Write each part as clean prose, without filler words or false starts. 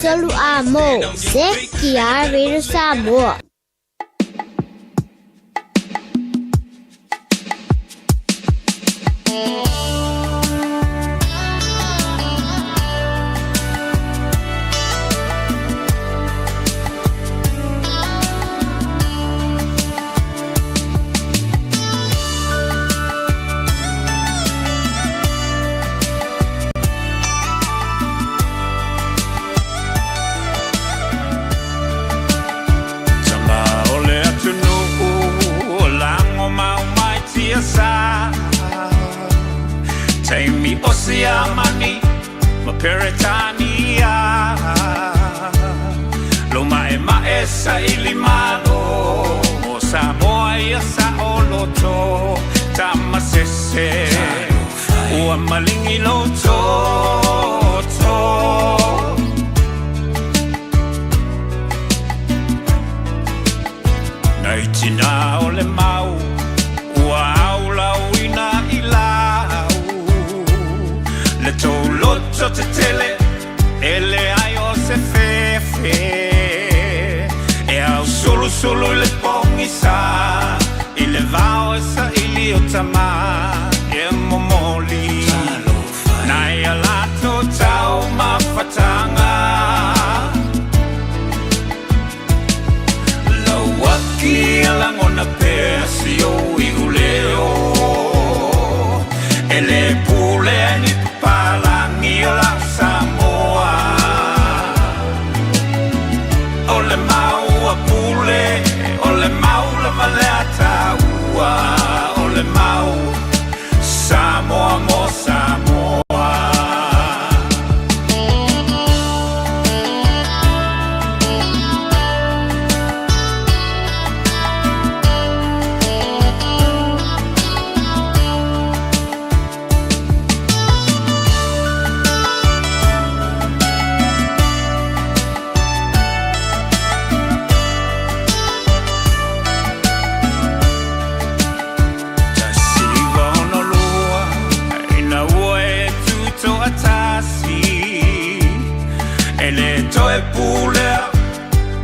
Samoa, Sekia Samoa. Take me Oceania, ma Peretania. Loma e maesa ilimano, mo Samoa ia sa oloto, tamasese, ua malingi loto. Naitina ole mau, ua aula uina ilau. Le toloto te tele, ele aio se fefe. E au solo le pongisa, ile vao esa ili otama, e momoli. Nai alato tau mafatanga. Lawaki alangona persio iguleo. Ele pule ni palangi la Samoa. Ole mau pule, ole mau la valeta ua. Ole mau Samoa mo Samoa. Ele toe pule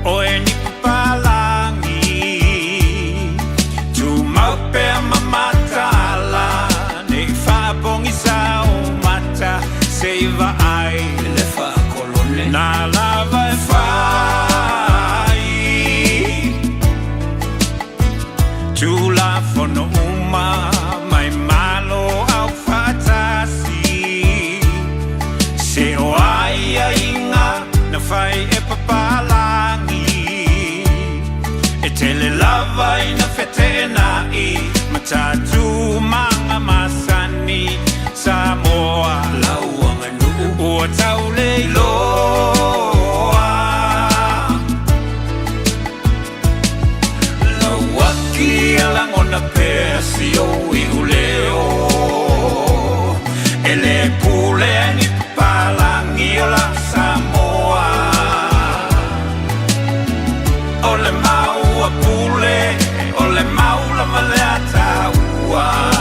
o e ni palangi tu mau pe mamatala ne fa bongi sa o mata seiva ai le fa kolone na lava e fai tu la fono uma mai malo au fatasi se o ai na fai e papalangi e tele lava ina fetena I matatu manga masani Samoa lauanga nu o taule loa lawaki alangona persio iguleo ele pule ni palangi la Samoa. Ole mau pule, ole mau la valeta ua.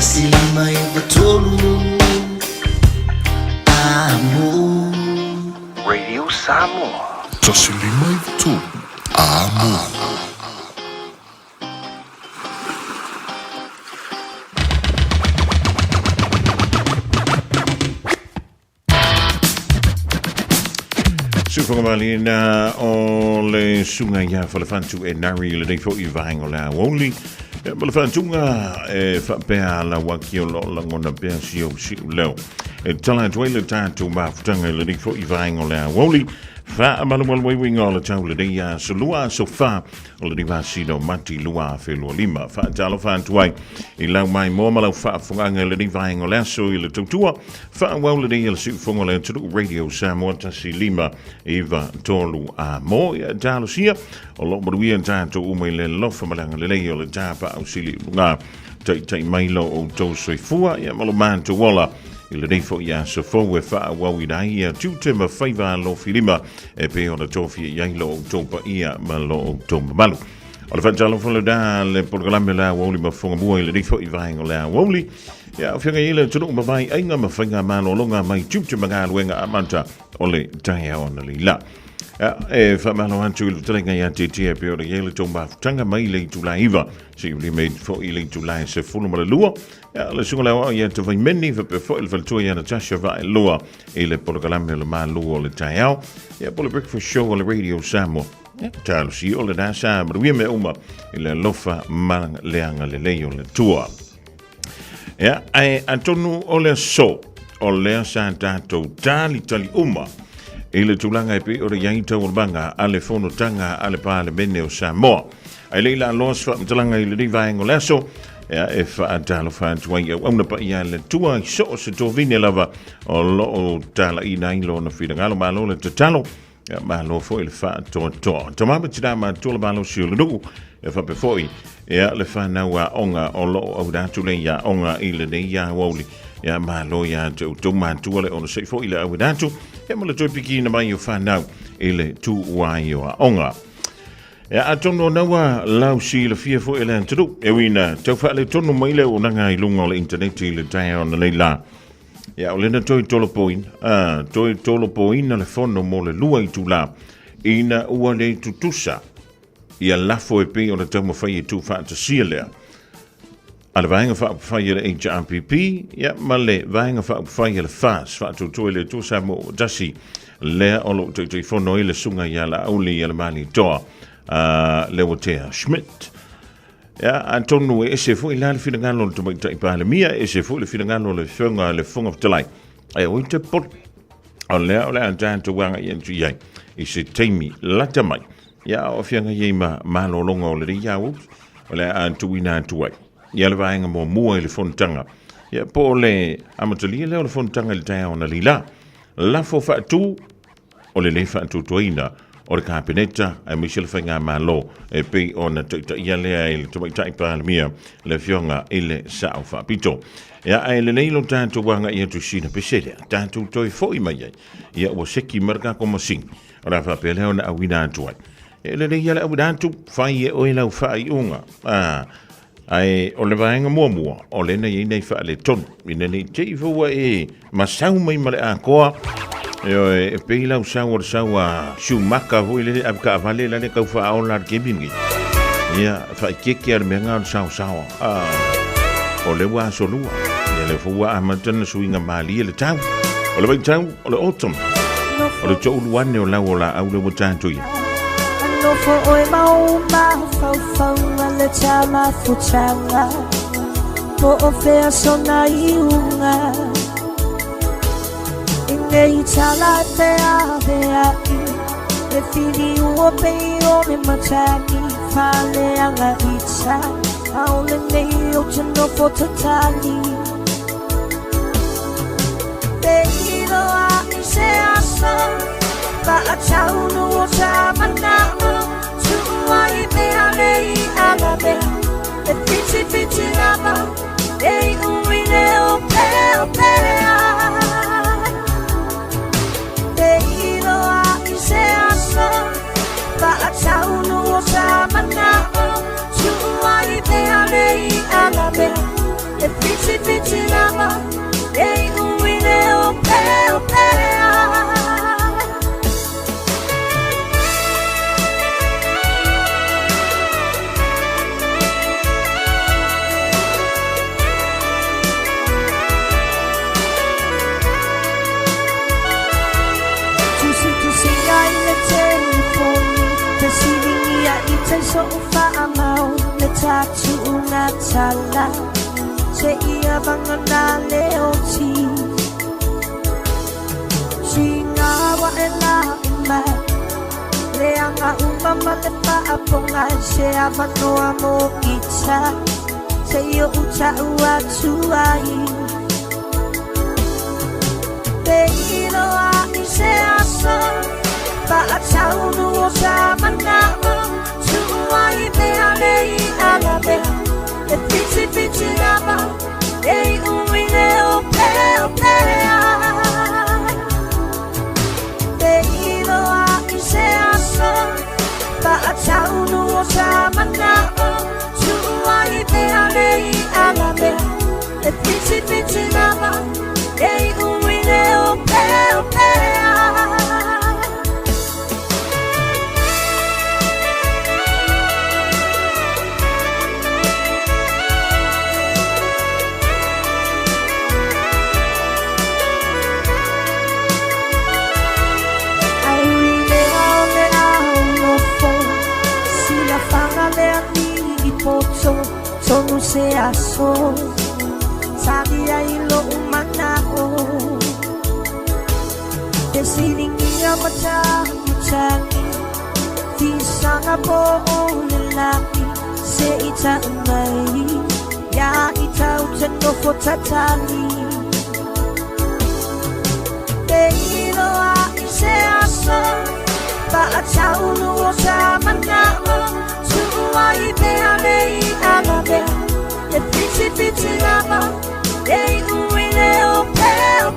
Tasilima ibatolu Amor Radio Samoa. Tasilima ibatolu Amor. Fofogamua na o le sunga ia whalafantu e nari le nei fo I vahengo le Aoauli. Malafantunga e whapea la waki o lo langona pea si o leo. E tala tuele tātou mafutanga le nei fo I vahengo le Aoauli. Fa malumal winga o le tau le nei a solua so fa o le divasino mati lua whelua lima. Fa talo fa tuai I lau mai mo malau fa funganga le nei vahengo le aso I le tautua. Fa wau le nei le siu funga le turu Radio Samoa tasi lima Eva tolu a mo ia talo sia. O lo maruia tātou umai le lofa malanga le lei o le tāpa au sili ngā tai mailo o tau soifua ia malo mantu wala I le neifo ia sa fau e wha wau I rai ia tūte ma whaiva lo filima e pe o na tofi iai lo o taupa ia ma lo o taupa malu. O le whantalo whalo da le porgalame la Aoauli ma Fofogamua I le neifo I vahengo la Aoauli. Ia o whianga I le tunu ma vai ainga ma whainga mano longa mai tūte ma ngā luenga amanta o le tai au na li la. E whamalo antu I le talenga ia te tia pe o le iele tō mafutanga mai le tula iwa. Si uli mei fo I le tula se fulu ma le lua. Le sunga lawa ia te vai meni fa pe fo il faltua ia Natasha va e lua I le polokalame le maa lua o le tai au. Ia po le breakfast show o le Radio Samoa. Talo si o le nasa maruia me uma I le lofa malanga leanga le lei o le tua. Ia ai antonu o le so o le sa tātou tali uma. I le tūlanga e pe o le iai tau o banga ale fono tanga ale pā le mene o Samoa. Ai leila loas wha mtalanga I le rivaengo leso, e wha atalo wha tuai au auna pa ia le tua I so se tō vine lava o lo o tala I nailo na whirangalo malo le tatalo, malo fo I le wha tō. Tamama tina ma tōla malo si o le nuku, e wha pe foi, le wha naua onga o lo au datu le ia onga I le nei ia Aoauli. Ia malo ia tau mātua le ona sei fo I le au datu, e mo le toi piki na mai o whanau I le tu wai o a onga. Ia a tono naua lau si le fia fo I le antadu, e wina tau wha le tono mai le o nanga I lunga o le internet I le tai o na leila. Ia o lena toi tolo poin, toi tolo poin na le fono mo le lua I tu la, ina ua le tutusa, ia lafo e pe o le tau mawhai I tu wha ta sia lea. Ale vaenga wha upawhai le HRPP, ia ma le vaenga wha upawhai le FAS, wha tu le tu sa mo dasi, lea olo tui whono I le sunga ia la Aouli ia le mani toa, le watea Schmidt. Ia, antonu e ese fu I la le whingalo le tumaita I pāle mia, ese fu le whingalo le whunga le whunga wtalai. Ai oi te pot, o lea o lea antātu wanga I antu iai, I se teimi lata mai. Ia, o whianga iei ma malolonga o le ria ups, o lea antu ina antu ai. Ia le vaenga mo mua I le fontanga. Ia po le amatalia leo le fontanga le tai o na lila. Lafo whaatu o le whaatu tuaina o le kāpeneta a Michelle whainga malo e pei o na tuita ia lea I le tumaitai pālemia le fionga I le sao whapito. Ia ai le leilo tātou wanga ia tu sina peserea. Tātou toi foi mai ai. Ia o seki marga ko masing. O la whapea leo na awina atuai. E le leia le awina atu whai e oe lau whai unga. Ai o le vaenga mua o le nei nei fa le ton ina nei te fua e masau mai male a koa e pe la sawa shumaka vo le aka vale la le ka fa o la kebingi ia fa keke ar menga sawa o le wa solua ia le fua amatan suinga mali le tau o le tau o le autumn o le tau wane o la au le tanto ia no fo oi mau fau le chama fuchanga po ofea sona iunga inei chala te e fili uo pei o me matani fale anga icha aule nei o chino fo tatali te hiro a se asa ba a chau no chama na I me alei alabe e fiti lama e umine o pea te hiro a I se asa ba a chau no sama na tu I me alei alabe e fiti fiti fiti lava, ei uine o pea. Siningia ita so faamaw na tatu na tala se ia bangana leoti singa wa ela ma le anga umama le pa aponga se abano amo ita se yo uta ua tuai te ilo a se asa ba atau no samana tuai be alei alabe e piti piti lava ei uine o pea te ilo a se asa ba atau no samana tuai be alei alabe e piti piti lava ei uine o pea Tonu se aso Sabia ilo umanao Te siningia matani Tisanga po lelaki Se ita mai Ya ita utendo fotatali Te ilo a se aso Ba atau nuo sa manao Tuai be alei alabe E piti piti lava Ei uine o pea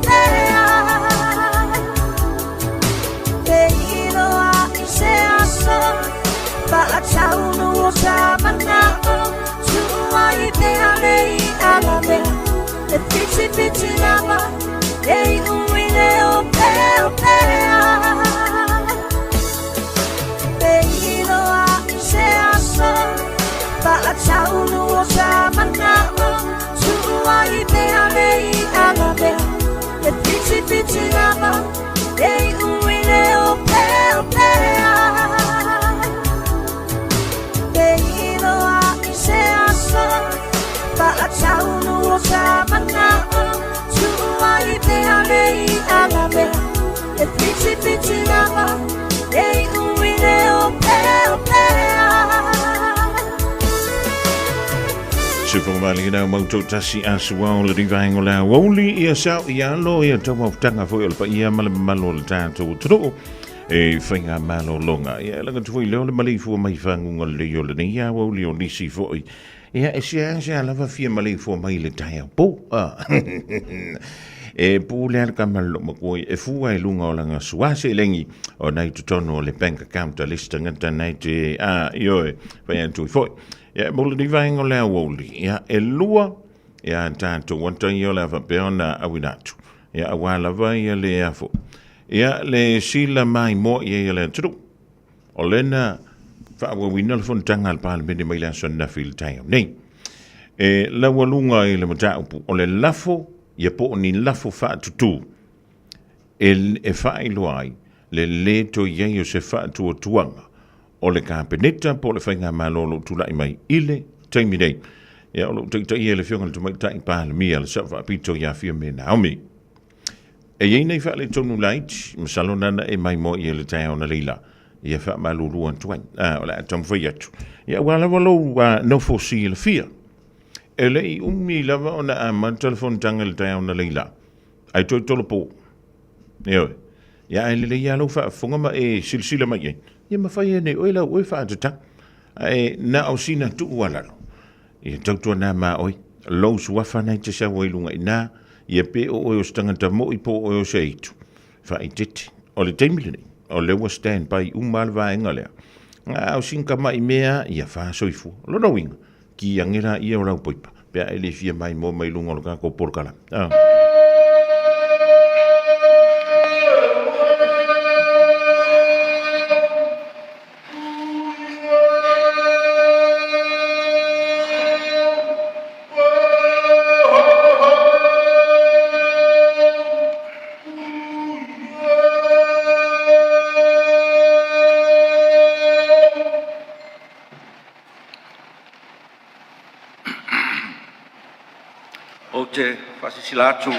Te ilo a se asa Ba atau nuo sa manao Tuai be alei alabe E piti piti lava Ei uine o pea Te ilo a se asa Ba atau nuo sa manao Tuai be alei alabe E piti piti lava Ei uine o pea Te ilo a se asa Ba atau nuo sa manao Tuai be alei alabe E piti piti lava Ei uine o pea Fofogamua na mautou tasi asuao le rivaengo la Aoauli ia sao ia lo ia tau tanga foi le pa ia malo le tatou tro e whainga malo longa ia langa tui leo le malifu mai whangunga le yo le nei Aoauli o nisi foi ia e sia lava fia malifu mai le taia po e pu le alka malo makoi e fua e lunga o langa suase lengi o nai tutono le bank account lista ngata nai te ioe whainga tui foi ia mole ni vaingo le Aoauli ia e lua ia tātou wanta i o le awhapeona awinatu ia awala vai ia le afo ia le sila mai mo ia le tru o lena whaawawina le fontanga al palemene mai le aso na fil taio nei e la walunga i le mataupu o le lafo ia po ni lafo whaatutu e whaailoai le leto iei o se whaatu o tuanga o le kapeneta po le whainga malolo tulai mai ile taimi nei. Ia o lo teitai e le whionga le tumai tai pāle mia le sawa apito ia fia me Naomi. E iei nei wha le tonu lait, masalonana e mai mo ia le tai ona leila. Ia wha malolo antuai, o le atam whai atu. Ia wala walo no fosi le fia. E le i umi lava ona a ma telefon tanga le tai ona leila. Ai toi tolo po. Ia ia e le ia lo wha funga ma e silsila mai ei. Ia mawhai nei oe lau oe whaatata. E na au sina tu ualalo. Ia tautua nā mā oi. Lou suafa nei te sa wailunga i nā. Ia pe o oe o stangata mo i po oe o se itu. Whai tete. O le teimile nei. O lewa stand by umalwa enga lea. Ngā au sinka mai mea ia wha soifu. Lono winga. Ki angera ia o rau poipa. pea ele fia mai mo mai lunga lo ka ko porkala te whasisilatu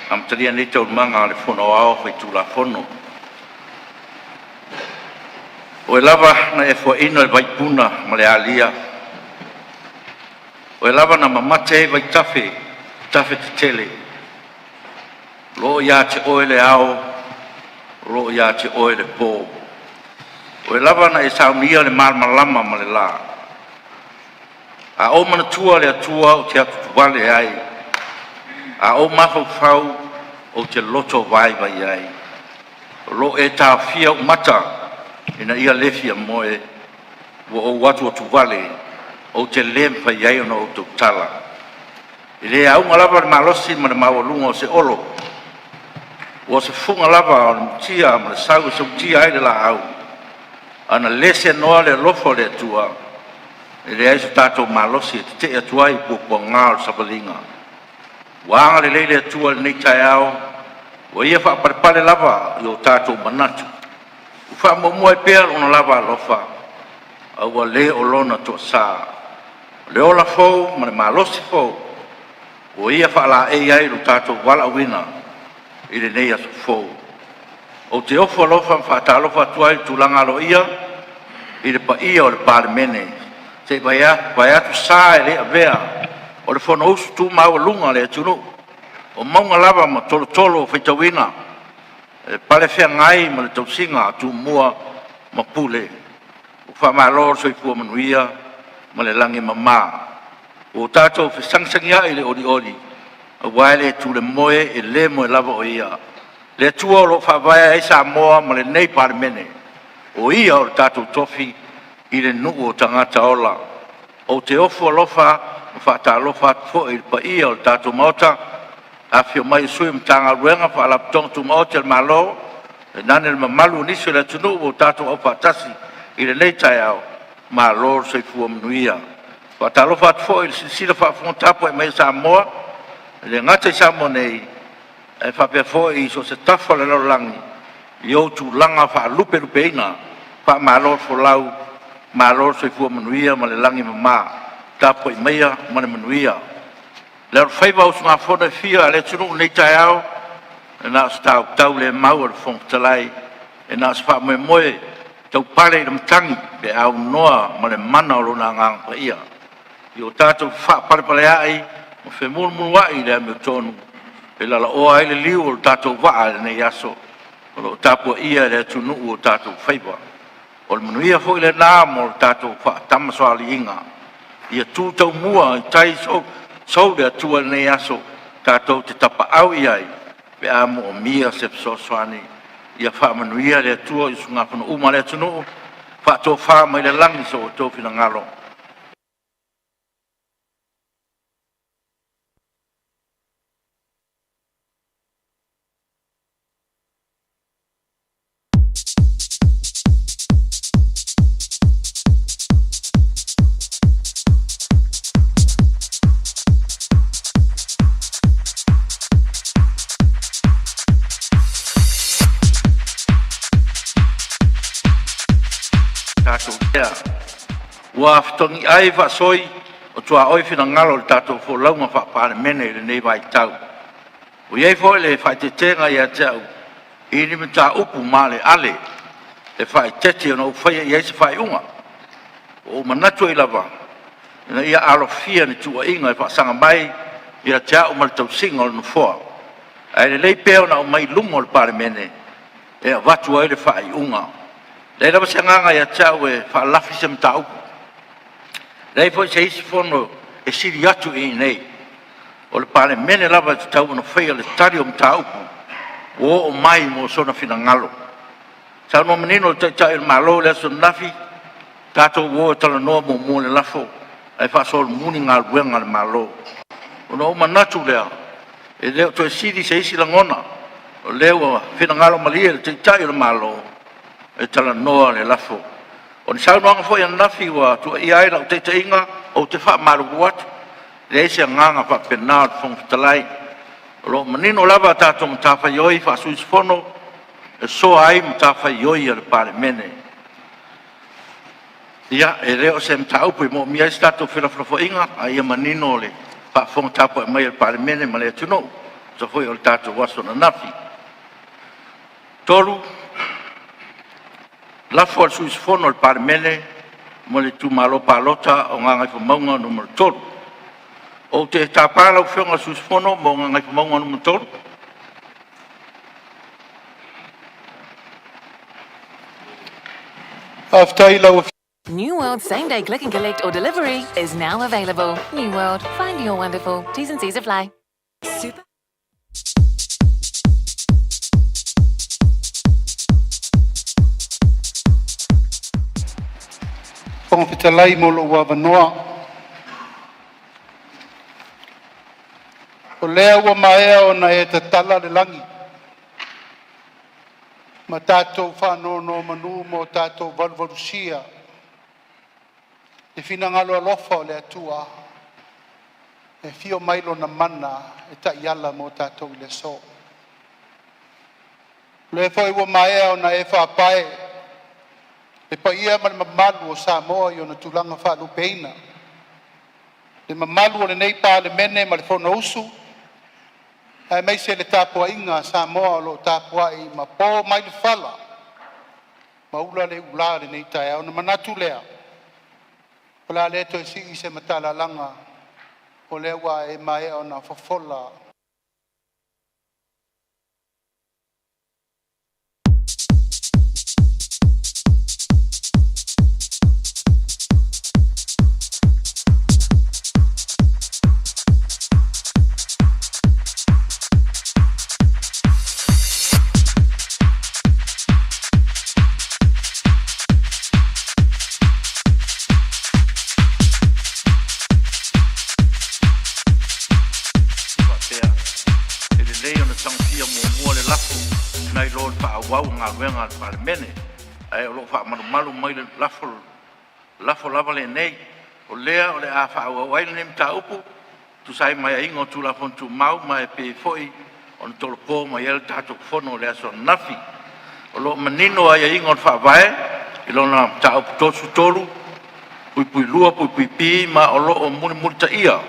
am taria ni tau manga le fono ao whai tula fono. O e lava na e fua ino e vaipuna ma le alia. O e lava na mamate e vai tafe te tele. Lo ia te oe le ao, lo ia te oe le pō. O e lava na e saunia le malmalama ma le la. A o mana tua le atua o te atu tuwale ai. A o mafau o te loto vai vai ai. Lo e ta fia mata ina ia lefia moe o watu o tuwale o te lempa iai ona o tu tala. Ile au ngalava le malosi ma le mawalunga o se olo. O se funga lava o le mtia ma le sau se mtia ai le la au. Ana lese noa le lofo le atua. Ele ai se tato malosi te atua i pupo ngā o sabalinga. Wanga le leile atua le nei tai au, wa ia wha parepare lava i o tato manatu. Uwha momoe pēr ona lava alofa, au wa le o lona to sa. Le ola fau, ma le malosi fau, wa ia wha la ei ai lo tato wala wina, i le nei aso fau. O te ofo alofa mwhata alofa atua i tulanga alo ia, i le pa ia o le pare mene. Te vai atu sa e le avea o le fono usu tu mawalunga le atunu o maunga lava ma tolo tolo whaitawina e pale whea ngai ma le tausinga atu mua ma pule o wha maa lor soi pua manuia ma le langi mama o tātou whisangsangia i le ori ori a waile tu le moe e le moe lava o ia le atua o lo whawaya e Samoa ma le nei pare mene o ia o le tātou tofi i le nuu o tangata ola. O te ofo alofa, whata alofa fo i pa ia o tātou maota, a whio mai sui mtanga ruenga wha alaptonga tu maota il malo, e nane le mamalu niso le tunu o tātou au whatasi i le nei tai au, ma lor sei fua mnuia. Whata alofa fo i le sila wha tapo e mai Samoa, le ngata i Samoa nei, e whapea fo i so se tafo le lau langi, i o tu langa wha lupe lupe ina, wha ma lor fo lau, ma lor soi fua manuia ma le langi mama tapo i meia ma le manuia le or faiva o sunga fona fia le tunu nei tai au e na stau tau le mau le fong talai e na spa moe moe tau pare le mtangi pe au noa ma le mana o lona ngang pa ia i o tātou wha pare pare ai mo fe mulu mulu wai le ame tonu e lala o ai le liu o tātou waa le nei aso o tāpua ia le tunu o tātou faiva o le manuia fo i le nā mo le tātou wha tamasoali inga. Ia tūtau mua i tai sau le atua nei aso tātou te tapa au i ai pe amo o mia se psosoani. Ia wha manuia le atua i sunga whana uma le atunu wha tō wha mai le langi so o tō whina ngalo. Wa ftongi ai va soi o tua oi fina ngalo le tatou fo launga fa pare mene le nei vai tau. O iei fo le fai te tenga ia tau i ni mta upu male ale le fai tete no fai iei se fai unga. O manatu i lava ina ia alofia ni tua inga e fa sanga mai ia tau mal tau singa o nufoa. Ai le lei peo na o mai lungo le pare mene e vatu ai le fai unga. Le lava se nganga ia tau e fa lafi se mta upu. Lei foi se isi fono e siri atu i nei. O le pale mene lava te tau no whaia le tari o mta upu. O mai mo sona fina ngalo. Tau no menino le taitai il malo le aso nafi. Tato o tala noa mo mo le lafo. ai fa sol muni ngal wenga malo ono manatu lea e leo to sidi se isi langona o leo fina ngalo malie te tai o malo e tala noa le lafo o ni sau noanga foi anafi wa tu ai la te inga o te fa malu wat le se nganga fa penal fong talai lo manino lava tato mtafa yoi fa suis fono e so ai mtafa yoi al pare mene ia e leo se mtau pu mo mia stato fila fo inga ai manino le fa fong tapo mai al pare mene male tuno so foi o tato waso na nafi tolu la for suis fono al pare mene mo le tu malo palota o nganga fo maunga numero tolu o te tapala o fionga suis fono mo nganga fo maunga numero tolu New World Same Day Click and Collect or Delivery is now available. New World, find your wonderful. T's and C's apply. Super. Pongfitalai mo lo wa vanoa. O lea wa maea o na e te tala le langi. Ma tātou whanono manu mo tātou valvarusia. E whina ngalo alofa o le atua. E fio mailo na mana e ta iala mo tātou le so. Le foi wa maea o na e whapae. E pa ia ma le mamalu o Samoa i o na tulanga whalu peina. Le mamalu o le neipa le mene ma le whona usu. Ai mai se le tapua inga Samoa lo tapua I ma po mai le fala. Ma ula le ula le nei tae au na manatu lea. Pala le to si I se matala langa. O le wa e mai o na fofola. Wau ngā wenga pare mene ai o lo fa malu mai le lafo lava le nei o lea o le a fa o ai le mta upu tu sai mai ingo tu la fon tu mau mai pe foi on tolo po mai el tato fono le so nafi o lo menino ai ingo fa vai I lo na ta upu tosu tolu pui lua pui pi ma o lo o muni ta ia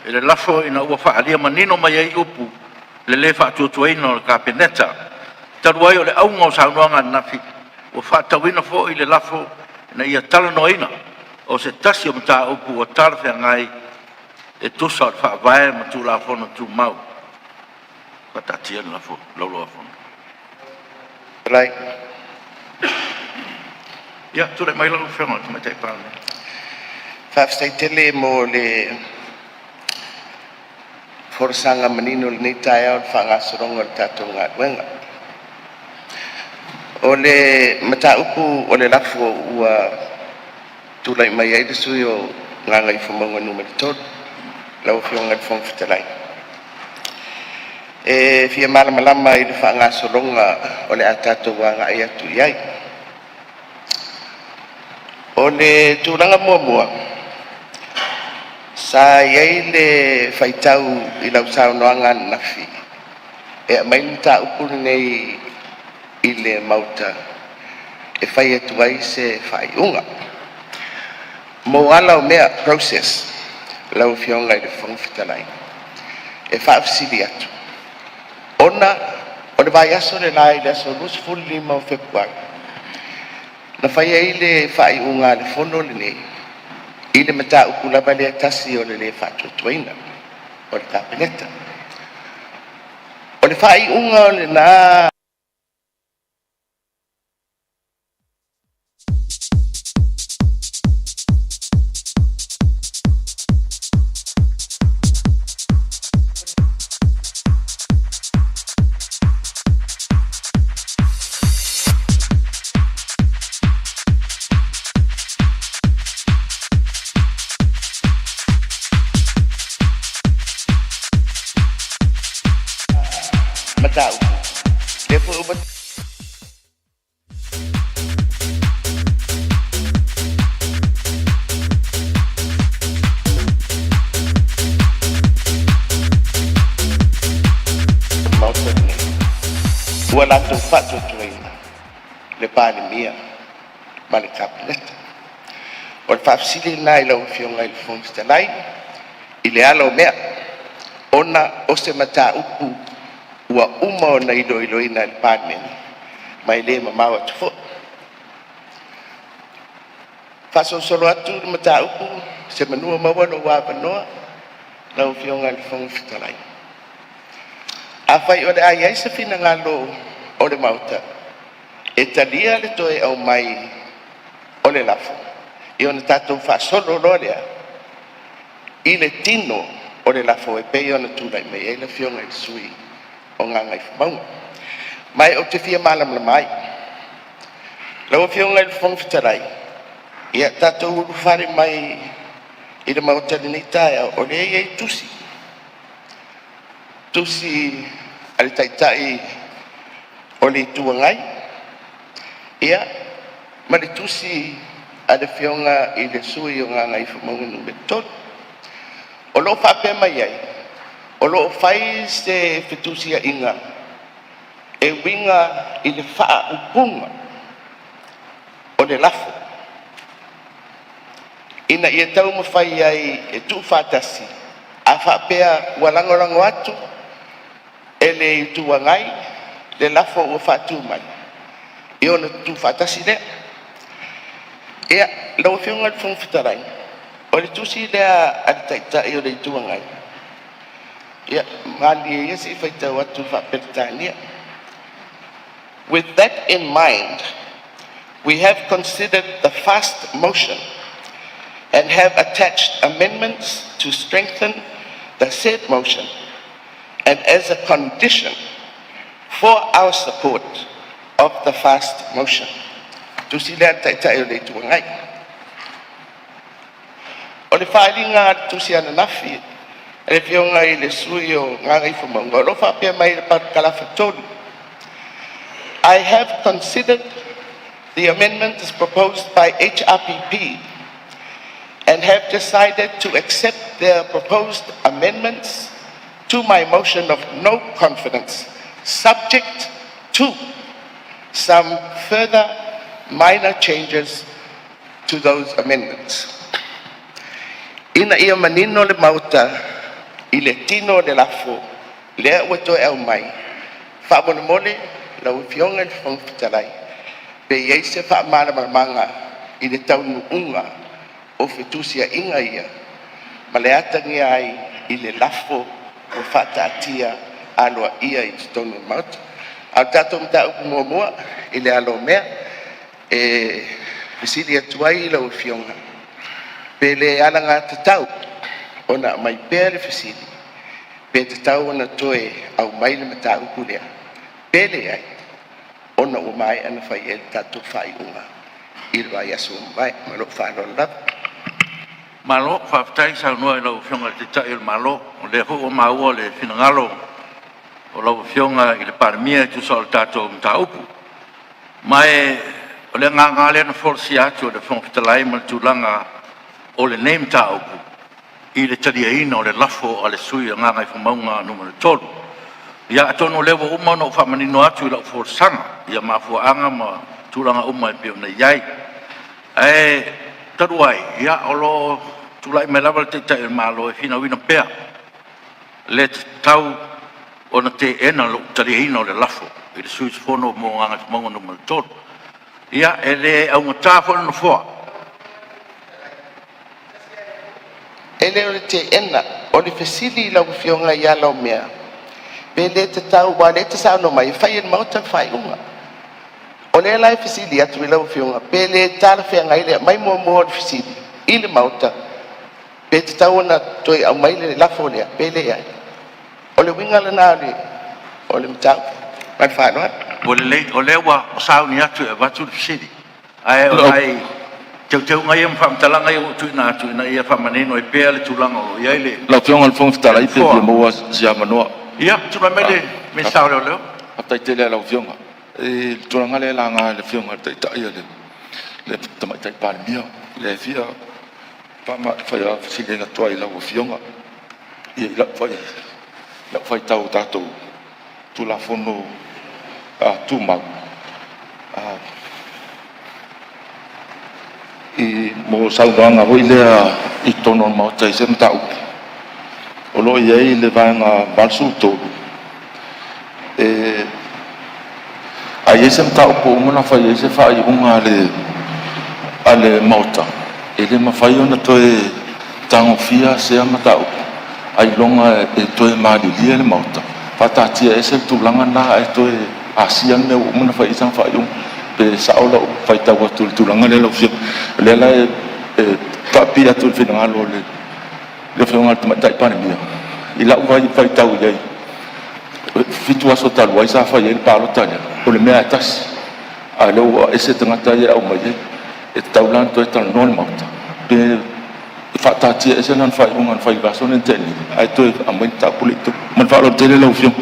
e le lafo ina ua fa alia menino mai ai upu le fa tu ino le kapeneta taruai o le au ngau saunoanga nafi o whatawina fo I le lafo na ia tala noina o se tasi o mta upu o tarwhea ngai e tusa o whawae ma tu la fono tu mau whatatia na lafo lauloa fono Rai ia tu le mai lau whenga tu mai te pāne Whafstai tele mo le forsanga manino le neitai au whangasoronga le tātou ngā wenga o le mata upu o le lafo ua tulai mai ai sui o nganga I whamonga numero tolu lau whionga I whongwhitalai e whia malamalama I le whaangasoronga o le atato wanga I atu iai o le tūranga mua sa iai le whaitau I lau saunoanga nafi e mai mata upu nei I le mauta e whai atu ai se whai unga. Mo ala o mea process lau whionga I le whongwhitalai. E whaafsiri atu. Ona, o le vai aso le lai le aso lus fulli mau Februari. Na whai ai le whai unga le whono le nei. I le mata uku lava le atasi o le whatuatuaina. O le kapeneta. O le whai unga o le na o le whaafisili nā I lau whionga I le whongfitalai, I le alo mea, ona o se mata upu ua uma o na iloina I le pāmeni, mai le mamau atu fo. Whasosolo atu le mata upu, se manua maua lo wāpanoa, lau whionga I le whongfitalai. A whai o le ai se whina ngalo o le mauta, e talia le toe au mai o le lafo. I ona tātou whaasolo lo lea, I le tino o le lafo e pei ona tūrai mei, e le whionga I le sui o ngā ngai whamaunga. Mai o te whia malam la mai. Lau whionga I le whongfitarai, ia tātou uru whare mai I le mauta ni taia o le ei tusi. Tusi ale taitai o le tuangai. Ia, ma le tusi ale whionga I le sui o ngā ngai whamaunga nume tolu. O lo whape mai ai, o lo whai se whetusia inga, e winga I le wha upunga o le lafo. Ina ia tau mawhai ai e tu whatasi, a whapea walangorango atu, e le tuangai, le lafo o whatu mai. I ona tu whatasi lea. Ia, lau whionga le whongfitarai. O le tusi lea ale taitai o le tuangai. Ia, mali ia se whaitau atu whaperitania. With that in mind, we have considered the fast motion and have attached amendments to strengthen the said motion and as a condition for our support of the fast motion. Tusi lea taitai o le tuangai. O le whaelinga tusi ana nafi, e whionga I le sui o ngā ngai whamaunga. Lo whapea mai le parakalafa tolu. I have considered the amendments proposed by HRPP and have decided to accept their proposed amendments to my motion of no confidence, subject to some further minor changes to those amendments. Ina ia manino le mauta I le tino le lafo lea ua toe au mai whaamonemole lau whionga le whongfitalai pe iei se whaamaramanga I le taunuunga o whetusia inga ia ma le atangi ai I le lafo o whataatia aloa ia I te tonu mauta au tātou mta upu mua I le alo mea e visili atuai I lau whionga pe le alanga te tau ona mai pēr le whisili, pe te tau ona toe au mai le mata upu lea. Pēle ai, ona o mai ana whai e tātou whai unga. I le vai asu mai, malo whanau lava. Malo, whaftai sa noa I lau whionga te tai il malo, o le ho o maua le whinangalo, o lau whionga I le paramia tu sa o tātou mta upu. Mai, o le ngā le na forsi atu o le whongfitalai ma le tūlanga o le name ta upu. I le taria ina o le lafo a le sui a ngā ngai whamaunga numero tolu. Ia atono lewa uma no whamanino atu I lau forsanga. Ia mafua anga ma tūranga uma I pio na iai. E taruai, ia olo tūlai me lava le te tai malo e whina wina pea. Le tau o na te ena lo taria ina o le lafo. I le sui whono mo ngā ngai whamaunga numero tolu. Ia e le au ngata whono na fua. Ele o le te ena, o le whesili lau whionga I alau mea. Pe le te tau wa le te sao no mai, whai en mauta whai unga. O le lai whesili atu I lau whionga, pe le tāra whianga ile, mai mua mua le whesili, I le mauta. Pe te tau na toi au mai le lafo lea, pe le ai. O le winga le nāri, o le mtau, mai whanua. O le wa o sao ni atu e watu le whesili. Ai, Teu ngai am whamtalanga I o tuina ia whamaneno e pēr le tūlanga o iai le. Lau whionga le whongfitalai pe pia maua sia manoa. Ia, tūna mele me sao leo leo. Aptai te lea lau whionga. E tūranga le langa le whionga le taitai le tamaitai parimia. Le fia pama whai a whasile na tua I lau whionga. Ia I lau whai tau tātou tūla whono tūmau. I mo sauanga hoi lea I tono mau tai se mtau. O lo iei le vaenga balsu tolu. A iei se mtau po umana whai iei se whai unga ale mauta. E le mawhai ona toe tango fia sea matau. Ai longa e toe maalilia le mauta. Whatatia e se tulanga na e toe asiang ne umana whai isang whai unga. Pe saola fai tau atu tulanga le lau fia. Le la papi atu finangalo le finangalo tamatai panemia. I lau fai tau iei. Fitu aso talu ai sa fai el palo tanya. O le mea tas. A leo ese tangata ia au mai e tau lan to e tal non mauta. Pe whatatia ese nan fai ungan fai vaso nen teni. Ai to amai ta pulito. Man falo tele lau fia.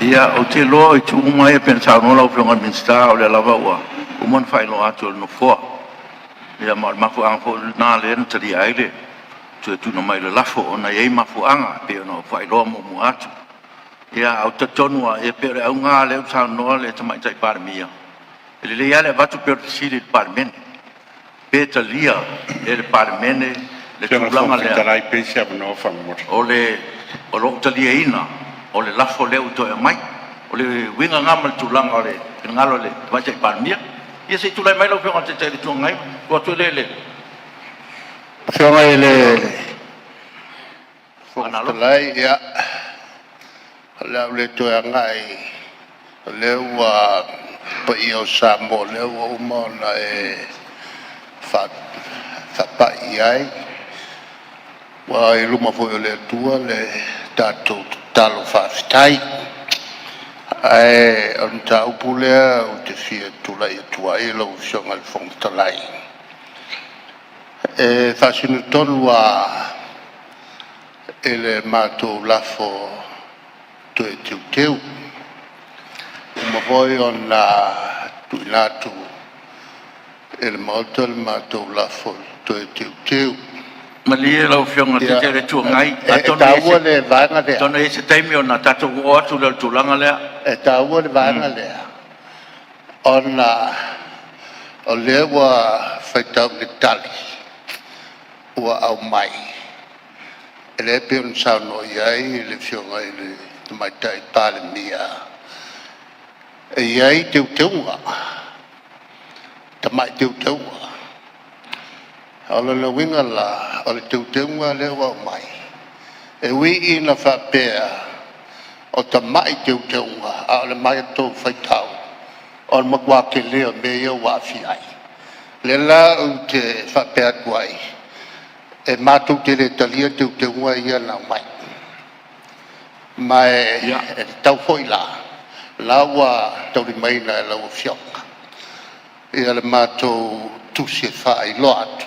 Ia o te loa I tu unga e pensau no lau whionga minsta o le lava ua. Uman whai lo atu no fua. Ia mafu anga fo nā le tari aile. Tu e tuna mai le lafo o na iei mafu anga pe no whai loa mu atu. Ia au te tonua e pere au ngā leo tau noa le tamai tai paramia. E le ia le vatu pere te siri le paramene. Pe ta lia e le paramene le tūlanga lea. O lo ta lia ina. O le lafo leo to e mai. O le winga ngama le tūlanga o le ngalo le tamai tai paramia. Ia se tūlai mai lau whionga te te le tuangai. Kua tu le. Whionga e le. Whakatalai ia. Leo le toa ngai, leo pa i o Samoa, leo umona e whapai ai. Wa i luma fo le tua le tātou talo whawhitai. Ai, on ta upulea o te fia tulai tua e lau whionga le whongtalai. E whasinu tonu e le mātou lafo e teu teu. Uma voi on la tuinatu e le mauta le mātou lafo to e teu teu. Malie lau whionga te tere tuangai. E tāua le vanga lea. Tona e se taimi o na tatou o atu le tūlanga lea. E tāua le vanga lea. O lea wa whaitau le tali. Ua au mai. E le pe on sauno iai le whionga i le mai tai pale mia e ai teu teunga ta mai teu teunga ala la winga la ala teu teunga le wa mai e wi ina fa pea o ta mai teu teunga ala mai to faitau o magwa ke le me yo wa fi ai le la u te fa pea kwai e matu te le talia teu teunga ia na mai mai tau foi la wa tau di mai na la fionga ia le mato tu se fa I lot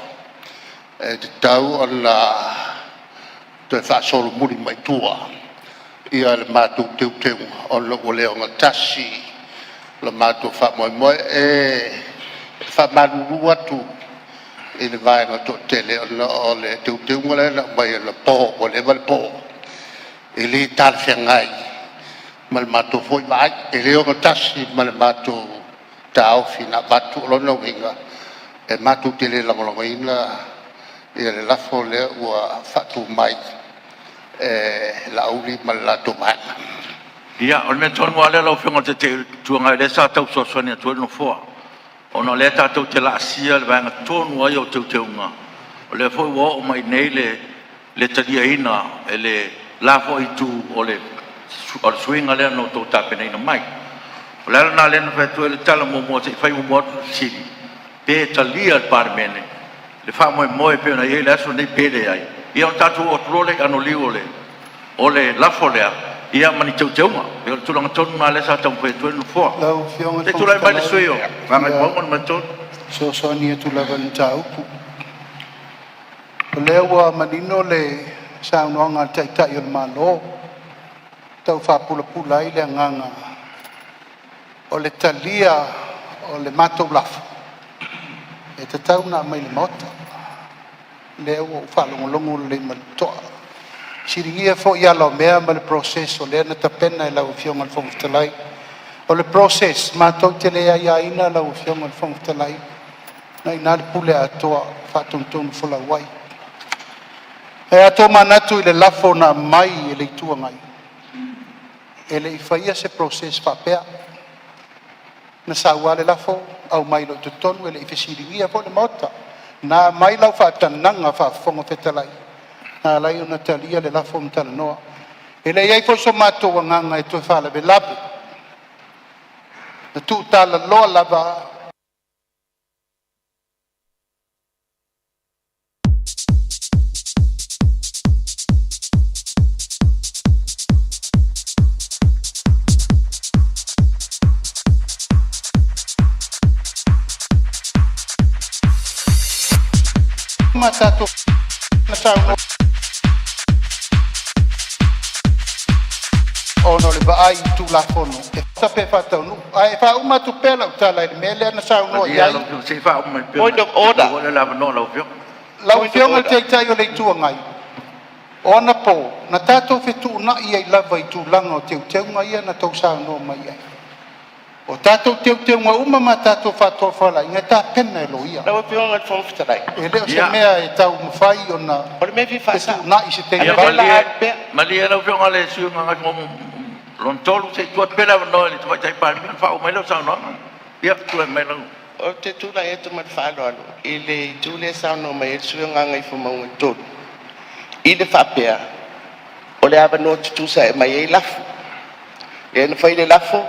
e tau ona te fa solo muri mai tua ia le mato teu teu on lo le on tasi le mato fa moi e fa malu atu e le vai na to tele on le teu teu le na mai le po o le val po ele tal fengai mal mato foi vai ele o tasi mal mato tau fina batu lo no vinga e mato tele la molina e le la fole o fatu mai e la uli mal la tomana ia o me tonu ale lo fenga te tuanga le sa tau so sonia tu no fo ona le ta tau te la sia le vanga tonu ai o teu teunga o le foi o mai nei le tadia ina ele la foi tu o le swinga le no to tape nei no mai la na le no fetu le tala mo se fai mo si pe talia parmene le fa mo pe na ye la so nei pele ai ia on tatu o trole ano liole o le la folea ia mani tau teuma pe tu langa tonu na le sa tau fetu no fo te tu lai mai le suio va mai bon ma ton so sonia tu la van tau le wa manino le sa no nga tai tai o malo tau fa pula pula ile nganga o le talia o le mato laf e te tau na mai le moto le o fa longo le mato siringia fo ia lo mea ma le processo le na tapena la o fiong al fong talai o le process mato te le ia ina la o fiong al fong talai na ina le pule atoa fa'atontonu folauai e ato manatu i le lafo na mai e le ituagai e le'i faia se process fa'apea na sauā le lafo au mai lo totonu e le'i fesiligia fo'i le maota na mai lau fa'atanaga fa'afofoga fetalai na lai ona talia le lafo matalanoa e le'i ai fo'i so matou agaga e toe fa'alavelave na tu'utalaloa lava matato na sauno ono le vai tu la fono e sape fatau nu ai fa uma tu pela utala le mele na sauno ia se fa uma point of order wala la no la fio la fio nga te tai o le tu ngai ona po na tato fitu na ia lava i tu langa o te ngai na tau sauno mai ai o tato te nga uma matato fato fala nga ta pena lo ia la fio nga fo fitarai e le se mea e tau mfai ona o me fi fa sa na i se te malia la fio nga le su nga lon tolu se tu pela no le tu vai pa mi fa o mai lo sa no ia tu mai lo o te tu la e tu mat fa lo ile tu le sa no mai su nga ngai fo mau to ile fa pea o le ava no tu sa mai e lafu e no fai le lafu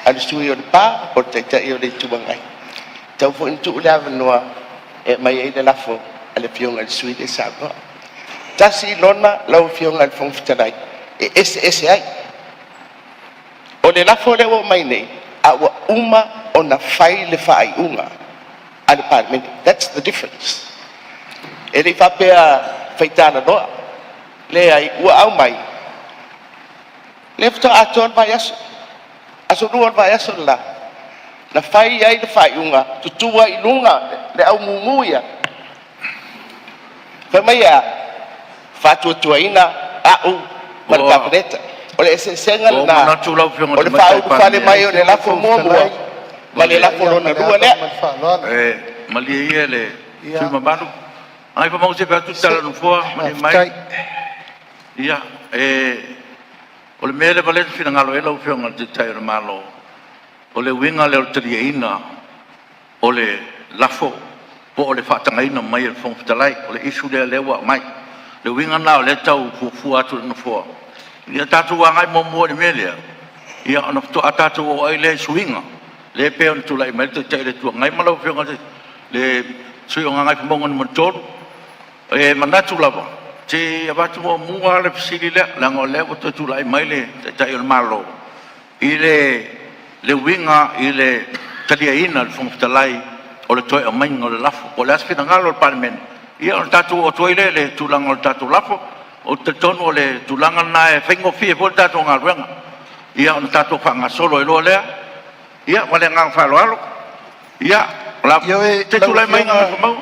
al sui o pa o te o le tu ngai tau fo tu le ava no e mai e le lafu ale fio ngal sui le sa no tasi lona la fio ngal fo fitarai e ese ai o le lafo le o mai nei a wa uma ona fai le fai unga al parliament. That's the difference. E le fa pea faitana noa le ai ua au mai le fta aton vai aso nuan vai aso la na fai ai le fai unga tutua i lunga le au mumuia fa mai a fa tutuaina au marcapreta o le senga na o le fa'u fale mai o le lafo mua ma le lafo lona rua lea mali ia le tuma manu ai fa mau se fa tu tala no fo mai ia o le mele vale fina ngalo ela o fionga te tai o malo o le winga le o triina o le lafo po o le fa'atangaina mai le fong fitalai o le isu le lewa mai le winga na o le tau fu atu no fo ia tatu wangai mo le mele ia ona to atatu o ai le swinga le pe on tu lai mai te tai le tu ngai malo fionga le swinga ngai mo ngon mo tol e manatu lava te abatu mo mua le pisili le lango le o tu lai mai le te tai o malo le winga ile talia ina le fong fitalai o le toi o mai ngol lafo o le asfina ngalo parliament ia on tatu o toi le tu lango tatu lafo o te tonu o le tulanga na e whaingo fie po tato ngā ruenga. Ia o tato whanga solo e loa lea. Ia wale ngā whalo alo. Ia te tulai mai ngā whamau.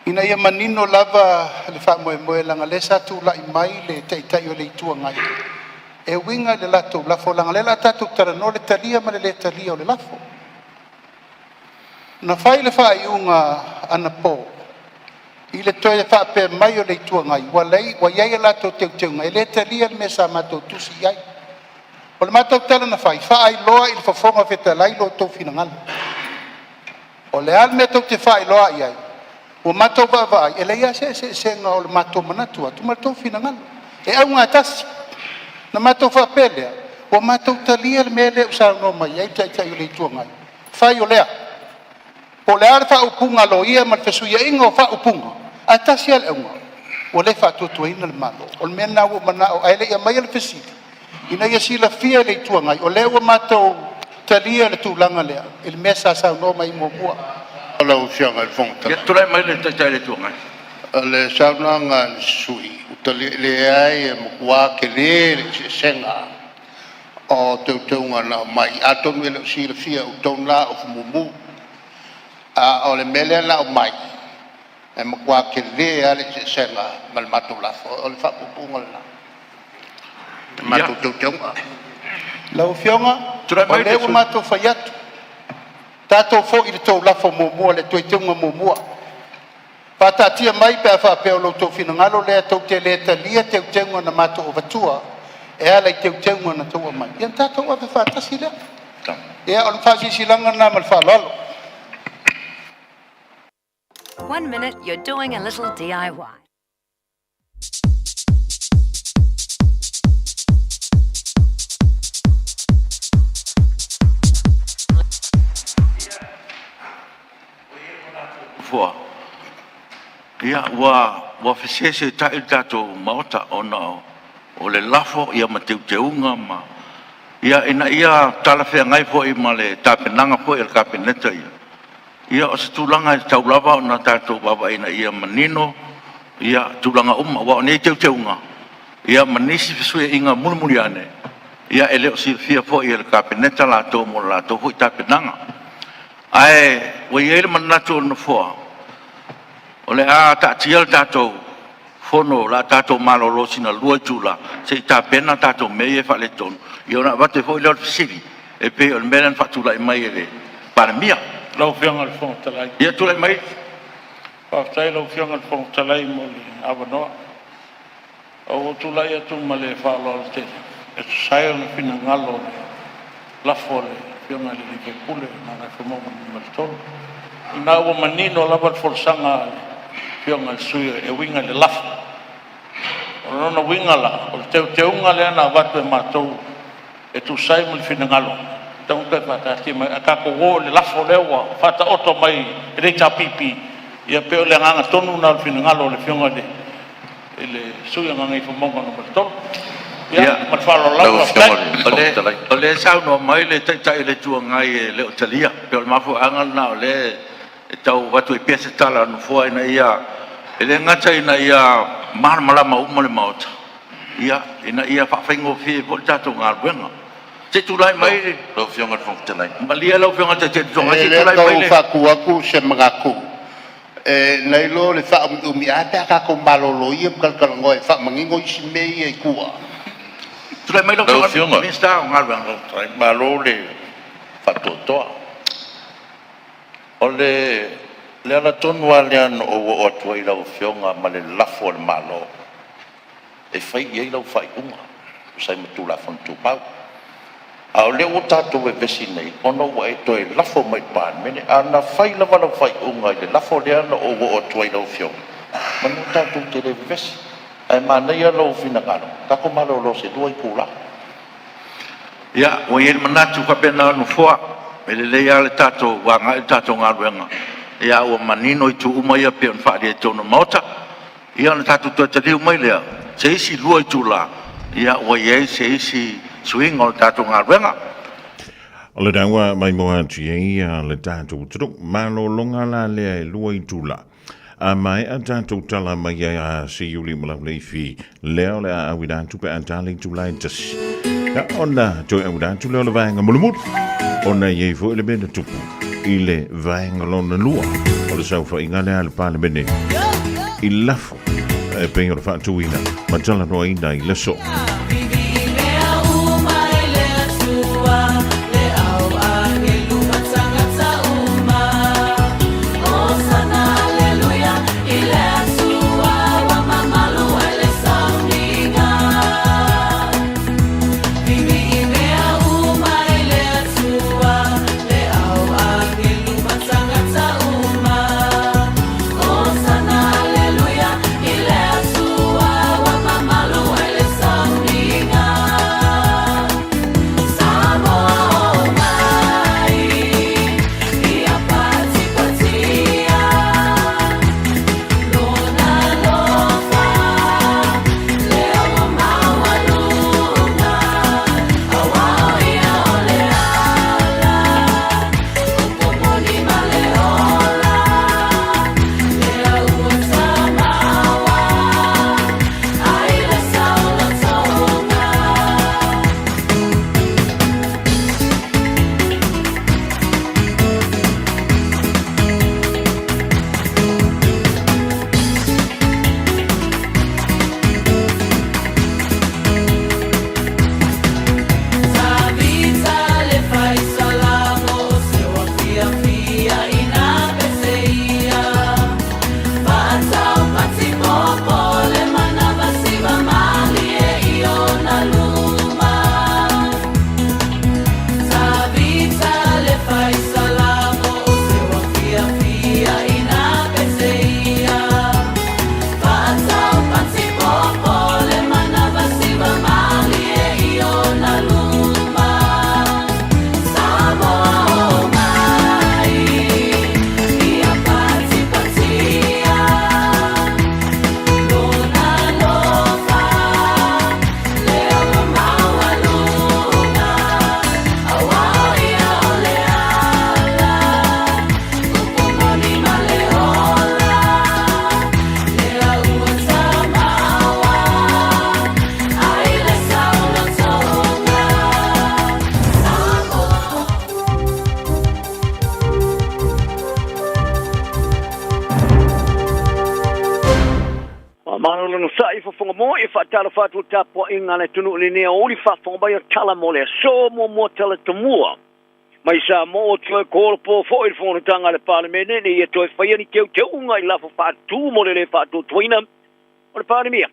Ina ia manino lava le wha moe moe langa le sa tu lai mai le teitai o le itua ngai. E winga le lato lafo langa le la tato tara no le talia ma le talia o le lafo. Na whai le wha iunga ana po. I le toe fa pe mai o le tua ngai wa lei wa ia la to te ngai le talia me sa ma to tu si ai o le mato tala na fai fa ai loa il fofonga feta lai lo to finangal o le al me to te fai loa ai o mato va va e le ia se nga o le mato manatu tu mato finangal e au nga tas na mato fa pele o mato talia me le sa no mai ai tai tai le tua ngai fai o le o le arfa upunga lo ia ma fesu ia ingo fa upunga atasi al unga o le fa tu ina le malo o me na o mana o ele ia mai le fesi ina ia sila fia le tuanga o le o mato talia le tulanga le il mesa sa no mai mo mua ala o sia ngal fonta tu le mai le tata le tuanga le sa nga sui o le ai mo kwa ke le senga o te tunga na mai aton le sila fia o tona o mumu o le mele la o mai e mo kwa ke le ale se senga mal matu la o le fa pupunga la matu tu la o fionga o le o matu fayat Tātou fo i le tau lafo mua le toi tunga mua. Patatia mai pe a whapeo lo tau whinangalo lea tau te lea ta lia teu tengo na mato o vatua. E ala i teu tengo na tau mai. Ian tātou ave whātasi lea. Ea on whasi silanga na mal whalalo. 1 minute, you're doing a little DIY. Fua. Ia wa fesese ta il tato maota ona o le lafo ia mateu teunga ma ia ina ia talafe ngai fo i male tapenanga fo il kapineta ia o se tulanga tau lava ona tato baba ina ia manino ia tulanga wa ne teunga ia manisi fesue inga mulmuliane ia ele o sifia fo il kapineta la to mo la to fo tapenanga ai wa ia le manato no fo o le a ta tiel tato fono la tato malolo sina lua tula se ta pena tato me fa le ton io na vate foi le sili e pe o melen fa tula mai ele para mia lo fianga al fon tala ia tula mai pa tai lo fianga al fon tala mo le avano o tula ia tu male fa lo te e sai on fina ngalo la fole fianga le ke pule na fa mo mo tol na o manino la va forsanga fianga al sui e winga le laf o no winga la o te unga le na vatu e matou e tu sai mo fina ngalo tau pe pata ki mai ka ko wo le laf o le wa fata oto mai re ta pipi ia pe le nganga tonu na fina ngalo le fianga le ele sui nganga i mo no tol ia ma falo la o le sau no mai le tai le tu ngai le o talia pe o mafu angal na le tau watu i pese tala no fo ina ia ele ngata ina ia mar mala ma umole maota ia ina ia fa fengo fi po tato ngal wenga te tu lai mai lo fianga fo tala malia lo fianga te tu ngai tu lai mai le fa ku se mangaku e nei lo le fa mi ata ka ko malolo ia kal ngoi fa mangingo i mei e kua tu lai mai lo fianga mi sta ngal wenga trai malole fa to ole le ala tonu alian o atua i lau fionga ma le lafo le malo e fai i lau fai unga sai matu la fontu pau a o le o tatou e vesi nei ono wa e toi lafo mai pan mene ana fai lava lau fai unga i le lafo le ana o atua i lau fionga ma no tatou te le vesi e ma nei a lau fina ngano kako malo lo se dua i kula ia o i el manatu ka pena no foa ele le ale tato wa nga tato nga wenga ia o manino i tu uma ia pe on fa de tono mota ia na tato to te mai le se isi lua i tu la ia o ye se isi swing o tato nga wenga o le dawa mai mo atu ia le tato tu malo longa la le lua i tu la a mai a tato tala mai ia se yuli mo le fi le a wida tu pe antali tu la just ya ona to e wida tu le vanga mo ona ye fo le bene tupu ile vaenga lona lua o le saufa ingale al pale bene il lafo e pengo fa tuina ma tala no ina ile so Mano no sai Fofogamua e whaatara whātua tāpua inga le tunu le nea ori whafonga ia tala mo le so mo tala tamua. Mai sa mo tue kōrapo fo i whonatanga le palemene ne ia toi whaia ni teu unga I lafo whātu mo le whātua tuina o le palemea.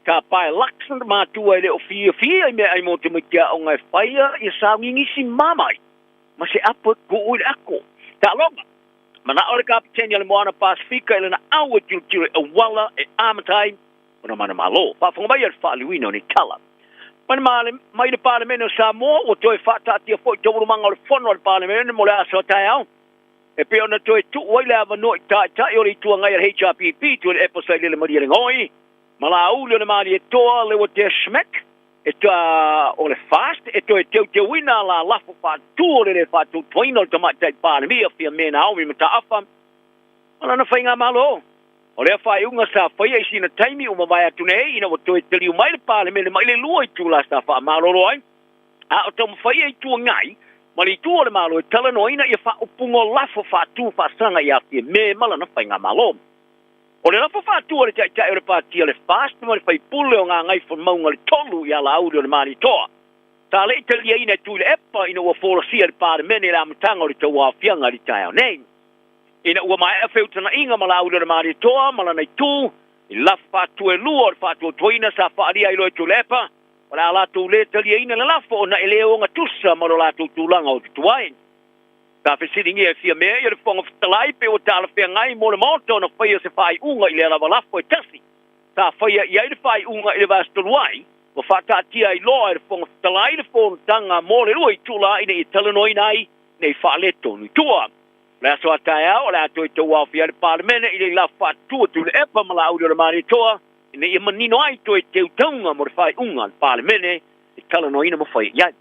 Ka pae laksan mātua I le o fia I mea ai mo te mikia o ngai whaia I sa ngingisi mamai. Ma se apa ko ui ako. Ta longa. Mana ora kapiteni le moana Pasifika ile na awa tiri a wala e amatai ona mana malo fa fonga ia fa liwino ni tala mana male mai de parlamento Samoa o toi fata tia fo to manga le fono le parlamento mo le aso taiao e pe ona toi tu wai le ava no ta ori tu ngai le HRPP tu le episode le maria ngoi mala u le mali e to le o te smek e ta o le fast e to te wina la lafo fa tu le fa tu toino to mata parlamento fia mena au mi mata afa ona na fainga malo o le fa unga sa faia I sina taimi o mawai atu nei ina o toi teli o mai le parlamento mai le lua I tu la sa fa malolo ai a o tom faia I tu ngai ma le tu o le malo e tala no ina ia fa upungo lafo fa tu fa sanga ia fia me mala na fainga malo o le lafo fa tu o le tai o le patia le fast ma le fai pule o ngā ngai fo maunga le tolu ia la audio le mani toa ta le tali ina tu le epa ina o folosia le parlamento le amatanga o le tau afianga le tai o nei ina ua mai afeutana inga mala ule mari toa mala nei tu I lafa tu e lua o fatu toina sa faaria I loe tu lepa wala la tu le talia ina la lafo na eleo nga tusa mala la tu tulanga o tuai ta fe sitting e fia me le fonga ftalai pe o tala fe ngai mo le moto na faia se fai unga I le la lafo e tasi ta faia ia le fai unga I le vastuai o fata tia I loe le fonga ftalai le fonga tanga mo le lua I tula ina I talanoi nai nei faaleto ni tua la so taia o la to wa fia le parlamento I la fa tu le epa mala audio le mari toa ina I manino ai to te tonga mo fai unga le parlamento I kala no ina mo fai ia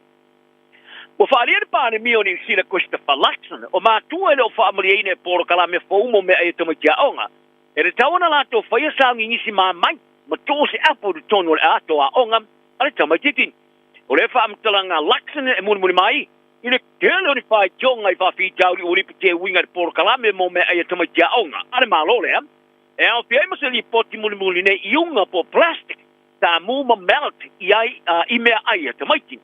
o fa le parlamento ni sila costa falaksan o ma tu e o fa mali ina por kala me fo mo me ai to ma kia onga e le tawana la to fai sa ngisi ma mai ma to se apo de tono le ato a onga ale tama titin o le fa amtalanga laksan e mo mai Ine telo ni fai jonga I fa fi tauri uri pite winga por kalame mo me ai tama tia onga ale malo le e au pia mo se li poti muli ne iunga po plastic ta mu ma melt I me ai tama tin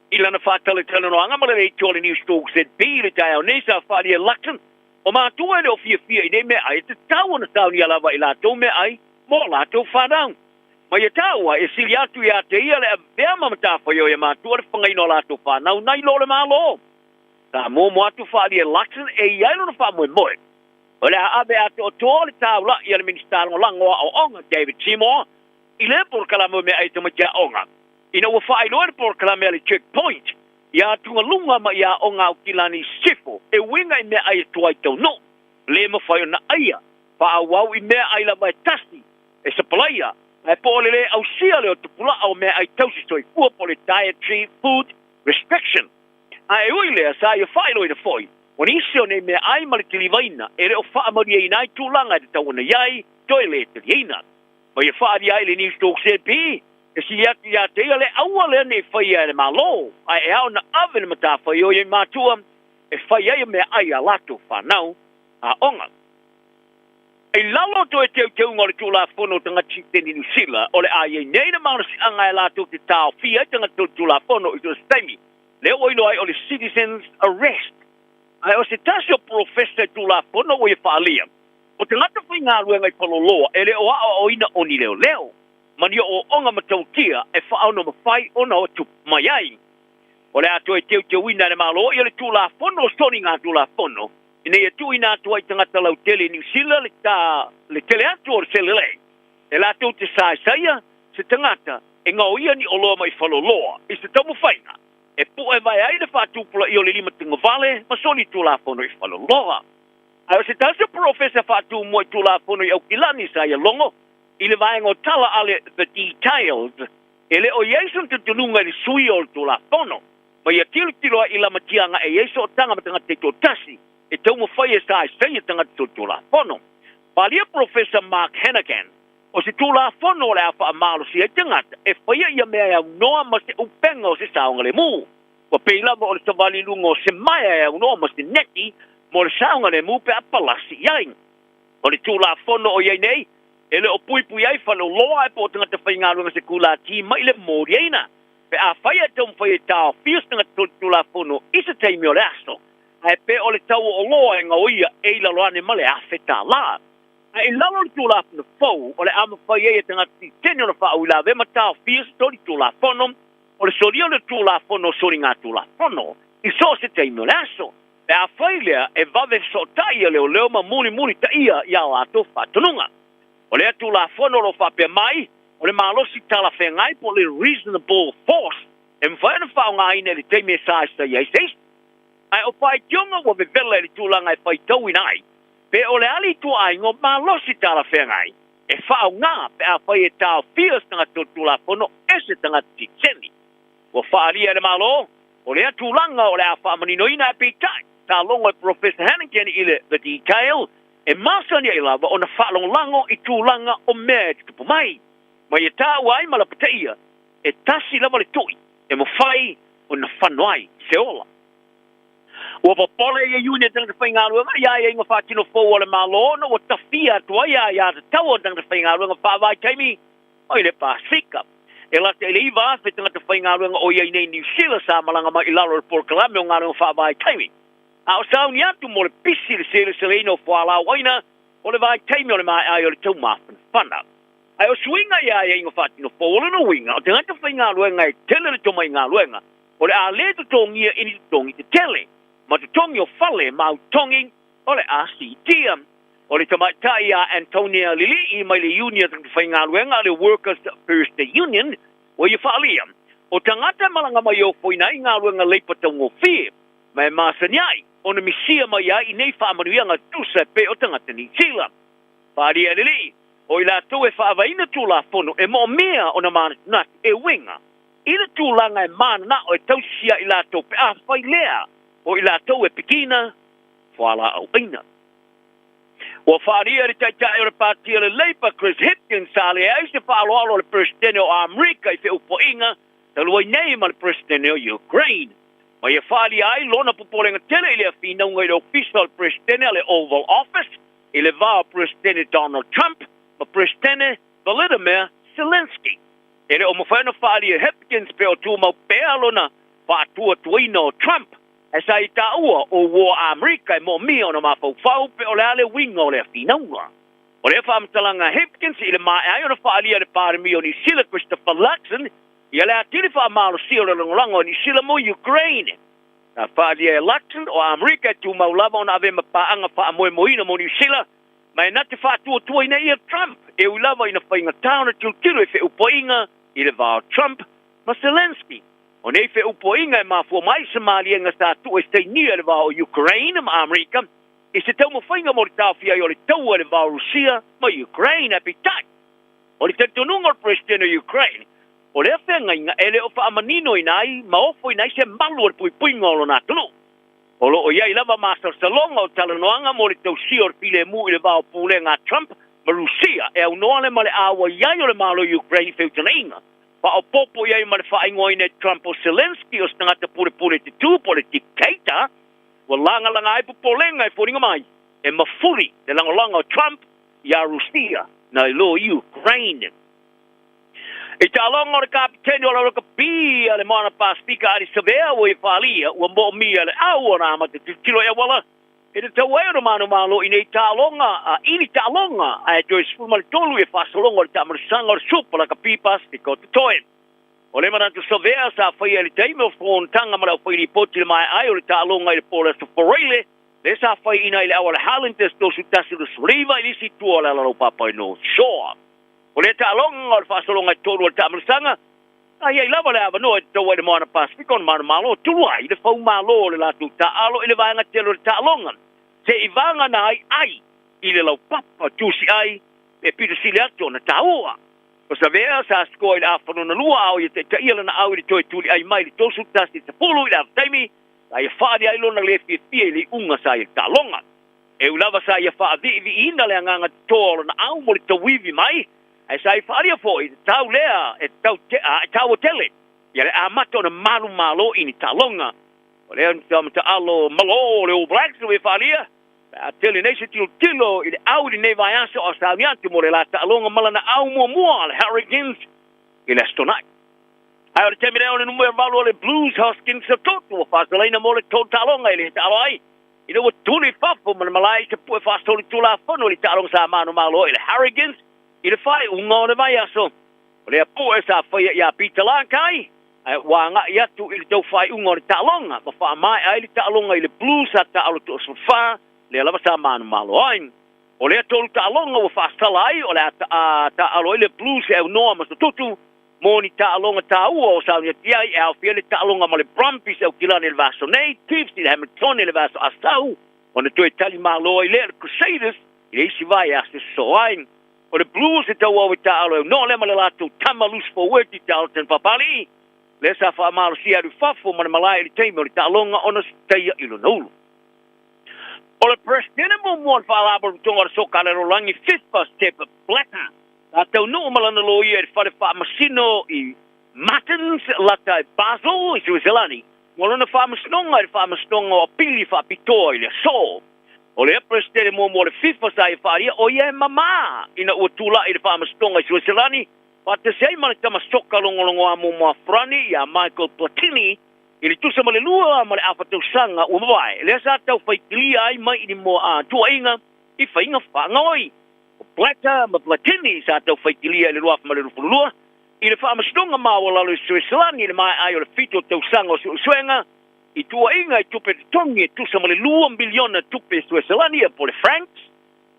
ila na fa tele no anga mo le tole ni stoke said be le tao ne sa fa li laksen o ma tu e o fia ne me ai te tau na tau ni ala va ila to me ai mo la to fa down ma ia taua e sili atu ia te ia le bea mamata whaio e mātua le whangai no la to wha nau nai lo le malo. Ta mō atu wha li e laksen e iai no na wha moe moe. O le abe atu o tō le tāu la ia le minister o langoa o onga David Seymour I le por kalamo me ai tamatia onga. Ina ua wha ailoa le por kalamo le checkpoint ia tunga lunga ma ia onga o kilani sifo e winga I me ai tuai tau no. Le ma whaio na aia wha awau I me ai la mai tasi e sa palaya e pole le au sia le o te pula au mea ai tausi toi ua pole dietary food restriction. A e ui lea sa ia whaelo I na foi. O nisi o ne mea ai mali te liwaina e re o wha amari e inai tūlanga te tawana iai toi le te liena. Ma ia whaari ai le News Talk CP e si atu ia te ia le aua le ne whai ai le malo. A e au na ave le mata whai o ia mātua e whai ai mea ai a lato whanau a onga. E lalo to e teu ngore tu la fono tanga chiteni New Zealand o le ai nei na marasi anga e la to te tau fia tanga tu la fono I to stemi le oilo ai o le citizens arrest ai o se tasio professor tu la fono o e faalia o te ngata fai ngā ruenga I paloloa e le o o ina o ni leo mani o onga matautia e whaau no mawhai o na o tu mai ai o le ato e teu ina le malo i le tu la fono soni ngā tu la fono Ine ia tu ina tu ai tangata lau tele New Zealand le tele atu o le selele. E la tu te saia se tangata e ngau ia ni oloa mai whaloloa. I se tamu whainga. E pu e vai ai le whatupula I o le lima tunga vale ma soni tu la fono I whaloloa. Ai o se tasa professor whatu mo I tu la fono I au kilani saia longo. I le vai ngo tala ale the details. E le o yesun te tununga ni sui o tu la fono. Ma ia tiloa I la matianga e yeso o tanga matanga te to tasi. E tau mo whai e sai tanga tu la fono. Palia Professor Mark Hannigan, o se tu la fono le awha a malo si e tangata, e whaia ia mea au noa ma se upenga o se saonga le mu. Wa peila mo o le tawali lungo se mai au noa ma se neti, mo le saonga le mu pe apalasi iai. O le tu la fono o iai nei, ele o pui pui ai fa lo loa e po tanga te whainga runga se kula ti mai le mori eina. Pe a whaia te mwhai tau fios tanga tula whono isa teimi o le aso. Ai pe o le tau o loa e ngā oia e la loane male a whetā la. Ai lalo le tula whono fau o le ama whai e tanga ti tene o le wha au la vema tau fios tori tula whono o le sori o le tula whono sori ngā tula whono i so se teimi o le aso. Pe a whai lea e vave so tai leo leo ma muni ta ia o ato whatonunga. O le atu la whono lo whapea mai, o le malosi tala whengai po le reasonable force. E mwhaena whao ngā ina le teime saista iei seis. Ai o whai tionga wa vevela le tūlanga e whai tau inai. Pe o le ali tu aingo malosi tala whengai. E whao ngā pe a whai e tau fios tanga tūla whono ese tanga titseni. O whaalia le malo, o le atu langa o le a whaamanino ina e pitai. Tā longo e Professor Hannigan i le the detail. E masani ai lava o na whaalong lango i tūlanga o mea e tupu mai. Mai e tā uai malapateia, e tasi lava le tui, e mo whai o na whanoai se ola. Ua papole e union tanga te whaingaruanga, ia e inga whātino fōu o le malona, o tawhia tua ia te tau o tanga te whaingaruanga whāwai taimi, o i le Pasifika. E lata ele iwa afe tanga te whaingaruanga o ia i nei New Zealand sa malanga mai i lalo le Porkalame o ngā runga whāwai taimi. A o sauni atu mo le pisi le sele ino whala waina o le vai taimi o le mai ai o le tau mafana whana. Ai o suinga ia e ingo whatino fōle no winga o te ngata whai ngā luenga e tele le tomai ngā luenga o le a le to tongia ini to tongi te tele ma te tongi o whale mau tongi o le ACT o le tamai tai a Antonia Lili i mai le union te whai ngā luenga le Workers First Union o i whaalia o tangata malanga mai o whoina i ngā luenga leipatongo whie mai masaniai o na misia mai ai nei whaamanuianga tusa pe o tangata ni Sila. Whaari e lili, o i la tau e whaavaina tūla whono e mo mea o na mana nati e winga. I la tūlanga e mana na o e tausia i la tau pe a whai lea o i la tau e pikina whala au aina. O whaari e taitai o le pātia le Labour Chris Hipkins sale e aise whaaloalo le presidente o Amerika i wheu po inga talua i nei ma le presidente o Ukraine. Ma ia whaali ai, lona pupolenga tele i le whinaunga i le official presidente le Oval Office, i le vao presidente Donald Trump, ma presidente Volodymyr Zelensky. E le o mawhaina whaali e Hipkins pe o tū mau pēa lona whātua tuina o Trump, e sa i tā ua o War Amerika e mo mia o na mawhau pe o le ale winga o le whinaunga. O le whaamtalanga Hipkins i le mai ai o na whaali e le pāremi o ni sila Christopher Luxon, ia le atiri wha amalo si o le longolango ni sila mo Ukraine. Na whaali e Luxon o Amerika tu mau lava o na ave mapaanga wha amoe moina mo ni sila, mai nati whātua tuina ia Trump, e u lava ina whainga tauna tiltiru e whe upoinga i le vao Trump ma Zelensky. O nei whe upoinga e mafua mai Somalia nga sa tu e steinia le vao Ukraine ma Amerika, e se tau mo whainga mo le tawhia i o le tau e le vao Rusia ma Ukraine apitai. O le tentonunga o president o Ukraine, o le whenga inga ele o whaamanino inai, ma ofo inai se malu o le pui ngolo nā tunu. O lo o iai lava Master Salonga o talanoanga mo le tau si o le pile mu i le vao pule ngā Trump, ma Rusia, e au noa le ma le awa iai o le malo Ukraine whiutana inga. Pa o popo iai ma le whaingoine Trump o Zelensky o stangata pule te tū po le dictator, wa langa ai pupolenga e whoringa mai, e mafuri le langolanga o Trump i a Rusia na i lo Ukraine. E ta longa le kapiteni o la roka pia le mana Pasifika ari savea o i whalia ua mo mia le aua rama te tilo e wala. E te tau eo manu malo i nei ta longa, ini ta longa a e Joyce Fulma le tolu e whasalonga le tamarisanga o le supa la ka pi Pasifika o te toe. O le manatu savea sa whaia le teime o whontanga mara o whairi poti le mai ai o le ta longa i le pola sa whareile, le sa whai ina i le awa le halentes to su tasi le suriva i lisi tua le alaro papa i no shoa. O le tālonga o le whasalonga i tōru o le tāmarisanga, a iei lava le awa noa i tau e le moana Pasifika o le mana malo, tulua i le whau malo o le latu tāalo i le vaenga telo le tālonga. Se i vanga na ai i le lau papa tūsi ai e pita sile atu na tāua. O sa vea sa skoa i le awhanona lua au i te taila na au i le toi tuli ai mai le tosu tasi te pulu i le awtaimi, a i whaadi ai lona le fia i le unga sa i le tālonga. E u lava sa i a whaadi i ina le anganga tōla na au mo le tawivi mai, ai sai faria foi tau lea e tau o tele ia le amata ona malo ini talonga o le anta alo malo le o blacks we faria Tele nei se tilo i le au di nei vai aso o sa niante mo le la ta longa malana au mo le Hurricanes i le stonai. Ai o le temi reo le numero valo le Blues Hoskins sa toto o fasalena mo le totalonga i le taloi. I le tuli fafo ma malai se pu fasoli tula fono le talonga sa mano malo i le Hurricanes i le fai unga le vai aso. O le pu sa fai ia Peter Lankai. Ai wa nga ia tu i le tau fai unga le talonga ma fa mai ai le talonga i le Blues sa ta alo to fa le lava sa manu malo ain. O le tolu ta alonga wa whaastala ai, o le ta alo le Blues e noa ma sa tutu, moni ta alonga ta ua o sa unia tiai e au fia le ta alonga ma le Brumbies e au kilane le vaso nei, Chiefs i le Hamilton le vaso asau, o ne tue tali malo ai le Crusaders, i le isi vai a se so ain. O le Blues e tau au i ta alo e no le ma le lato tamalus for word i ta alten papali, le sa wha malo si aru fafo ma le malai le teime o le ta alonga o na steia ilo nolu. O le presidente mo mo fa la bo tonga so kala ro langi FIFA step blacker. Ta tau no malana lo ia fa masino i Martins lata Basel i Switzerland. Mo lona fa masnonga o pili fa pitoi le so. O le presidente mo le FIFA sai fa ia o ia mama ina o tula i fa masnonga i Switzerland. Pa te sei mana tama soka longo mo frani ya Michael Platini. Ili tusa male lua male afatau sanga o mawai. Lea sa tau whaikilia ai mai ini mo a tua inga i whainga whangoi. O Plata ma Platini sa tau whaikilia ili lua male rufulua. Ili whaamastonga mawa lalo i Switzerland ili mai ai o le fito tau sanga o suenga. I tua inga i tupe tongi e tusa male lua miliona tupe Switzerland i po le francs.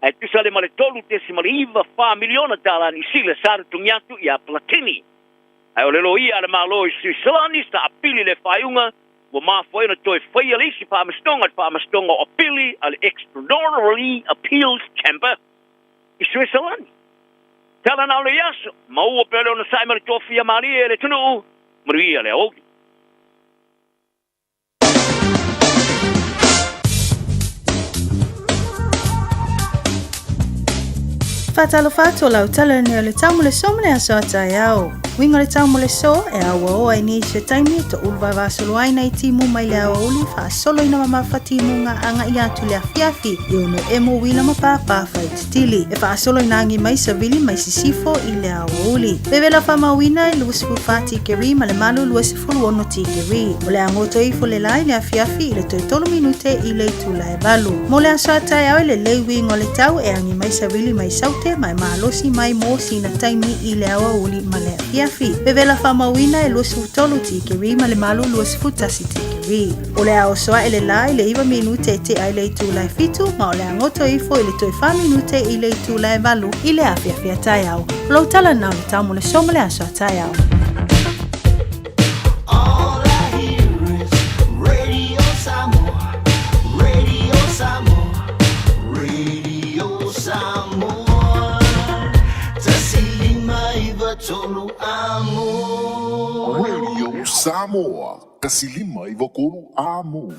E tusa le male tolu tesi male iwa wha miliona tala ni sila sa tungiatu i a Platini. Ai o lelo ia le malo i Switzerland sta apili le faiunga wa mafoina toi faia lisi pa mastonga o apili al extraordinary appeals chamber i Switzerland. Tala na le yaso mau o pele ona sai mari tofia mari le tunu maria le Aoauli. Fatalo fato lau tala ni o le tau mole so mene aso atai au. Winga le tau mole so e awa o ai ni se taimi to ulva vasolo ai nei timu mai le Aoauli fa solo ina mamawhati munga anga i atu le afiafi i ono emo wina mapapa fai titili. E fa solo ina angi mai sa vili mai sisifo i le Aoauli. Bevela fa mawina i luasifu fati keri ma le malu luasifu luono ti keri. O le angoto i fo le lai le afiafi i le toi tolo minute i le tu la e balu. Mo le aso atai au le leiwi ngo le tau e angi mai sa vili mai saute mai malosi mai mo sina taimi i le Aoauli ma le afiafi. Bevela fa mawina e luasifu tolu ti keri ma le malu luasifu tasi ti keri. O le ao soa e le lai le iwa minute e te ai le tu la e fitu ma o le angoto i fo i le toi fa minute i le tu la e balu i le afiafi atai au. Lo tala nau le tau mo le so mo le aso atai au. Radio Samoa, kasilima ivokuru amo.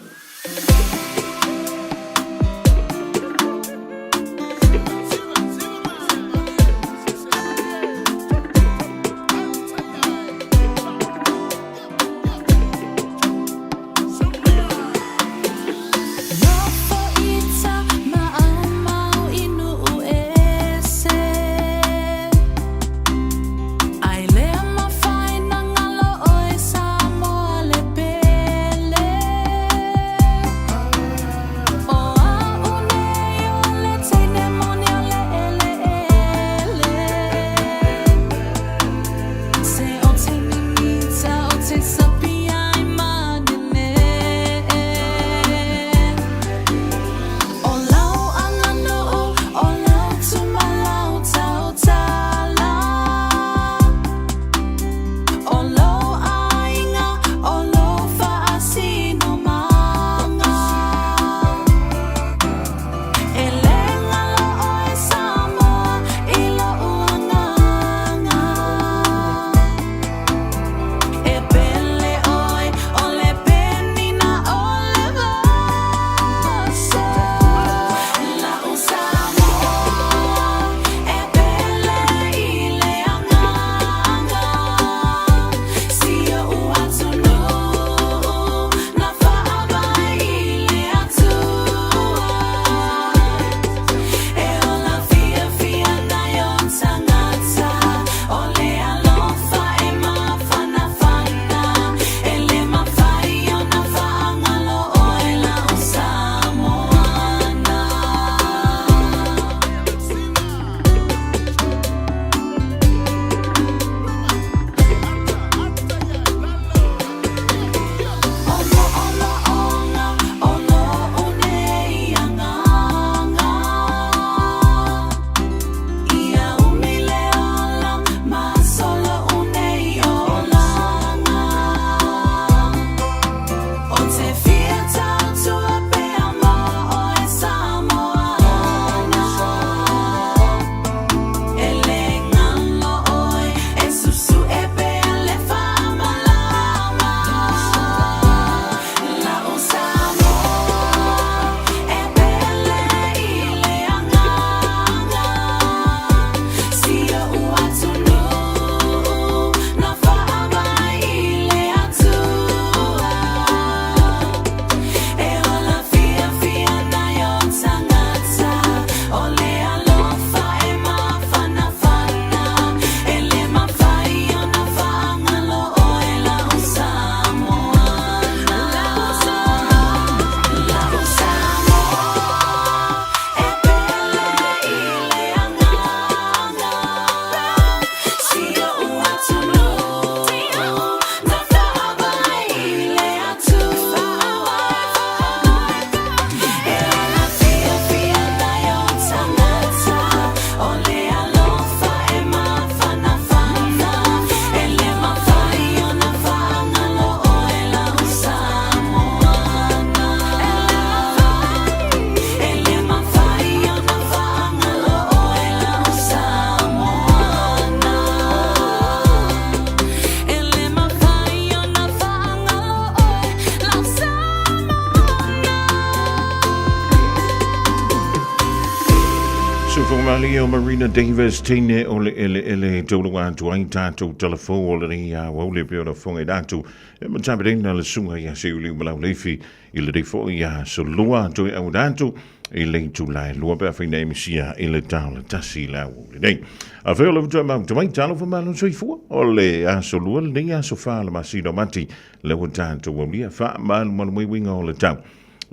Australia Marina Davis tine ole ele tolunga tuaita to telefone le ya wole pio fonga datu ma tabeding na le sunga ya se uli mala lefi ile de fo ya so lua to au datu ile July lua ba fi name sia ile down tasi la wole dei a velo of drama to my talo for malon so fo ole ya so lua le ya so fa la masino mati le wonta wole fa man we wing all the time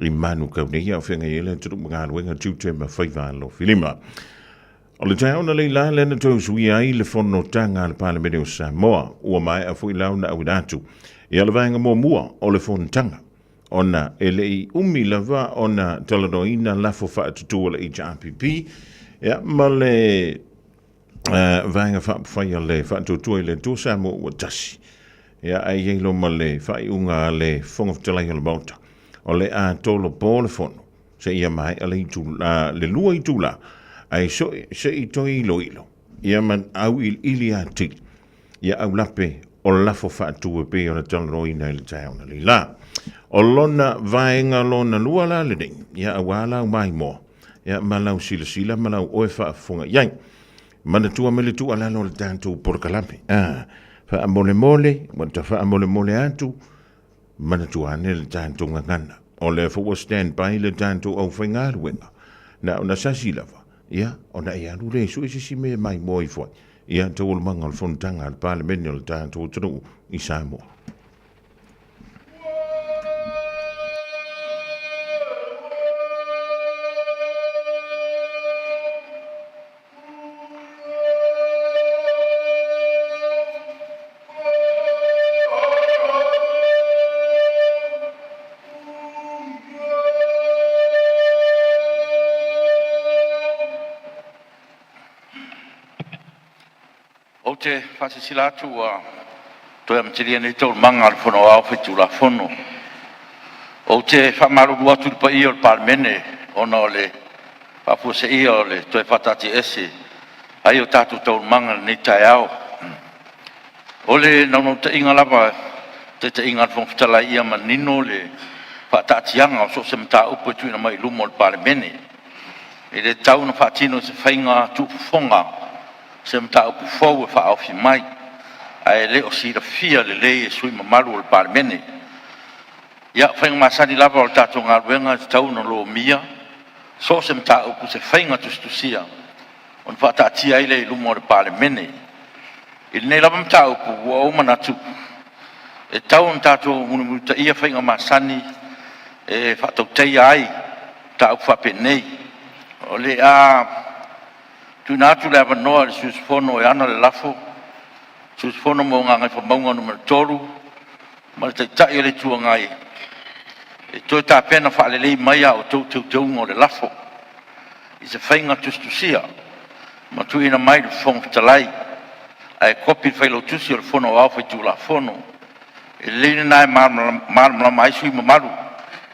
Imanu ka ne ya fenga yele tu mga wenga tutu ma faiva lo filima. O le tau na le la le na tau sui ai le fono tanga le Parlamento o Samoa ua mai a fui lau na awidatu. Ia le vaenga mo mua o le fono tanga. Ona ele I umi lava ona talanoina lafo fa atutua le HRPP. Ia ma le vaenga fa faya le fa atutua le tu Samoa ua tasi. Ia ai yelo ma le fa unga le fonga fitalai le bauta. O le a tolo pole fono, se ia mai a le lua I tula, ai se I toi ilo ilo, ia man au ili a ti, ia au lape o lafo fatu e pe o na talanoina I le taona li la. O lona vaenga lona lua la le ding, ia au ala au mai mo, ia malau sila malau oe funga yang, mana tua mele tu ala lo le tantu porkalame, fa amole mole, wanta fa amole mole atu, mana tuane le tanto ngana o le fo stand by le tanto o fingar wenga na ona sasi lava ia ona ia lu so isi me mai moi fo ia to ul mangal fontanga al parlamento le tanto tru I Samoa te fasisila tu to am tiri nei to mangal fono au fitu la fono o te famaru dua tu pa io parmene ono le pa fuse io le to fatati esse aio tatu to mangal nei taiao ole no te inga lava te inga fon fitala ia manino le fatati anga so se mta upo tu na mai lumo parmene e le tau na fatino se fainga tu fonga se mta upu fou fa au fi mai ai le o si da fia le sui mamalu al parmene ya fainga masani lava o tatu ngalwenga tau no lo mia so se mta upu se fainga tustusia on fa tatia ile lumo al parmene il ne lava mta upu o manatu e tau on tatu munu ta ia fainga masani e fa to tai ai ta upu fa penei o le a tu natu le avanoa le susfono e ana le lafo susfono mo nganga fa maunga numero tolu ma te tai le tuangai e to ta pena fa le mai au to ngo le lafo I se fainga tustusia ma tu ina mai le fong talai ai kopi fa lo tusi le fono au fa tu la fono e le na mal mai sui malu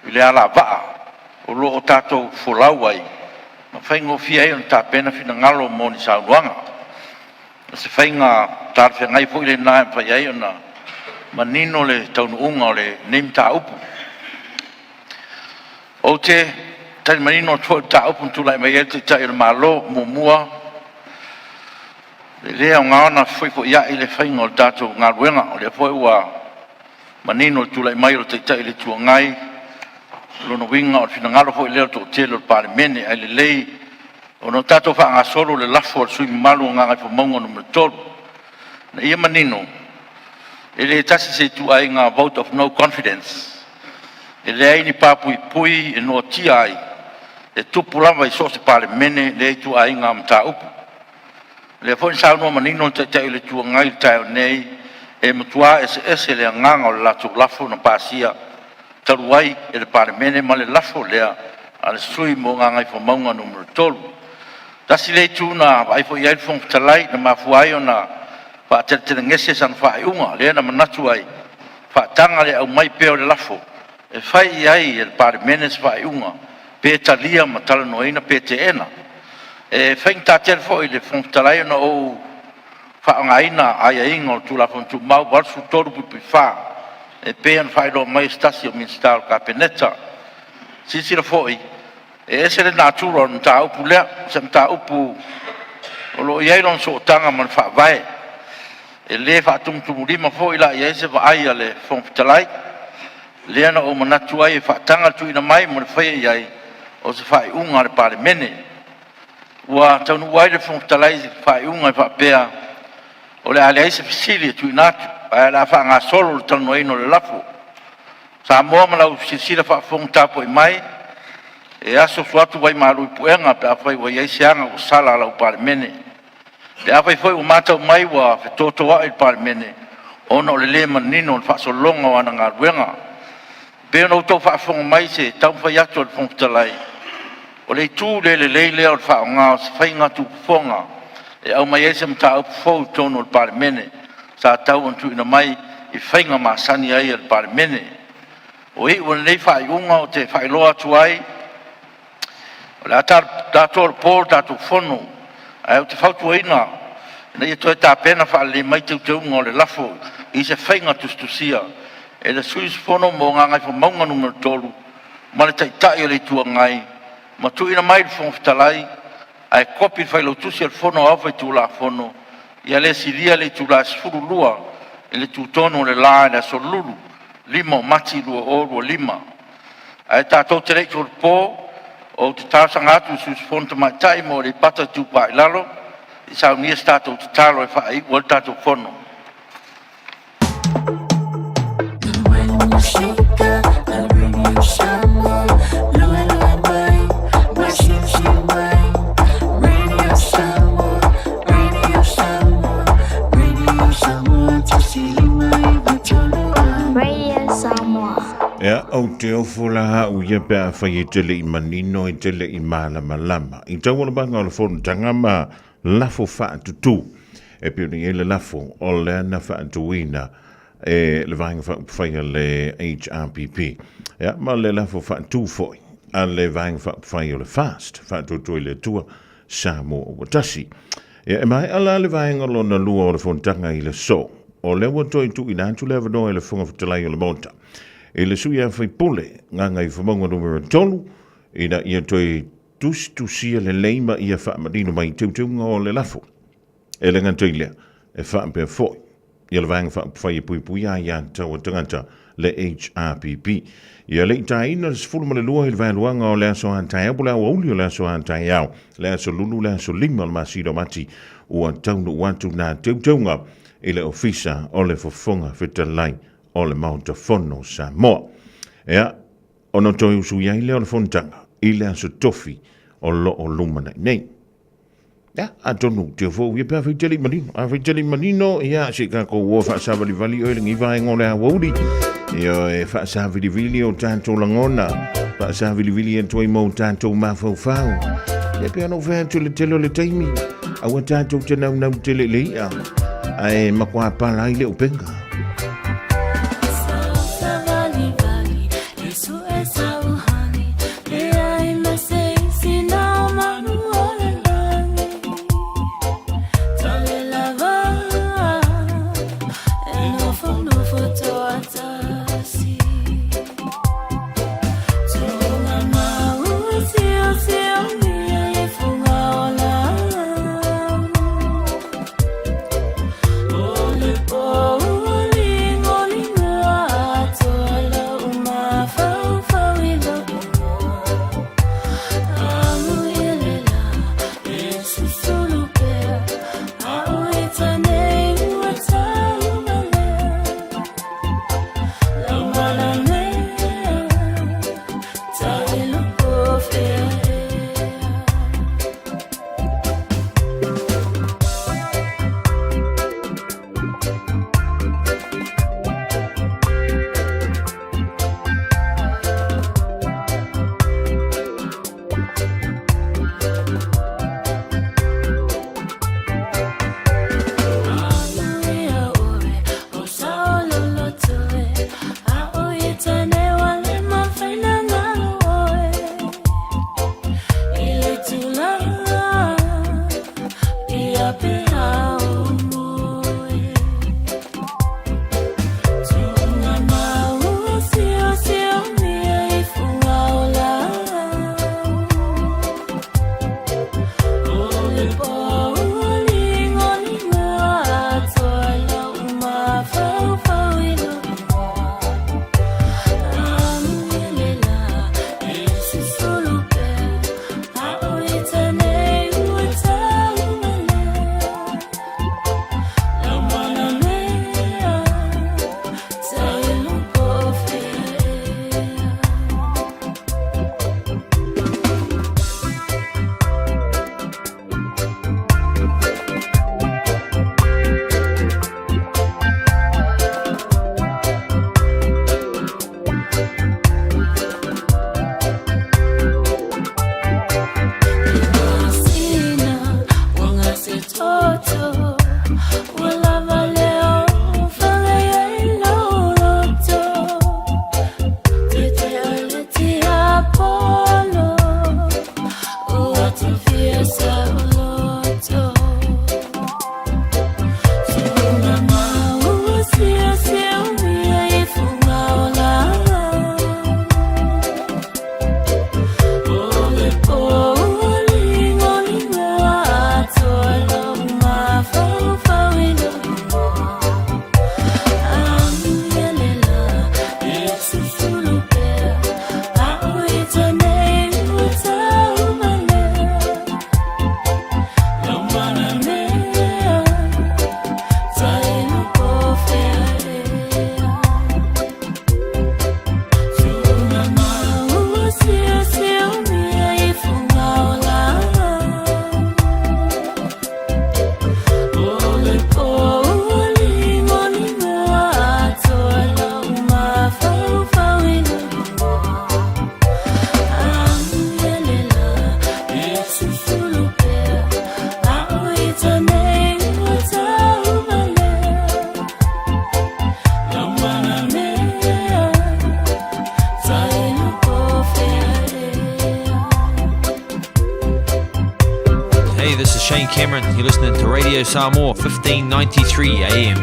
ile ala va o lo tato folawai ma faingo fia e ta pena fina ngalo mo ni sauanga se fainga tar fe ngai foi le na fa ia ona manino le taunu unga le nim ta upu o te tal manino to ta upu tu lai mai te ta il malo mo mua le nga na foi fo ia ile faingo tato ngalwenga le foi wa manino tu lai mai te ta ile tu ngai lono winga o fina ngalo fo ile to telo parmene ai le ono tato fa nga solo le lafo sui malu nga fo mongo no tol na ia manino ele tasi se tu ai nga vote of no confidence ele ai ni papu pui e no ti ai e tu pulava I so se parmene le tu ai nga mta upu le fo sa no manino te te ile tu ngai ta nei e mtua ese le nga o la tu lafo no pasia taruai e le parmene ma le lafo lea al sui mo ngai fo maunga numero tolu tasi le tuna ai fo ia fo talai na mafuai ona fa te ngese san fa unga le na manatu ai fa tanga le au mai pe o le lafo e fai ai e parmene fa unga pe talia ma tala noina pe te ena e fai ta telefo ile fo talai ona o fa ngaina ai ingo tu la fo tu mau bar su toru pu fa e pean fai lo mai stasio min stal capeneta si la foi e ese le naturo nta upu le sem ta upu o lo ia lon so tanga man fa vai e le fa tum tum lima fo ila ia se va ai ale fon talai le ana o manatu ai fa tanga tu ina mai mo fa ia o se fa unga le pale mene wa tonu wai le fon talai fa unga fa pea o le ale se fisili tu ina ala fa nga solo tonu ino le lafu Samoa malau sisira fa fon tapo mai e aso suatu vai malu puenga pe afai wa ia sianga o sala la pale mene le afai foi o mata mai wa fe toto wa il pale mene ono le le manino fa so longa wa nga wenga be no to fa fon mai se tau fa ya to fon talai o le tu le o fa nga fa nga tu fonga e au mai se mta fo to no pale mene sa tau on tu ina mai i fa nga ma sani ai il pale mene o i o le fa unga o te fa loa tuai o le atar dator por datu fono ai o te fa tuaina nei to ta pena fa le mai te unga le lafo i se fa nga tustusia e le suis fono mo nga ngai fo maunga numero tolu ma le tai le tua ngai ma tu ina mai fo talai ai kopi fa lo tusi il fono au fa tu la fono ia le silia le tu la sfuru lua e le tu tono le la na solulu lima mati lua o lima ai ta to tere tu po o te tasanga tu sus fonto mai tai mo le pata tu pa lalo i sa ni stato talo e fa i volta tu fono Ya au te ofula ha u ia pe a whai e tele i manino e tele i malama lama. I tau wana banga o le whonu tangama lafo wha tutu. E pio ni e le lafo o le ana wha tuina e le vanga whai le HRPP. Ya ma le lafo wha tu foi. A le vanga whai le fast. Wha tutu i le tua Samoa o Watasi. Ya e mai ala le vanga lo na lua o le whonu tanga i le so. O le watoi tu i nantu le vano e le whunga whatalai o le monta. E le sui a whai pole, nganga i whamonga numero tolu, i na ia toi tusia le leima ia whaamadino mai teuteunga o le lafo. E le ngantoi lea, e whaapea foi. Ia le vanga whai e pui a ia tau tangata le HRPP. Ia le itaina le sifuru ma le lua i le vailuanga o le aso hantai au, le Aoauli o le aso hantai au, le aso lulu, le aso lima le masido mati, ua taunu watu na teuteunga i le ofisa o le fofonga whitalai o le Mautafono Samoa. Ea, ono toi usu ia i le o le fontanga, i le aso tofi o lo o lumana nei. Ea, a tonu, te fo ia pia whiteli manino. A whiteli manino, ia, se kako ua whaasawali vali o le ngiva e ngole Aoauli. Ia, e whaasawali vili o tanto langona. Whaasawali vili e toi mo tanto mawhau. Ia pia no whea tu le telo le taimi. Awa tanto te nau tele le ia. Ai makua pala i le upenga. Oh Radio Samoa, 1593 AM.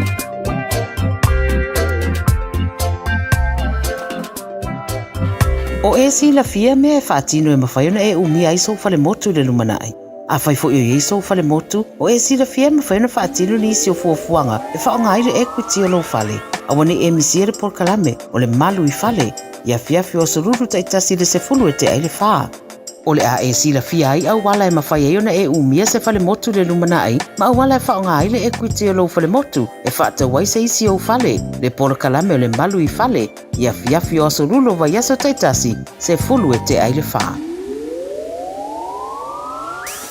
O e sila fia me e whaatino e mawhaiona e umia i sou fale motu le lumanai. A whai fo i sou fale motu, o e sila fia me whaiona whaatino ni isi o fuafuanga e whaonga aile equity o lo fale. A wane e misiere por kalame o le malu i fale, ia fiafi o sururu taitasi le se fulu e te aile whaa. O le a e sila fia ai au wala e mawhaiona e umia se fale motu le lumanai, ma au wala e whaonga aile equity o lo fale motu e whaata wai se isi o fale, le por kalame o le malu i fale, ia fiafi o sururu vai aso taitasi se fulu e te aile whaa.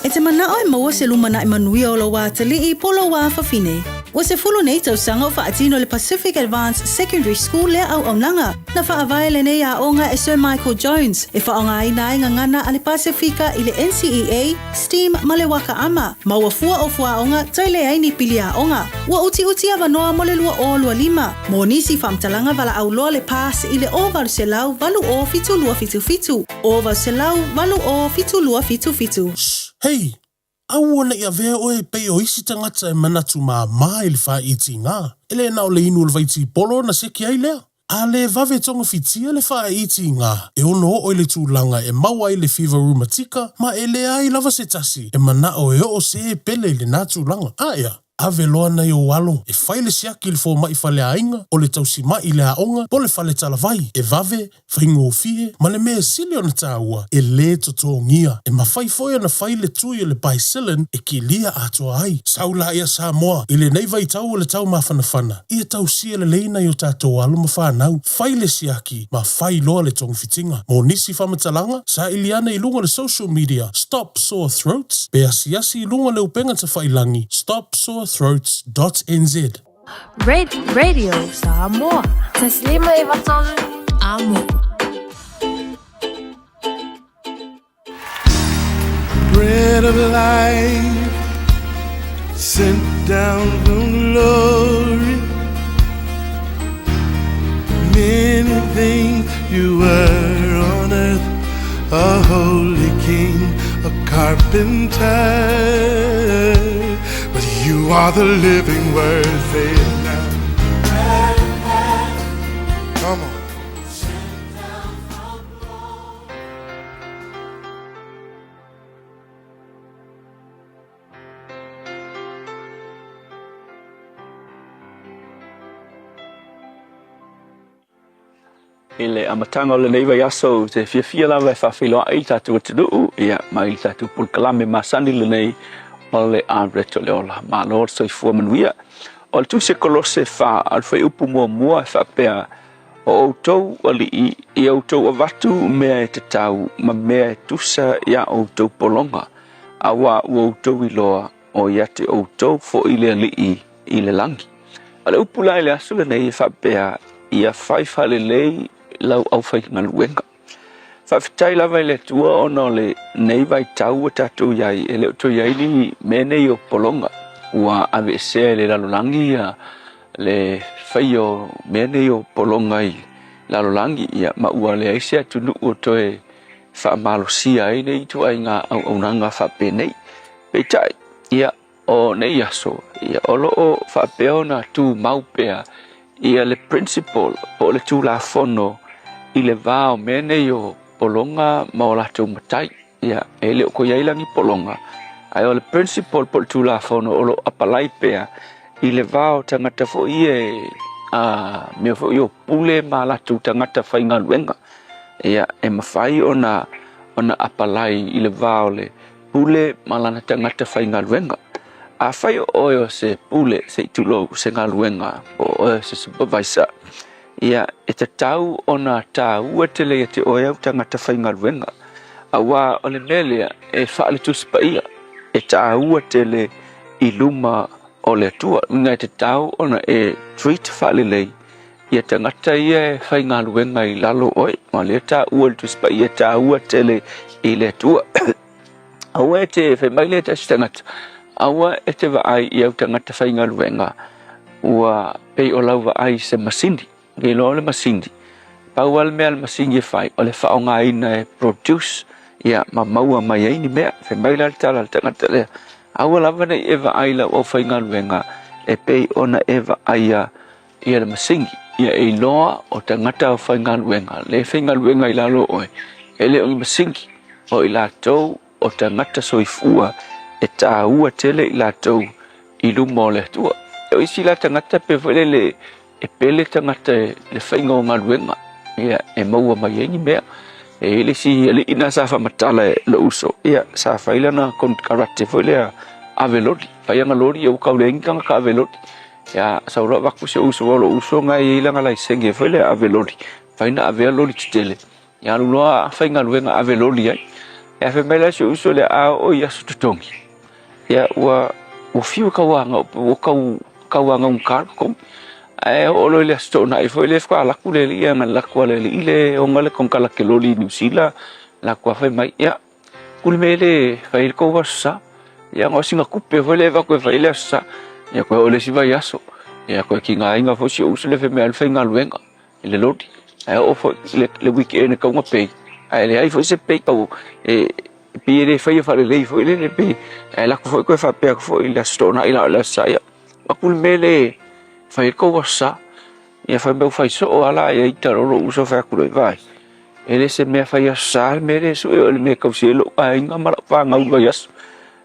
E te mana o e maua se lumana i manuia o lo wā tali i polo wā whawhine. O se fulu nei tau sanga o whaatino le Pacific Advanced Secondary School lea au aunanga. Na whaavae le nei a onga e Sir Michael Jones. E whaonga ai nai ngangana a le Pasifika i le NCEA, STEAM ma le waka ama. Maua fua o fua onga tai le aini pili a onga. Ua uti a wanoa mo le lua o lua lima. Mo nisi whamtalanga wala au loa le pas i le o valu se lau valu o fitu lua fitu fitu. O valu se lau valu o fitu lua fitu fitu. Hei! Au ona ia vea oe pei o isi tangata e manatu maa i le wha iti ngā. Ele na o le inu le vaiti polo na seki ai lea. A le vave tonga fitia le wha iti ngā. E ono o le tūlanga e maua i le fever rheumatica, ma e le ai lava se tasi. E mana o e o se e pele le nā tūlanga. A ea. Ave loa nei o walo, e whaile siaki le fō mai whale ainga, o le tausi mai le aonga, po le whale talavai, e vave, whaingo o fie, ma le mea sili o na tāua, e le totongia, e ma whai foia na whaile tui o le paicillin, e ki lia atoa ai. Saula ia Samoa, i le nei vai tau o le tau mawhanawhana, ia tausia le leina i o tātou alo ma whanau, whaile siaki, ma whai loa le tongu fitinga. Mo nisi whamatalanga, sa iliana i lunga le social media, Stop Sore Throats, pe asiasi i lunga le upenga ta whailangi, stopsorethroats.nz. Radio Samoa. Taslima iwatolu amo. Bread of life sent down from glory. Many things you were on earth, a holy king, a carpenter. You are the living word, say it now. Come on. Ele amatanga o le nei vai aso te fia lava e whawhiloa i tātou atunuu ia mai i tātou pulkalame masani le nei o le aanreto le ola ma lor soifua manuia o le tuse kolose wha al whai upu mua e whapea o outou ali i outou avatu mea e te tau ma mea e tusa ia outou polonga awa u outou i loa o ia te outou fo i le ali i le langi a le upu lai le asu le nei e whapea ia whaifale lei lau au whai ngaluenga whawhitai lava i le tua ono le nei vai tau a tātou iai e leo to iai ni menei o polonga ua ave sea le lalolangi le whai o menei o polonga i lalolangi ia ma ua le aise atunu o toe whaamalosia ai nei tu ai ngā au nanga whape nei peitai ia o nei aso ia olo o whapeo na tu maupea ia le principal o le tu la fono i le vao menei o polonga ma o latou matai ia e leo ko iai langi polonga ai o le principal po le tula fono o lo apalai pea i le vao tangata fo ie me fo io pule ma latou tangata whaingaluenga ia e mawhai ona apalai i le vao le pule ma lana tangata whaingaluenga a whai o se pule se itulo se ngaluenga o se supervisor ia e te tau ona tā ua te lea te oe au tangata whaingaruenga. A wā o le melea e whaale tuspa ia e tā ua te le i luma o le atua. Nga te tau ona e treat whaale lei ia tangata ia e whaingaruenga i lalo oe. Ma lea tā ua le tuspa ia tā ua te le i le atua. A ua e te whaimaile te tangata. A ua e te waai i au tangata whaingaruenga. Ua pei o lau waai se masindi. Ke lo le masindi pau al mea le masindi e fai o le whaonga ina e produce ia ma maua mai ai ni mea fe mai la tala le tangata lea Aua lava nei eva aila o whainga luenga e pei ona eva aia ia le masingi ia e loa o tangata o whainga luenga le whainga luenga i lalo oe e le o masingi o i lātou o tangata soifua e tā ua tele i lātou i lumo le tua e o isi la tangata pe whele le e pele tangata le whainga o ngā luenga ia e maua mai engi mea e ele si ele ina sa fa matala lo uso ia sa faila na kon karate foile ave lori faianga lori o kaule inga ka ave lori ya sa ro va ku se uso lo uso ngai ila ngala senge foile ave lori faina ave lori tele ya lu loa fainga luenga ave lori ai ya fe mela se uso le a o ya sutongi ya wa fiu ka wanga o ka wanga un kar kom e o lo le sto na i foile fa la ku le ia na la ku le ile o ngale kon kala ke loli New Zealand la ku fa mai ya kul mele fa il ko wasa ya ngo singa kupe foile va ko fa ile sa ya ko o le si vai aso ya ko ki nga inga fo si uso le fe me al fa nga luenga le lodi e o fo le weekend ko nga pe ai le ai fo se pe ko e pire fa fa le fo le pe la ko ko fa pe ko ile sto na ila la sa ya kul mele fai ko wasa ia fai meu fai so ala ia itaro lo uso fa ku vai ele se me fai asal me le so ele me ko se lo ai nga mara fa nga u yas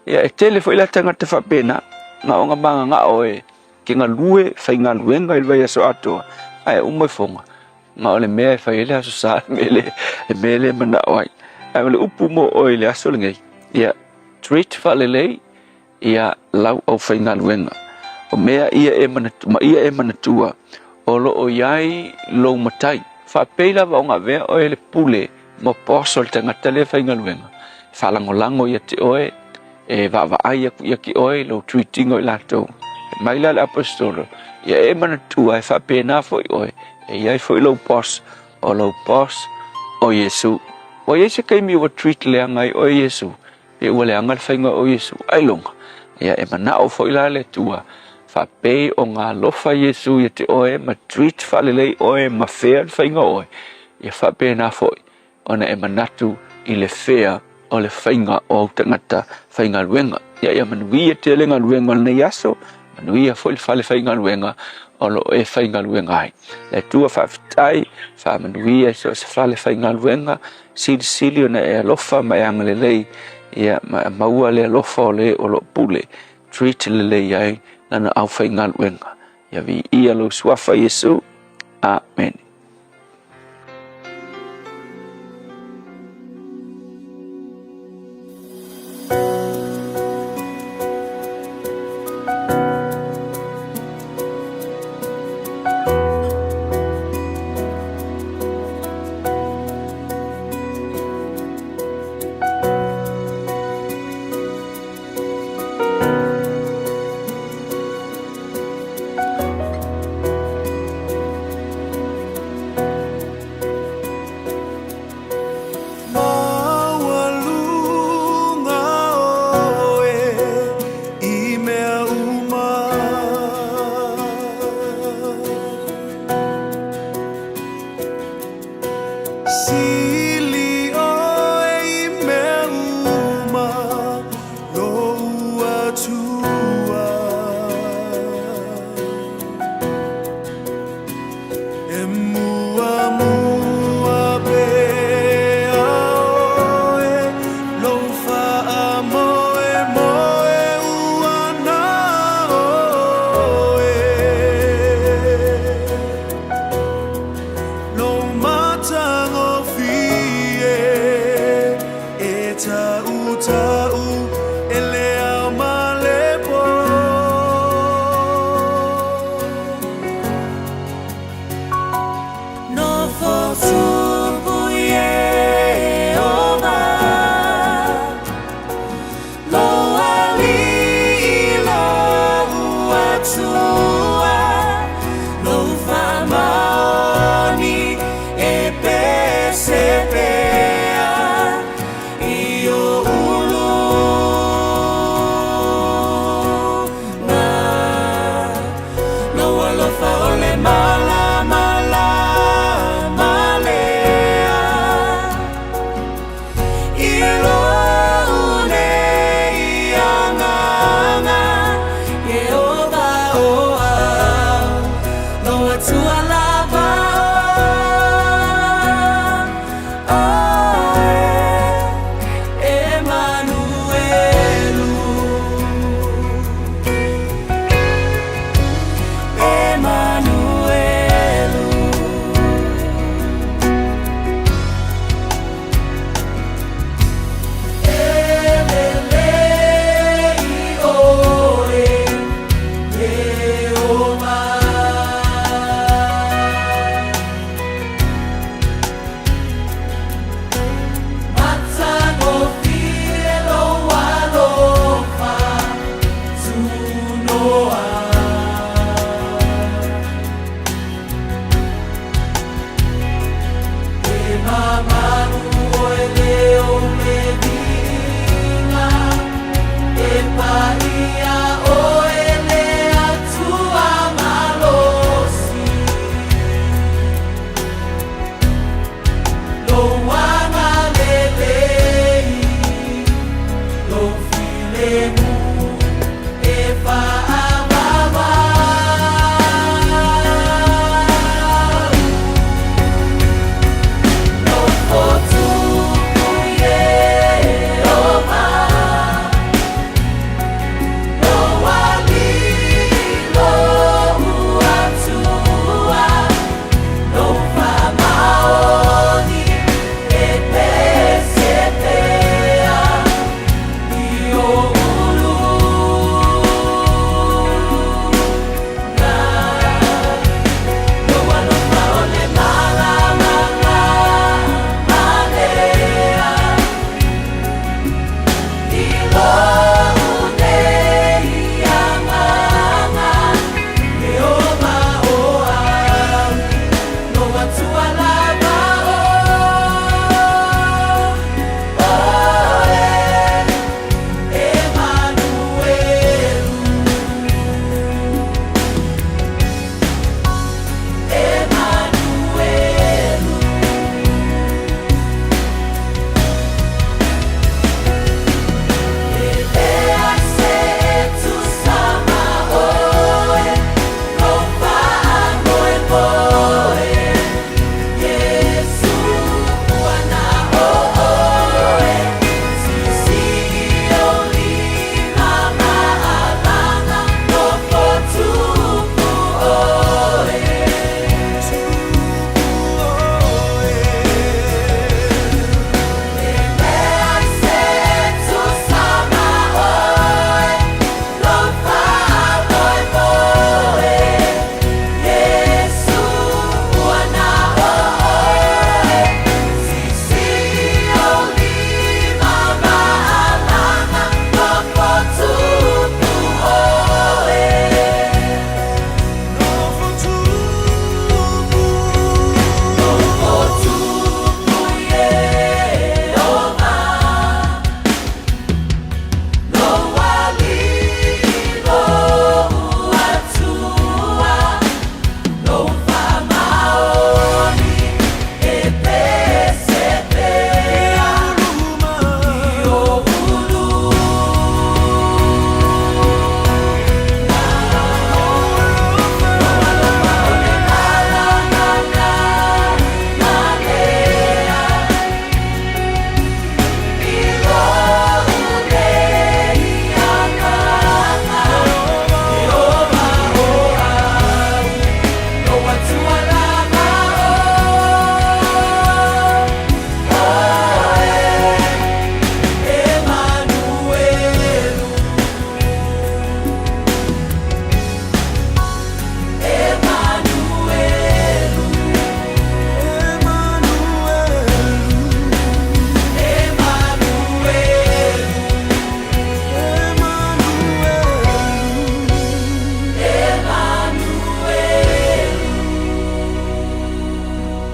ia tele foi la tanga te fa pena nga nga banga nga oe ki nga lue fai nga luenga il vai so ato ai o mo fonga nga ole me fai ele aso sa me le mana oi ai le upu mo oi le aso ngai ia treat fa le ia lau o fai nga luenga o mea ia e manatua o lo o iai lo matai fa peila va nga ve o ele pule mo poso le tangata le whainga luenga fa lango ia te oe e va aia ku ia ki oe lo tweeting o i lato mai la apostolo ia e manatua e fa pena fo i oe e iai fo i lo pos o Yesu o Yesu kai mi wa tweet le ngai o Yesu e ua le anga le whainga o Yesu ai longa ia e manao fo i la le tua fa pe o nga lofa Yesu ia te oe ma treat fa lelei oe ma fea whainga oe ia fa pe na foi ona e manatu i le fea o le whainga o tangata whainga luenga ia manuia te lenga luenga nei aso manuia foi fa le whainga luenga o lo e whainga luenga ai le tua fa fitai fa manuia so se fa le whainga luenga sili ona e lofa ma anga lelei ia maua le lofa o le o lo pule treat lelei ai lana au whainga luenga. Ia vi ia lo suafa Yesu. Amen. Ilo une ianga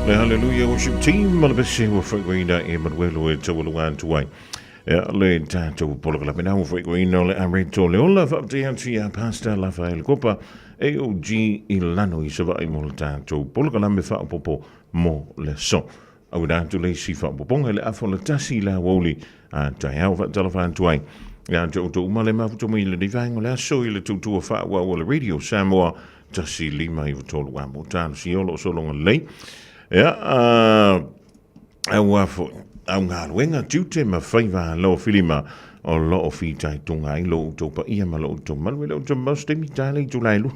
Le hallelujah worship team malabese wa whaikoina e manuelo e tawalunga tuai. Le tātou polokala pena wa whaikoina le areto le ola whapte atu ia pasta la whaele kopa AOG i lano i sawa i mo le tātou polokala me whaopopo mo le so. Au nātu le si whaopoponga le afo le tasi la Aoauli a tai au whaatalafa tuai. Ia tau tau umale mafuto mo i le divaingo le aso i le tutua whaua o le Radio Samoa tasi lima i watolu wa mo tānu si olo solonga lei. Ia, au afo, au ngā ruenga tiute ma whaiva lo filima o lo o fitai tunga i lo uto pa ia ma lo uto malu e lo uto maus te mitale i tulailu.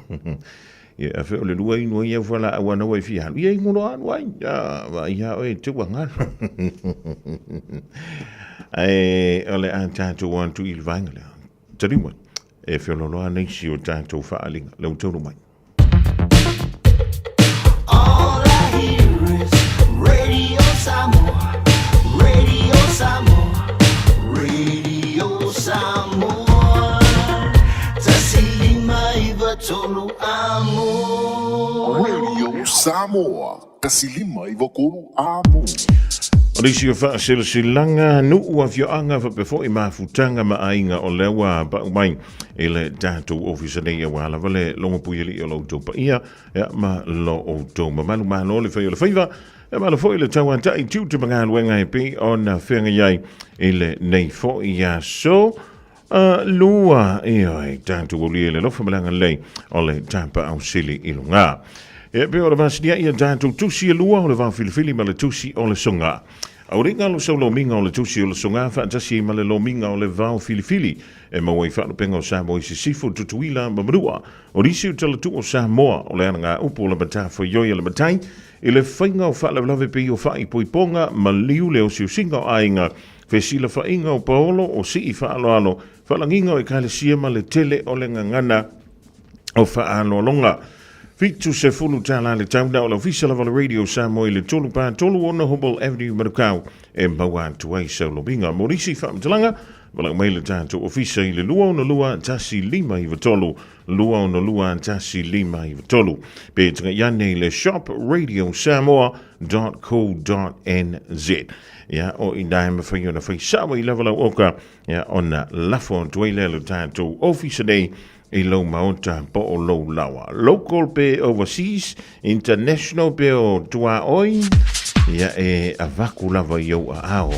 Ia, a wheo le lua inu ia whala awa na wai fihalu. Ia ingono anu ai, wa ia oe te wanga. Ole a tātou antu i lvainga lea. Tariwa, e wheo lo loa neisi o tātou whaalinga, lau tauru mai. Radio Samoa, Radio Samoa, Radio Samoa. Tasilima iwa tolu amo. Radio Samoa, kasilima iwa kolu amo. Orisi o whaasilanga nuu a whioanga whapefo I mafutanga ma ainga o lewa pa umai e le tātou ofisa nei a wala wale longa puieli o lau tau pa ia ma lo o tau ma manu mano le whai o le whaiva e ma lo fo I le tau anta I tiu te mga luenga e pi o na whenga iai e le nei fo I a so lua e oi tātou o li e le lofa malanga lei o le tāpa au sili I lunga. E pe o le vasinia ia tātou tusi e lua o le whawhilifili ma le tusi o le songa. Au ringa lo sau lo minga o le tusi o le songa whaatasi ma le lo minga o le whawhilifili e maua I whaalopenga o Samoa I se sifu tutuila ma marua o risi o tala tu o Samoa o le ananga upo o le matafo yoia le matai I le whainga o whaalawlawe pi o whai poiponga ma liu le o siusinga o ainga whesila whainga o paolo o si I whaaloalo whaalanginga o I kalesia ma le tele o le ngangana o whaalo longa. Fitu se fulu tala le tauna o la ofisa la Radio Samoa I le tolu pa tolu ona Hobble Avenue Marukau e maua tuai sa lobinga morisi whaamtalanga wala mai le tātou ofisa I le lua ona lua tasi lima I vatolu lua ona lua tasi lima I vatolu pe tanga iane le shop radiosamoa.co.nz ya o indai ma whai ona whai sawa I level au oka ya ona lafo tuai le tātou ofisa nei I lo maota po o lo lawa. Local pe overseas, international pe o tua oi, ia e avaku lava iau a ao.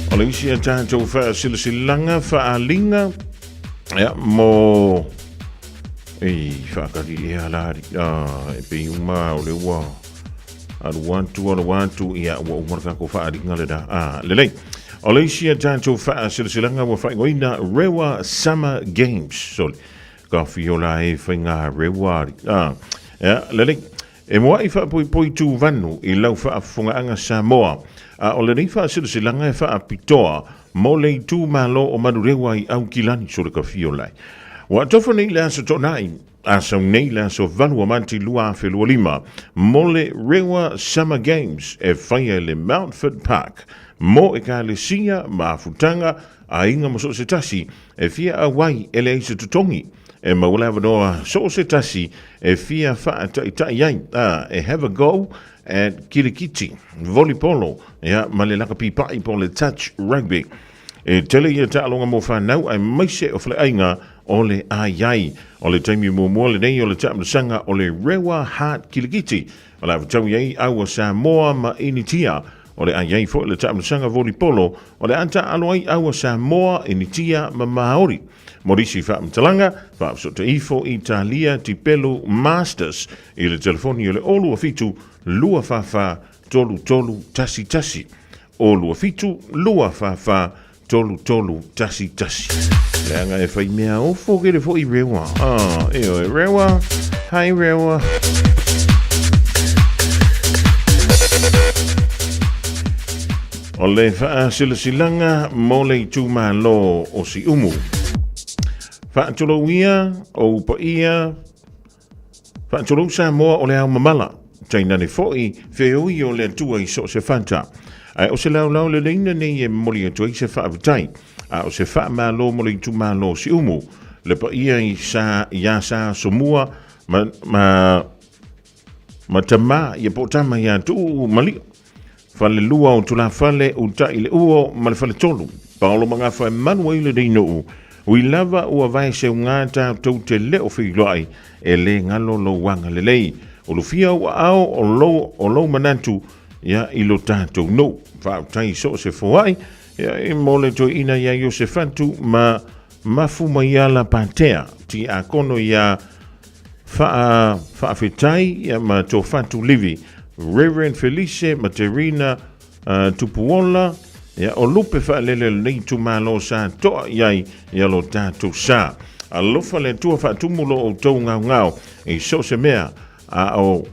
O le isi a tātou wha silanga, whaalinga, ia mo... Ei, whakari e halari. E pe uma o le ua. Alu wantu, ia ua umaraka ko whaaringa le da. Lelei. O le isi a tātou whaasilanga wa whaingoina Rewa Summer Games. Soli. Ka whiola e whainga rewa. Lelei. E moa I whaapoi tū vanu I lau whaafunga anga Samoa. O le nei whaasilanga e whaapitoa. Mo le tū malo o manu rewa I au kilani. Soli ka whiola. Wa tofa nei le aso tonai, aso nei le aso valua manti lua whelua lima, mole Rewa Summer Games e whaia le Mountford Park, mo e ka le sia ma futanga a inga mo so se tasi e fia a wai e le eise tutongi, e maulawa noa so se tasi e fia wha ta iai, e have a go at Kirikiti, volleyball, ma le laka pipai po le touch rugby. E tele ia ta alonga mo whanau ai maise o whale ainga o le aiai. O le taimi mua le nei o le taamrasanga o le Rewa Heart Kilikiti. O le avatau iai aua Samoa ma initia. O le aiai fo le taamrasanga volipolo. O le anta aloai aua Samoa initia ma Maori. Morisi whaamtalanga, whaapsota ifo Italia Tipelu Masters. I le telefoni o le olu a fitu lua whawha tolu tasi tasi. Olu a fitu lua whawha tolu tasi. Leanga e whai mea ofo kere fo I rewa. Eo e rewa. Hai rewa. O le wha silasilanga mo le tūma lo o si umu. Wha tolo ia o pa ia. Wha tolo Samoa o le au mamala. taina ne foi feoi o le tua I so se fanta. Ai o se lau le leina nei e moli e tuai se whaavitai. A o se wha malo moli tu malo si umu. Le pa ia I sa Samoa ma tama ia po tama ia tu mali. Fale lua o tula fale o ta ile uo ma le fale tolu. Paolo manga fa manuele dei no. Ui lava ua vai se ngata tau te leo whiloai e le ngalo lo wanga le lei. O lo fia ua ao o lo manantu ia ilo tātou no. Whao tai so se foai ia e mole to ina ia yo se fantu ma mafuma ia la pantea ti a kono ia whaafetai ia ma to fantu livi. Reverend Felice Materina Tupuola ia o lupe whaalele nei tu malo sa toa iai ia lo tātou sa. A lofa le tua whaatumulo o tau ngau e so se mea a o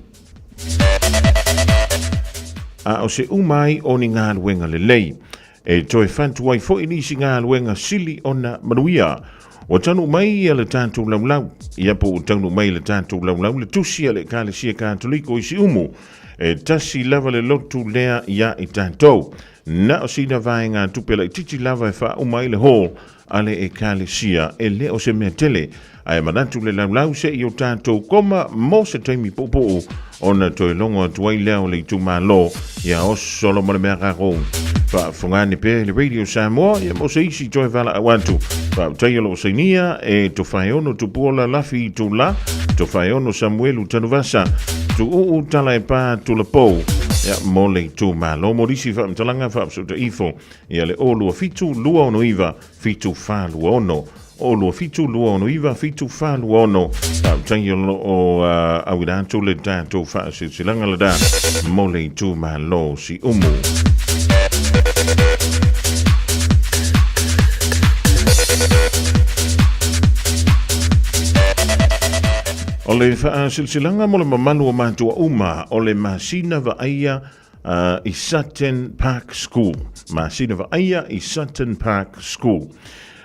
se umai o ni ngā luenga le lei. E toi whantu ai fo inisi ngā luenga sili o na manuia. O tanu mai ia le tātou laulau. Ia po o tanu mai le tātou laulau le tusia le kāle sia kātoliko I si umu. E tasi lava le lotu lea ia I tātou. Na o sina vai ngā tupela I titi lava e wha umai le hall ale e kāle sia e le o se mea tele. Ai manatu le laulau se I o tātou koma mo se taimi popo ona toi longo tuai leo le tu malo ia o solo mo le mea kako. Fa fungani pe le Radio Samoa ia mo se isi toi vala awantu. Fa tai lo se nia e to fai ono tu pola lafi tu la to fai ono Samuelu tanuvasa tu u tala e pa tu le po ia mo le tu malo mo disi fa mtalanga fa so te ifo ia le olu fitu lua ono iva fitu fa lua ono olu fitu lua ono iva fitu fa lua ono tai o awidantu le tanto fa silanga le da mo le tu malo si umu. O le silanga mo le mamalu o mātua uma o le masina va aia I Sutton Park School. Masina va aia I Sutton Park School.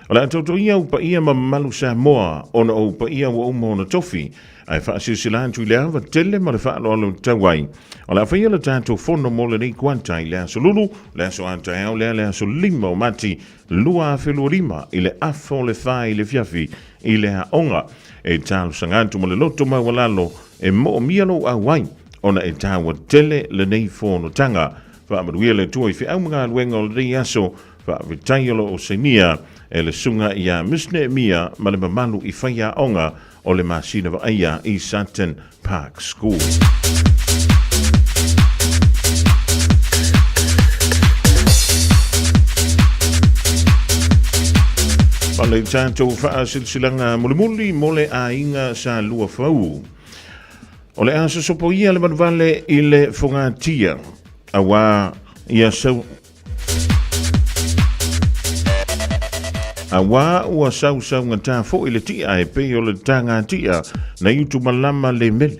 O le atauto ia upa ia mamalu Samoa ona o upa ia wa uma ona tofi. Ai wha silsilantu I le awa tele ma le wha alo tawai. O le awhaia le tātou fono mo le nei kuantai le aso lulu, le aso antai au le aso lima o mati, lua a whelua rima I le afo le whai le fiafi I le haonga. E tālu sangantu mo le loto mawalalo e mo o mialo a wai. Ona e tāua tele le nei fono tanga. Wha amaruia le tua I whi au mga luenga o le rei aso, wha vitaiolo o senia e le sunga I a misne mia ma le mamalu I whaia onga o le masina wa aia I Sutton Park School. Ma le tātou wha silsilanga mulimuli mo le a inga sa lua whau. O le asa sopo ia le manvale I le whangatia. A wā ia sau... A wā ua sau ngā fo I le tia e pe o le tanga tia na yutu malama le mele.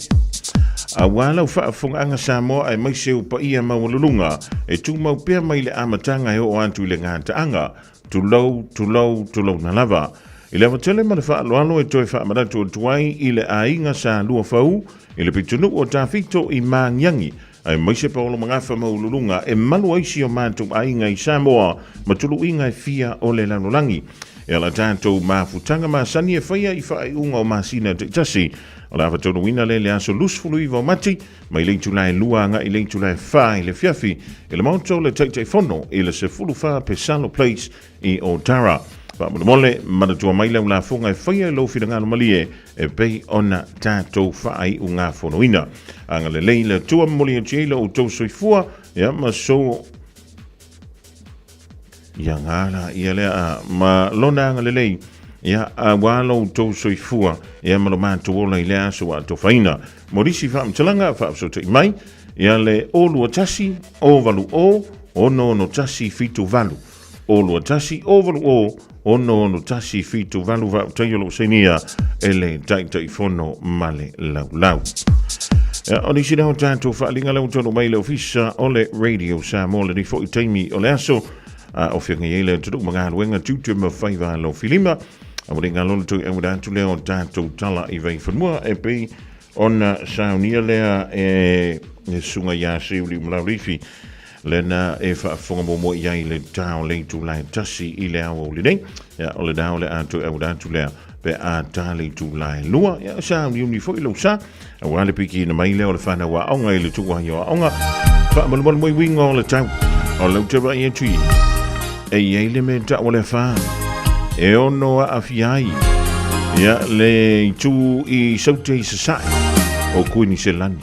A wā lau whaafonganga Samoa e maise upa ia mawalulunga e tu mau pia mai le amatanga e o antu I le ngā taanga. Tu lau na lava. I le avatele ma le whaaloalo e toi whaamaratu o tuai I le ainga sa lua whau I le pitunu o tāwhito I māngiangi. Ai maise paolo mangafa maululunga e malu aisi o mātou ainga I Samoa ma tulu inga e fia o le lanolangi. E ala tātou mafutanga masani e whaia I whaai unga o masina te tasi. Ala avatonu ina le aso lusfulu I vau mati ma I leitu lai luanga I leitu lai wha I le fiafi I le mauto le teitei fono I le se fulu wha pe Salo Place I Otara. Mole manatua mai lau la fonga e whaia lo whirangano malie e pei ona tātou whaai u ngā whonoina. Anga le leila tua moli o tiela o tau soifua ia ma so ia ngāra ia lea ma lona anga le lei ia a walo tau soifua ia ma lo mātou ola I lea so a to whaina. Morisi whaamtalanga whaapsota I mai ia le olu atasi o valu o no tasi fitu valu. Olu atasi o valu o no tasi fitu valu va tayolo senia ele tai fono male lau. O ni sina o tātou whaalinga lau tono mai leo fisa o le Radio Samoa le ni fo I taimi o le aso o whianga iele tudu mga haluenga tutu ma whaiva lo filima a mo ringa lolo tui e mudantu leo tātou tala I vei whanua e pei ona saunia lea sunga ia seuli mlaurifi lena Fofogamua ia le tau le tu lai tasi i le Aoauli nei ya o le dau le atu e udatu lea pe a tali tu lai lua ya sauni uni fo ilo sa wale piki na mai leo le whana wa aonga i le tuwa hi o aonga wha malumon moi wingo le tau o lau te rai e tui e iei le me ta o le wha e ono a afiai ya le tu i saute i sasai o kuini se lani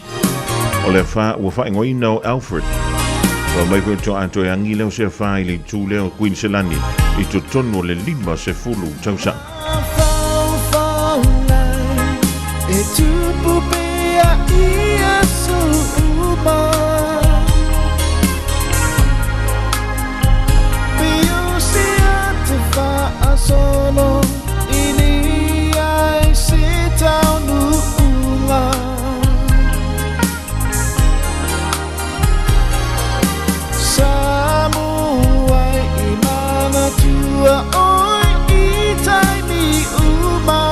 o le wha ua wha ingoi no Alfred o mai koe to anto e angi leo se wha i le tu leo kuini se lani i to tono le lima se fulu tausa e tupu pea ia suma piusia te wha solo ini ai se tau nuunga Samoa i mana tua oi i taimi uma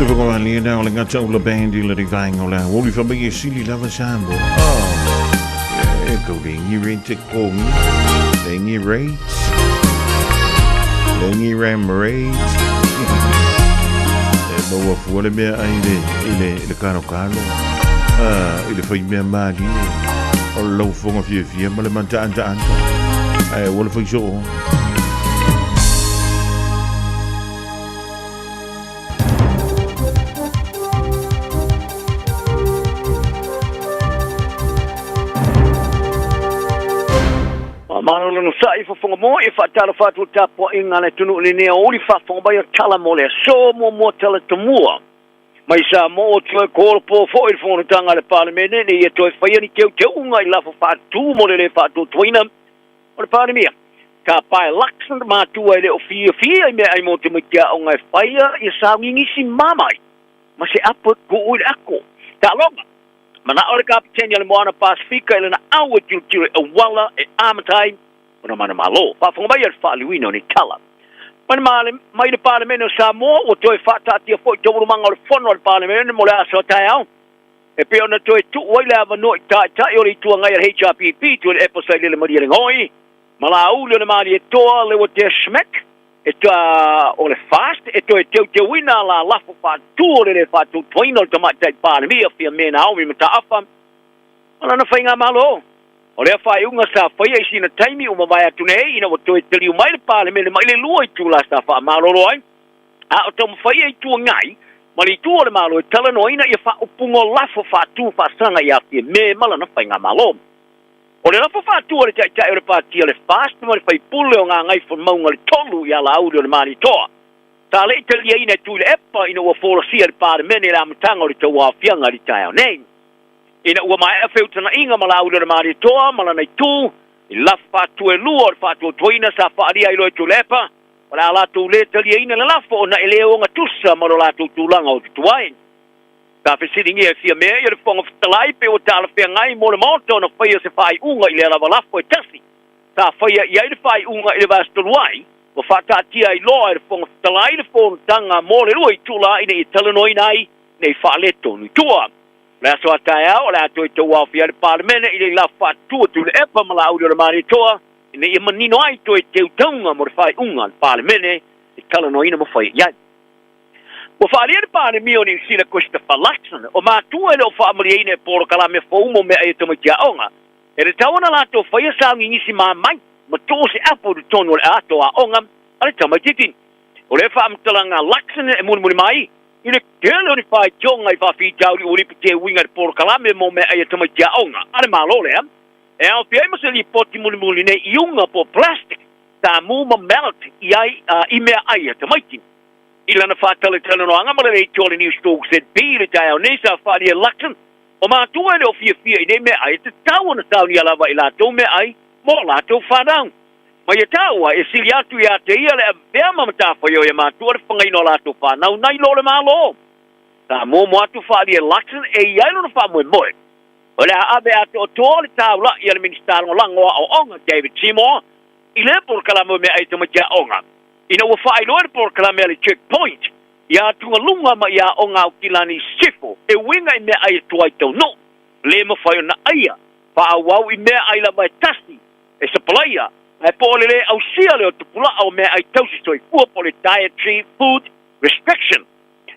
Fofogamua na o le ngata ula bandi le rivainga o le Aoauli whamai e sili lava Samoa. E kauringi rin te kongi, lengi rates, lengi ram rates. E maua fuale mea ai le kano kano, i le whai mea mali, o le lau whonga fia ma le manta anta. E wale whai so o. Manolo no sai Fofogamua e whaatala whātua tāpua i ngana tunu le nea uli whawhongai o tala mo le so mo tala tamua. Mai Samoa o tue kōrapo fo i whonatanga le palemene ne ia toi whaia ni teu unga I lafa whātu mo le whātua tuina o le palemea. Ka pai laksan mātua I le o fia I mea ai mo te mikia o ngai whaia I saungi ngisi mamai. Ma se apa ko ui ako. Ta longa. Mana ora kapiteni le moana Pasifika I le na aua tiru e wala e amatai ona mana malo. Whawhongai ar whaaliwina ni tala. Mana mai le palemene o Samoa o toi whaatatia fo I tōru manga o le whono le palemene mo le aso tai au. E pe ona toi tu waile ava no I tai o le tua ngai ar HRPP tu le eposai le maria le ngoi. Mala auli o le maari e toa le o te smek. E toa o le fast e toi te wina la lafo whātu o le whātu toina o le tamatai palemia fia mena au mi mata afa. Mana na whainga malo. O lea whai unga sa whaia I sina taimi o mawai atu nei ina o toi te liu mai le palemene mai le lua I tūla sa wha maloro ai. A o tau mwhaia I tua ngai, ma li tua le malo e tala no ina I wha upungo lafo whātu whasanga I awhia me mala na whainga malo. O le lafo whātu o le tai o le pātia le fast ma le whai pule o ngā ngai wha maunga le tolu I ala auri o le mani toa. Ta le italia ina tu le epa ina ua wholosia le palemene le amatanga o le tau awhianga li tai au nei. Ina ua mai a whiutana inga malaura mari toa, malana I tū, I lafa whātua e lua o le whātua toina sa whaaria I loe tu lepa, o le alatu le talia ina le lafa o na eleo ngā tusa maro latu tūlanga o tutuai. Ka whesiringi e fia mea, I le whonga whatalai pe o tāla whea ngai mo le maoto na whaia se whai unga I le alawa lafa e tasi. Ka whaia I aile whai unga I le vastoruai, o whatatia I loa I le whonga whatalai le whonga mo le rua I tūla ina I talanoi nai, nei whaaleto ni tua. Le aso atai au, le ato I tau awhia le palemene, I le la whātua tu le epa mala auri o le mani toa, I ne I manino ai to I teu taunga mo le whai unga le palemene, I kala no ina mo whai iai. O whaalia le palemio ni sila kosta whalaksan, o mātua ele o whaamaria ina e poro kalame whaumo mea e tamakia onga, e le tawana lato whaia saungi ngisi mamai, ma tō se apo du tono le ato a onga, ale tamatitin. O le whaamtalanga laksan e muni mai, I le tele ni whai tionga I whawhi tauri o ripi te winga le poro kalame mo mea e tamakia onga. Ane malo lea. E au pia ima se li poti muli ne I unga po plastic. Ta muma melt I mea ai e tamaiti. I lana whatale tala no anga mala le tole ni stog set bi le tai au nesa whari e laksan. O mātua le o fia I ne mea ai te tau na tau ni alawa I la tau mea ai mo la tau whanau. Ma ia taua e sili atu ia te ia le a bea mamatafa yo ia mātua le whangai no la tau whanau nai lo le malo. Ta mo atu whaari e laksan e iailu na wha moe moe. O le a abe atu o toa le tau la ia le ministaro langoa o onga David Seymour I le por kalamo mea ai tamakia onga. Ina ua whaailoa le por kalamo le checkpoint. Ia tunga lunga ma ia onga o kilani sifo e winga I mea ai tuai tau no. Le ma whaio na aia. Wha awau I mea ai la mai tasi. E sa palaia. E po le au sia le o tupula au mea ai tausi toi fua po le dietary food restriction.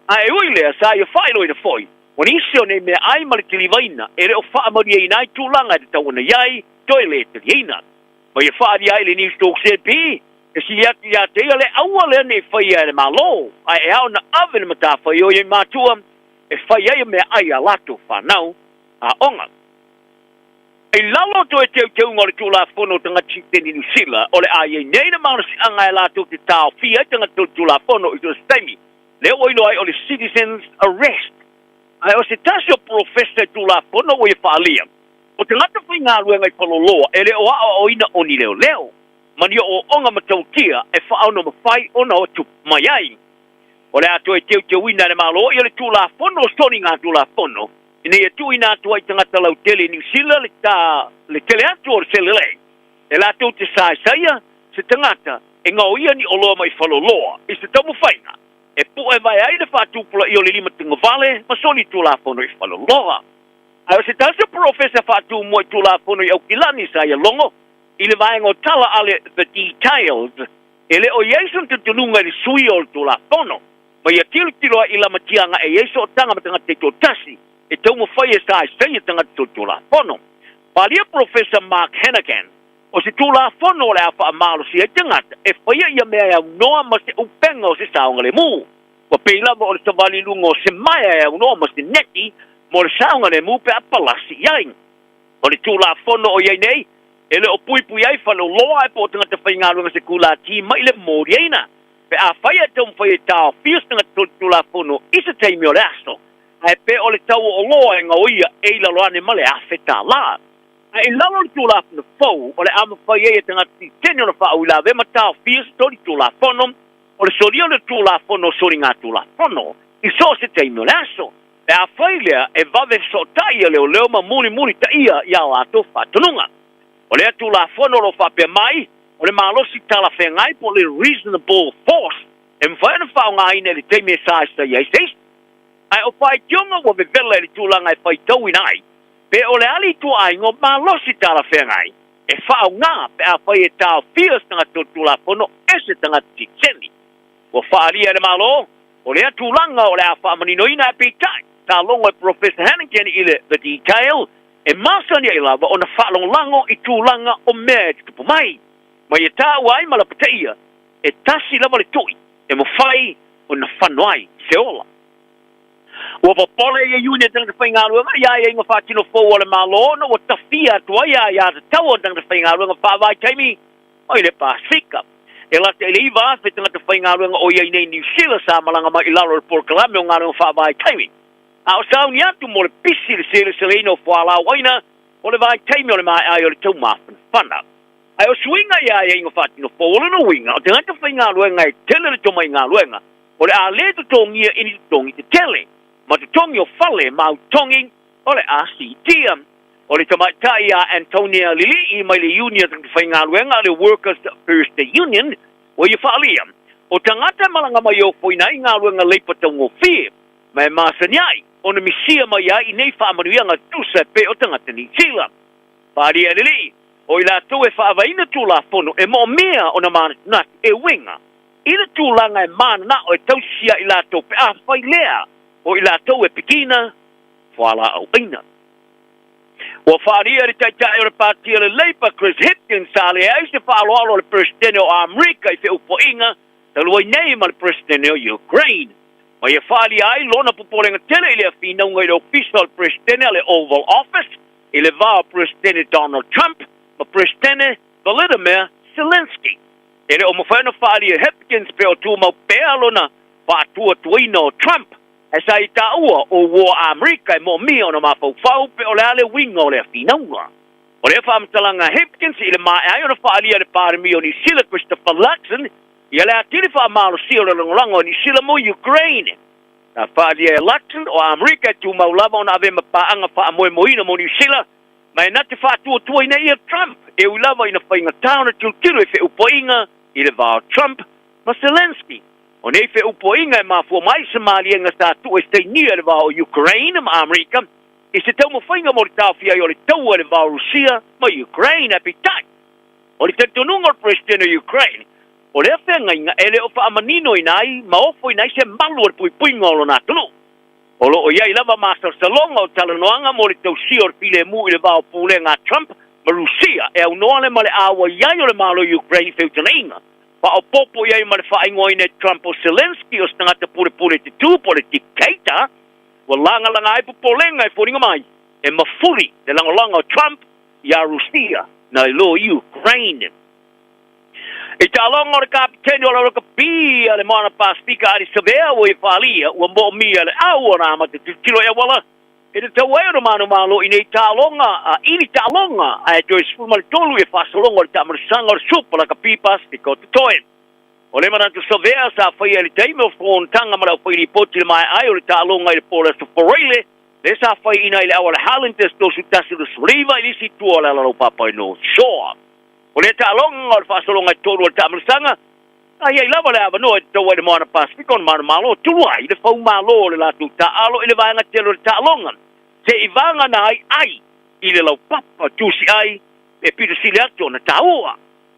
A e ui lea sa ia whailo I na foi. O nisi o ne mea ai ma le tilivaina e le o whaamaria I nai tūlanga te tawana iai toi le tiliina. Ma ia whaari ai le news talk CP e si atu ia te ia le aua le ne whaia le malo. A e au na aven mata whaio i mātua e whaia ia mea ai a lato whanau a onga. E lalo to e teu ngore tūla whono tanga chiteni New Zealand o le a iei nei na mauna si anga e lato te tau fia tanga tūla whono I tō staimi. Le oilo ai o le citizens arrest. Ai o se tasio professor tūla whono o i whaalia. O te ngata whi ngā ruenga I paloloa e le o a o ina o ni leo leo. Mani o onga matautia e whaano mawhai ona o tu mai ai. O le ato e teu ina le malo I le tūla whono soni ngā tūla whono. Ine e tu ina atu ai tangata lau tele New Zealand le tele atu o le selele. E la tau te saia se tangata e ngau ia ni oloa mai whaloloa. I se tamu whainga. E pu e vai ai le whaatupula i o le lima tunga vale, ma soli tula fono I whaloloa. Ai o se tasa profesa whaatu mo I tula fono I au kilani sa ia longo, I le vai ngo tala ale the details, e le o Yesu te tununga ni sui o tula fono, ma ia tiloa I la matianga e Yesu o tanga matanga te to tasi, e tau mo whai e sa I tanga te tula fono. Palia Professor Mark Hannigan, o se tula fono o le awha amalo si e tangata, e whaia ia mea au noa ma se upenga o se saonga le mu. Wa peilava o le tawali lunga o se maia au noa ma se neti, mo le saonga le mu pe apalasi iai. O le tula fono o iai nei, e le o pui ai whalo loa e po tangata whaingalunga se kula ti mai le mori eina. Pe a whaia tau mwhaia tau fios tangata tula fono isa teimi o le aso. Ai pe o le tau o loa e ngauia e la loane ma le awheta la. Ai lalo le tula fono fau, o le ama whaia e tangata ti tene o na wha uila ve ma tau fios tori tula fono, o le soria le tula fono sori ngā tula fono, I so se teimi o le aso. E a whailea e vave so taia leo ma muni ta ia ia o ato whatonunga. O le tula fono lo whape mai, o le malosi tala whengai po le reasonable force, e mwhaina whao ngā ina le teimi e saista iei seis. Ai o whai tionga wa me vela le tūlanga e whai tau inai, pe o le ali tu aingo malosi tala whengai, e whao ngā pe a whai e tau fios tanga tula fono ese tanga titseni. Wa whaaria le malo, o le tūlanga o le a whaamanino ina e pitai, ta longo e Professor Hannigan I le the detail, e masani ai lava o na whaalong lango I tūlanga o mea tupu mai. Ma ia tā wai malapateia, e tasi lava le tui, e mo whai o na whanoai se ola. Ua papole ia iune tanga whaingaruanga, ia ia inga whātino fōu o le malo, no wa tawhia tua ia te tau o tanga whaingaruanga whāwai taimi, o I le Pasifika. E la te ele iwa, fe tanga whaingaruanga o ia nei New Zealand sa malanga mai I lalo le Porkalame o ngaruanga whāwai taimi. A o sauni atu mo le pisi le sele seleno whala waina, o le vai taimi o le mai ai o le tau mafan whana. Ai o suinga ia ia inga whātino fōu no winga, o te ngata whaingaruanga e tele le toma ingaruanga, o le a le tu tongia ini tu tongi te tele. Ma te tongi o whale mau tongi o le ACT. O le tamaitai a Antonia Lili I mai le union tanga whaingaruanga le Workers First Union o I whaalia. O tangata malanga mai o whoina I ngaruanga leipa tongo whie. Mai masaniai o na misia mai ai I nei whaamanuianga tusa pe o tangata ni Sila. Pāria Lili, o I la tau e whaavaina tūla fono e mo mea o na mana tunaki e winga. I le tūlanga e mana na o e tausia I la tau pe a whai lea. O I la tau e pikina, whala au aina. O whaaria ri taitai o le pātia le leipa Chris Hipkins sa le ai se whaaloalo le presidente o Amerika I fe upo inga, ta luai nei ma le presidente o Ukraine. Ma ia whaaria ai lona puporenga tele I le a whinaunga I le official presidente le Oval Office, I le vao presidente Donald Trump, ma presidente Volodymyr Zelensky. E le o mawhaina whaaria Hipkins pe o tū mau pēa lona whaatua tuina o Trump, e sa I ta ua o war Amerika e mo mia o na mawhau pe o le ale winga o le whinaunga. O le whaamtalanga Hipkins I le mai ai o na whaalia le pāremi o ni sila Christopher Luxon, I le atiri whaamalo si o le langolanga o ni sila mo Ukraine. Na whaalia Luxon o Amerika e tu maulava o na ave mapaanga whaamoe moina mo ni sila, mai na te whaatua tua ina ia Trump, e ulava ina whainga tauna tiltiru e fe upoinga I le vao Trump, ma Zelensky. O nei fe upo inga e mafua mai Somalia nga sa tu e stei nia le vao Ukraine ma Amerika, I se tau mo whainga mo le tau fia I o le tau le vao Rusia ma Ukraine api tai. O le tentununga o presidente o Ukraine, o le whenga inga ele o whaamanino inai, ma ofo inai se malu o pui pui ngolo nā tunu. O lo o iai lava Master Salonga o talanoanga mo le tau si o le pile mu I le vao pule ngā Trump ma Rusia e au noa le ma le awa iai o le malo Ukraine feutana inga. Pa o popo iai ma le whaingoine Trump o Zelensky o stangata pure te tū po le dictator, wa langa ai polenga e whoringa mai, e mafuri le langa o Trump I a Rusia na I lo Ukraine. E ta longa o le kapiteni o la roka pia le moana Pasifika ari savea o I whalia, ua mo mia le au o rama te tilo e wala, e te tau e o manu malo I nei ta longa, ili ta longa, a e toi sfuma le tolu e whasalonga o le tamarisanga o le supa la ka pi Pasifika o te toe. O le manatu savea sa whaia le teime o whontanga mara o whaini poti le mai ai o le ta longa I le pola sa whareile, le sa whai ina I le awa le halentes to su tasi le suriva I lisi tua le alalo papa I no soa. O le ta longa o le whasalonga I tolu o le tamarisanga, Ai lava le ava no e tau e mana Pacific on mana malo tuluai le fau malo le la tu ta alo ile vanga telo ta longa se I vanga na ai ile lau papa tusi ai e pito sile atu na taua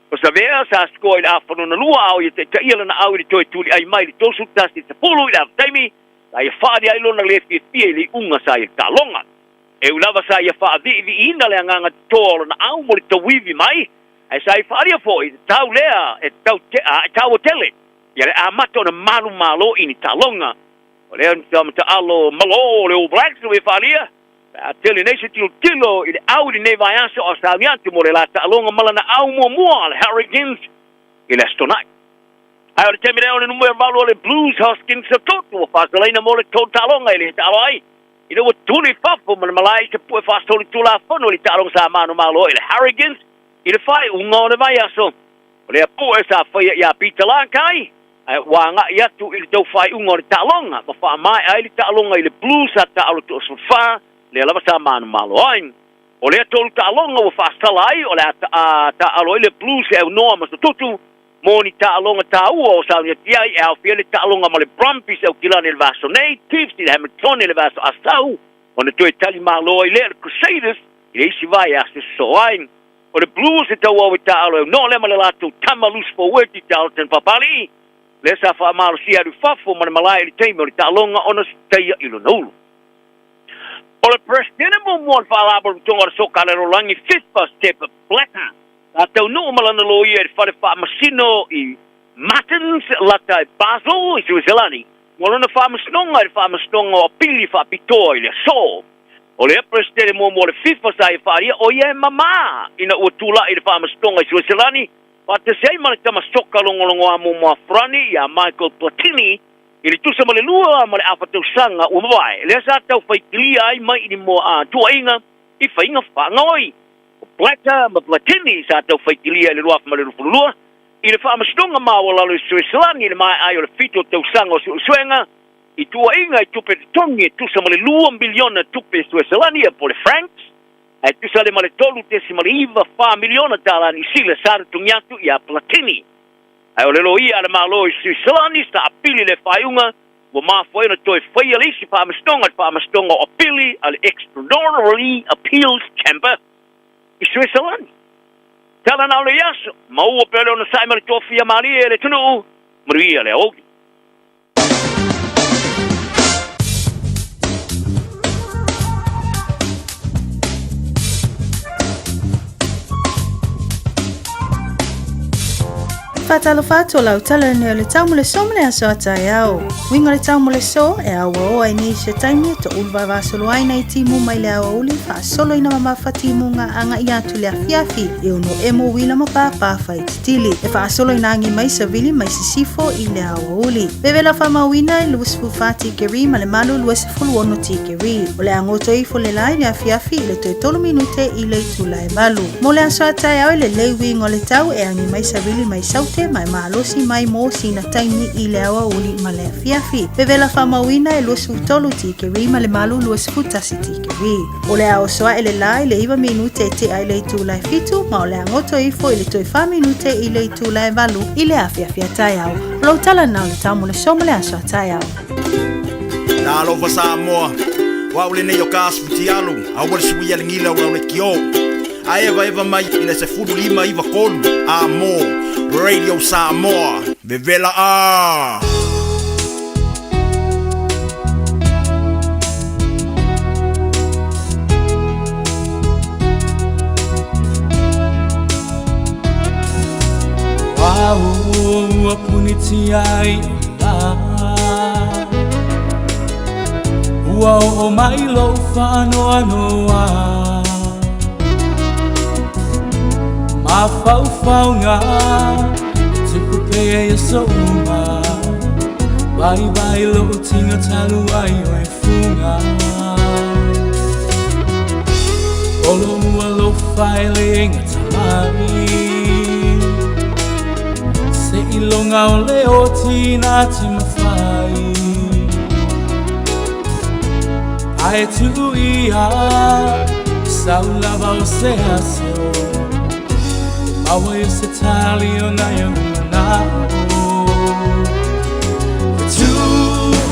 o sa vea sa sko ile afano na lua au te ia na au ile toi tuli ai mai le tosu tasi te pulu ile taimi ai faadi ai lona le fie le unga sa ile ta longa e ulava sa ia fa vi ina le nganga tolo na au mo le tawivi mai ai sai faria foi tau lea e tau tele ia le amato na malu malo ini talonga o le am ta alo malo le blacks we faria a tele nation tilo ile au di ne vai aso australiano mo le la talonga mala na au mo al hurricanes ile stonai ai o te mire o no mo valo le blues hoskins so toto fa selena mo le talonga ile talai ile o tuli fafo mo malai te pu fa soli tula fono ile talonga sa mano malo ile hurricanes ile fai unga vai aso le pu esa fai ya pitala kai wa nga ya tu ile tau fai unga le talonga ma fa mai ile talonga ile blues ata alo to so fa le lava sa manu malo ai o le tolu talonga wa fa salai o le ta alo ile blues e no ma so tutu moni talonga ta o sa ni tia e au fiele talonga ma le brumbies e kilani le vaso nei tips ile hamilton ile vaso asau on the tali malo ile crusaders ile si vai as so ai o le blues e tau o talo no le mala tu tamalus for work Dalton papali le sa fa malo si adu fafo ma malai le timo le talonga ona stai ilo no o le president mo mo fa la bo tonga so kala ro langi fifth step black a tau no mala na lo ye fa le fa masino I Martins lata Basel I Switzerland mo na fa masnonga o pili fa pitoile so o le president mo le FIFA sai faria o ye mama ina o tula I le fa mastonga I Switzerland pa te sei ma tama soka longo mo frani ya Michael Platini ili tu sama le lua ma le afatu sanga o vai le sa tau fai klia ai mai ni mo a tu inga I fai inga fa ngoi o plata ma Platini sa tau fai klia le lua ma le lua I le fa mastonga ma o la le Switzerland ni mai ai o le fito tau sanga o suenga I tua inga I tupe tongi tu sama le 2 miliona tupe Switzerlandia po le francs e tu sa le male tolu te si male iva fa miliona tala ni sile saru tungiatu I a Platini ai o le lo ia le malo I Switzerlandi sta apili le faiunga wa mafo ina toi fai alisi pa mastonga apili al extraordinary appeals chamber I Switzerland tala na le yaso maua pele ona sai male tofia mali ele tunu maria le Aoauli Fatalo fato lau tala ne o le tau mole so mele aso atai au. Winga le tau mole so e awa oa I ni se taimi to ulva vasolo aina I timu mai le Aoauli fa solo ina mamawhati munga anga I atu le afiafi e ono emo wila ma pāpāwha I titili. E fa solo ina angi mai sa vili mai se sifo I le Aoauli. Bevela fa mawina I luwasifu fati keri ma le malu luwasifu ono ti keri. O le angoto ifo le lai le afiafi I le toi tolu minute I le itula e malu. Mo le aso atai au le leiwi ngo le tau e angi mai sa vili mai saute mai malosi mai mo sina taimi I le Aoauli ma le afiafi. Bevela fa mawina e luwasifu tolu ti keri ma le malu luwasifu tasi ti keri. O le ao soa e le lai le iwa minute te ai le itula e fitu ma o le angoto ifo I le toi fa minute I le itula e valu I le afiafi atai au. Lo tala na o le tamu le somo le aso atai au. Na alofa Samoa wa ule ne yo kasu ti alu a wale sui ya ngila wa le kio a eva mai ina se fudu lima iva kolu a mo radio Samoa bevela a wow apuniti ai wow, mai lo fano anoa ma fau nga te pupe e so uma bye lo tinga talu ai o e funga olo lo filing tamai se ilonga o le o tina te mafai ai tu ia saulava o se aso awa se tali o na yo na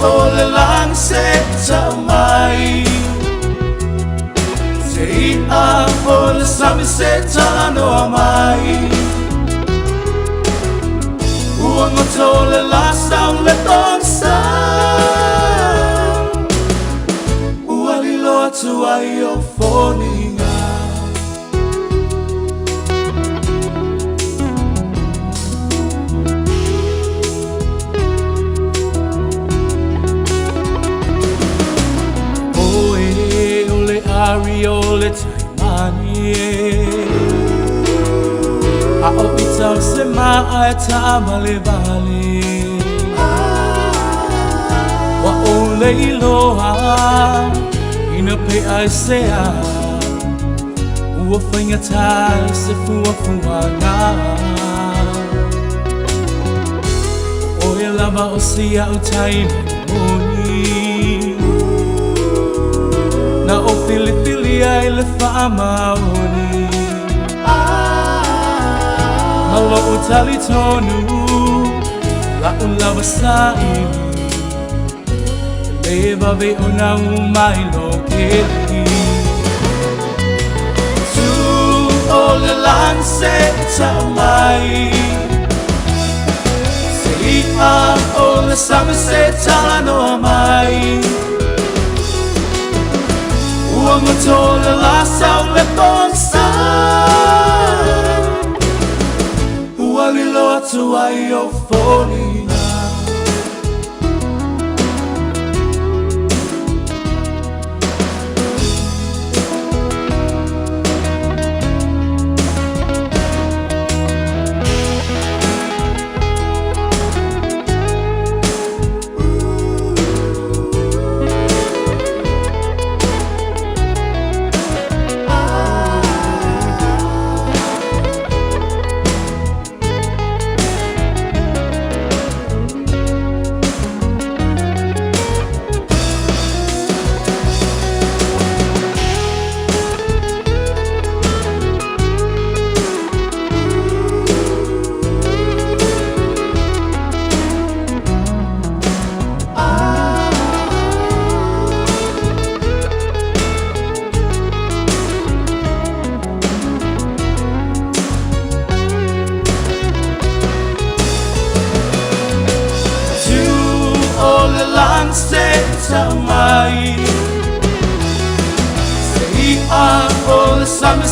o le lang se tau mai Se ia o le sami se tano a mai Ua ngoto le lasa o le tonsa Ua li loa tu ai o fōninga Ari o le taimani A o i tau se maa e tama le vale Wa o le iloha Ina pe ai sea Ua whainga tai se fua fuanga O e lava o sia o taimani Na o tili tili ai le whaamaoni Malo o tali tonu La o lava saini Leva ve o na umai lo keli Tu o le lanse tau mai Se ia o le same se talano mai Ua ngoto le lasa o le tonsa Ua li loa tu ai o fōninga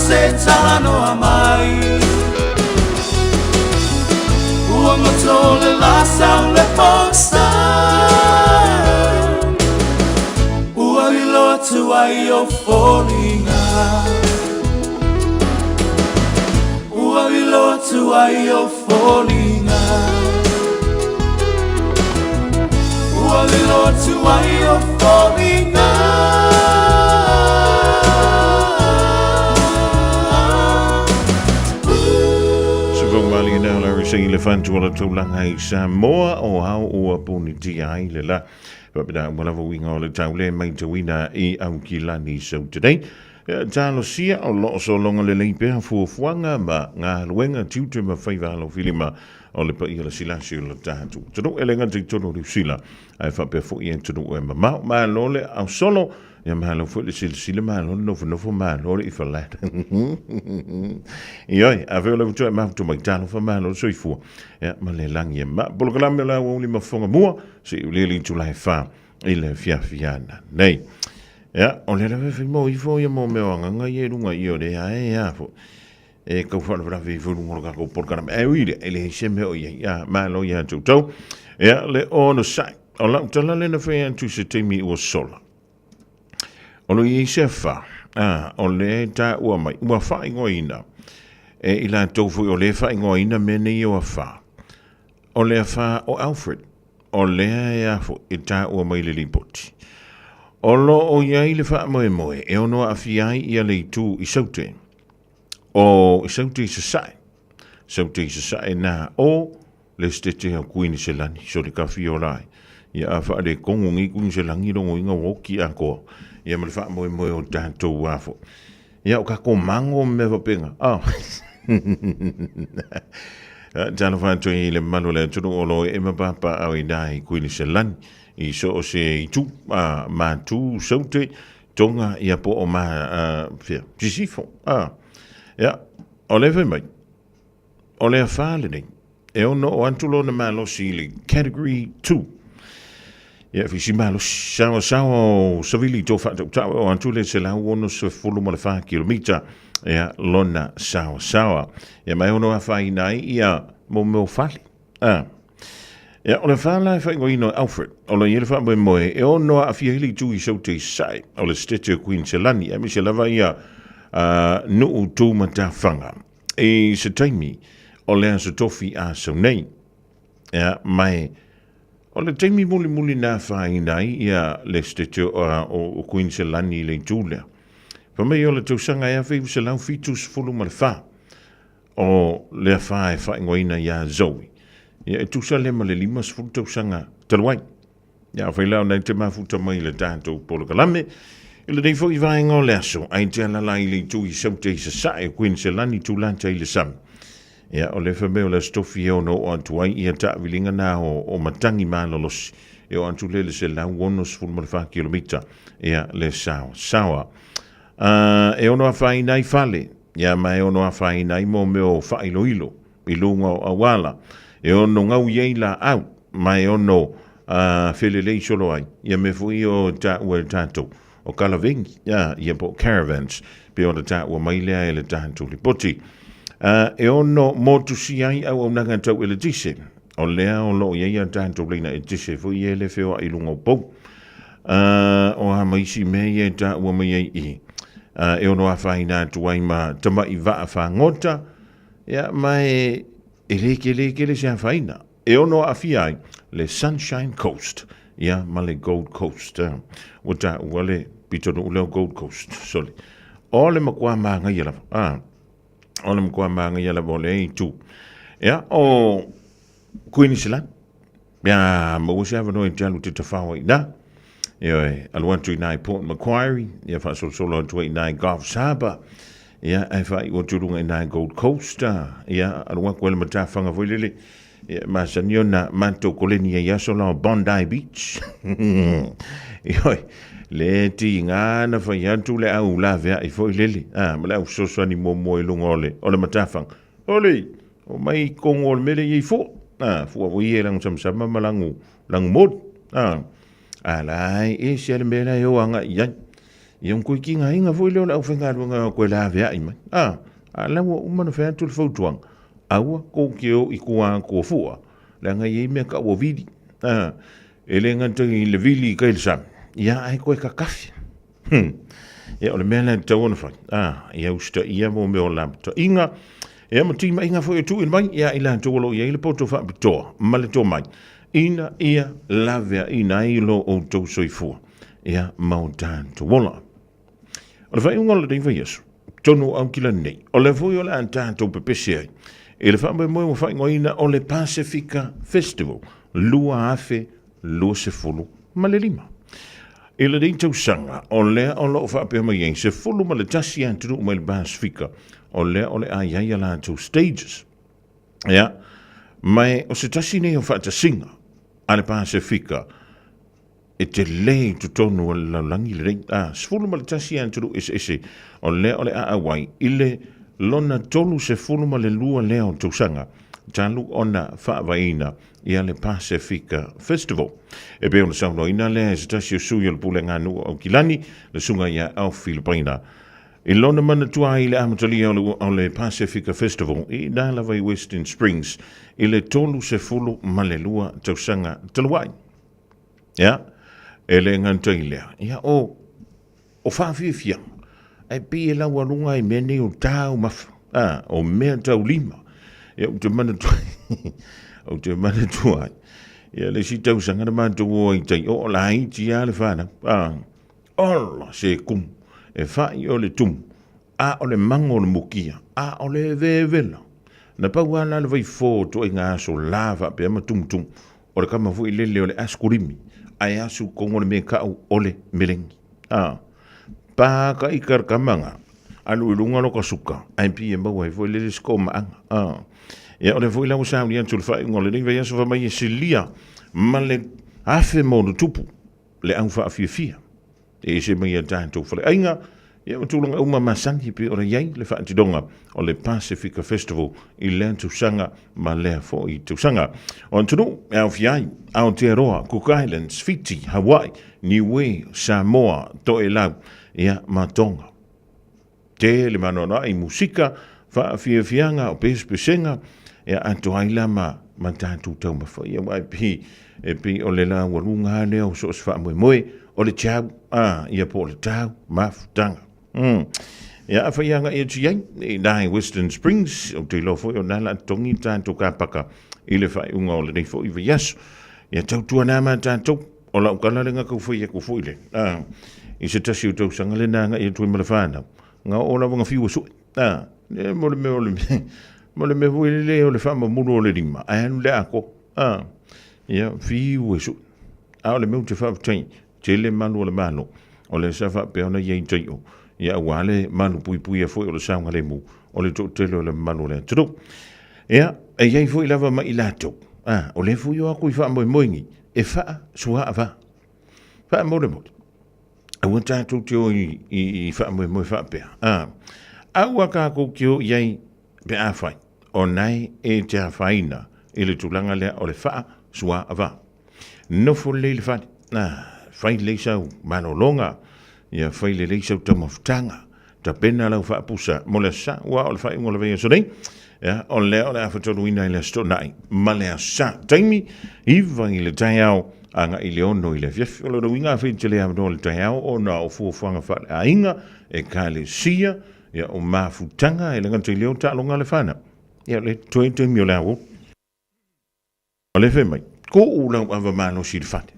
Se talano a mai Ua ngoto le lasa o le posta Ua li loa tu ai o fōninga Ua li loa tu ai o fōninga Ua li loa tu ai o fōninga Se le fantu ala taulanga i Samoa o hao o apuni ti ai le la. Papida walawa winga o le taule mai tawina i au ki lani so today. Talo sia o lo so longa le leipea fuafuanga ma ngā luenga tiutu ma whaiva alo filima o le pa i ala silasi o le tātu. Tano elenga te tono riu sila ai whapea fo i en tono e mamau ma lole au solo ya mahalo fo le sila mahalo nofo mahalo i whalata. Ioi, a veo lewa tue mahu tu mai talo fa mahalo soifua. Ya, ma le langi e ma. Bolo kalame la Aoauli ma Fofogamua se uleli tulai wha i le fiafiana. Nei. Ya, o le rawe whimo i fo ia mo meo anga i e runga i o re ae ya fo. E kau whana wharawe i furungo kako porkarame. E uire, e le se meo i ya, mahalo i hatu tau. Ya, le ono sai. O lau tala le na whea antu se teimi ua sola. Ono i se wha, o le ta ua mai, ua wha ingo ina. E ila tofu o le wha ingo ina mene i ua wha. O le wha o Alfred, o le a fo i ta ua mai le lipoti. O lo o iai le wha moe moe, e ono a fiai i a le tu i saute. O i saute i se sae. Saute i se sae na o le stete a kuini se lani, so le kafi o lai. Ia a wha le kongo ngi kuini se langi rongo inga woki a koa. Ia ma le wha moe moe o tātou wafo. Ia o kako mango me wapenga. Tana whantua i le malo le tunu olo e mapapa au i nai kuini se lani. I so o se I tu ma tu saute tonga ia po o ma fia jisifo ia o le fe mai o le afale nei e ono o antulo na malo si le category 2 ia fi si malo sao savili to fa ta o antule se la ono se fulu mo le fa kilomita ia lona sao ia mai ono afai nai ia mo fali ia o le whala e whaingoino Alfred, o le iere wha moe e o noa a fiahili tui sau te sai, o le Stitcher Queen Selani, e mi se lava ia nuu tū mata whanga. E se taimi, o lea se tofi a sau nei, ia mai, o le taimi muli nā whainai, ia le Stitcher o Queen Selani le tūlea. Pamei o le tausanga ea whiu se lau fitus fulu ma le wha, o lea wha e whaingoina ia Zoe. Ia e tusa le ma le lima sfuru sanga talwai. Ia whailau nei te mafuta mai le tātou polo kalame. Ila nei fo I vaenga o le aso. Ai te alalai le tui saute I sa sae Queen Selani tūlanta I le sam. Ia o le whameo le stofi e ono o antuai ia ta vilinga nā o matangi mālolosi. E o antu le se lau ono sfuru ma le 5 kilomita. Ia le sawa. E ono a whainai fale. Ia mai ono a whainai mo meo whailoilo. I lunga o awala. E ono ngau iei la au, mai ono whelelei solo ai. Ia me fui o ta ua tātou, o kalavengi, ia po caravans, pe o ta ua mailea e le tātou li poti. E ono motu si ai au au nanga tau e le tise, o lea o lo iei a tātou leina e tise, fui e le wheo ai lunga o pou. O ha maisi me e ta ua mai ei I. E ono a whaina tuai ma tama I vaa whangota, ia mai... E leke le sea whaina. E ono a fiai le Sunshine Coast. Ia ma le Gold Coast. Wata ua le pitono uleo Gold Coast. Soli. O le makua maanga ia lava. O le makua maanga ia lava o le ei tu. Ia o Queen Island. Ia maua sea wano e jalu te tawhawa I na. Ia aluantu I nai Port Macquarie. Ia whasolo atu I nai Gulf Harbour. Ia, ai whai o turunga I nai Gold Coast, ia, alunga koe le matawhanga whailele, ia, masanio na manto koleni ia yaso lao Bondi Beach. Ioi, le ti ngana whai antu le au la vea I whailele, ma le au sosani mo I lunga o le matawhanga. Ole, o mai kongo o le mele I fo, fua wai e lang samsama ma langu mod, alai, e se ale mele e o anga iai. Iam koe ki ngā inga fwoi leo la au whengaruanga koe la vea I mai. Lawa umana whea tulu whautuang. Aua, kou ke o I kua kua fua. La ngai e mea ka ua vidi. E le ngantangi le vili I kaile sam. Ia ai koe ka kawhi. Ia ole mea la tau ana whai. Ia usta ia mo meo lamta. Inga, ia ma tima inga fwoi tu in mai. Ia ila tōlo ia ila poto wha pitoa. Male tō mai. Ina ia la vea ina ilo o tau soifua. Ia mau tāntu wola. O le whai unga le rei whai asu, tonu au kila nei, o le fui o le antātou pepese ai, e le whambai moe mo whai ngoina o le Pacifica Festival, lua afe, lua se fulu, ma le lima. E le rei tau sanga, o lea o lo whapea mai ei, se fulu ma le tasi antunu mai le Pacifica, o lea o le aiai ala antou stages. Ia, mai o se tasi nei o whata singa, a le Pacifica, e te lei tu tonu o laulangi le rei. Sfulu ma le tasi anturu ese o le a awai ile lona tolu se fulu ma le lua lea o tausanga talu ona whaavaina I le Pacifica Festival. E pe ona sauno ina le se tasi o sui o le pule nganu o kilani le sunga ia au Filipaina. I lona mana tua I le amatali o le Pacifica Festival I na lava I Western Springs I le tolu se fulu ma le lua tausanga taluai. Ja? E le ngantai lea. Ia o whawhiawhia. Ai pia lau alunga I mene o tau mafu. O mea tau lima. Ia o te mana tuai. O te mana tuai. Ia le si tau sangana mātou o I tai. O la haiti ia le whana. Ola se kum. E whai o le tum. O le mango o le mukia. O le vevela. Na pau ala le vai fō to I ngā so lava pe ama tum. O le kama fui lele o le askurimi. Ai asu kongo le me kau ole melengi. Paka I karkamanga. Alu ilunga lo kasuka. Ai pia maua I foi lele sko maanga. Ia ole foi lau sauri antu le whai ngole ni vai asu whamai e silia. Ma le Afe mo no tupu le au whaafia. E se mai a tātou whale ainga, ia matulanga uma masani pe ora iai le whaatidonga o le Pacifica Festival i lea tusanga ma lea fo i tusanga. O tunu, au fiai, Aotearoa, Cook Islands, Fiji, Hawaii, Niue, Samoa, To'elau, ia matonga. Te le manona i musika, whaafianga o pespesenga, ia ato aila ma tātou tau mawha. Ia wai pi, e pi o le la warunga leo so se wha moe, o le tau, ia po le tau, mafutanga. Ia awhaianga e tiai, i nai Western Springs, o te lofo o nala tongi tātou ka paka, i le whai unga o le neifo i viasu. Ia tau tua nama tātou, o lau kalarenga kau whai aku whai le. I se tasi o tau sanga le nanga i tui mala whanau. Ngā o la wanga whiu sui. Mole me vui le o le whama muru o le rima. Anu le ako. Ia whiu sui. A o le meu te whaafutai. Te le manu o le mano. O le safa peona iei taio. Ia wale manu pui pui a fui o le saunga le mu. O le tō tele o le manu le turu. Ia, e iei fui lava ma i lato. O le fui o aku i wha moe moingi. E wha sua a wha. Wha mole mole. Aua tātou teo i wha moe moe wha pēr. Aua kākou kio iei pe a whai. O nei e te a whaina. I le tūlanga lea o le wha sua a wha. Nofo le le whai. Whai le sau manolonga. Ia whai le sau tamafutanga. Ta pena lau wha pusa. Mo le sa ua o le whai ungo le vea sorei. O lea o le awhatoru ina i le stonai. Ma lea sa taimi. Iwa i le tai au. Anga i le ono i le fiafi. O le ringa whi te lea mano le tai au. O na o fuafuanga wha le ainga. E ka le sia. Ia o mafutanga. E le ngante i leo ta longa le whana. Ia le toi taimi o le au. O le whemai. Ko ulau awa mano si le whate.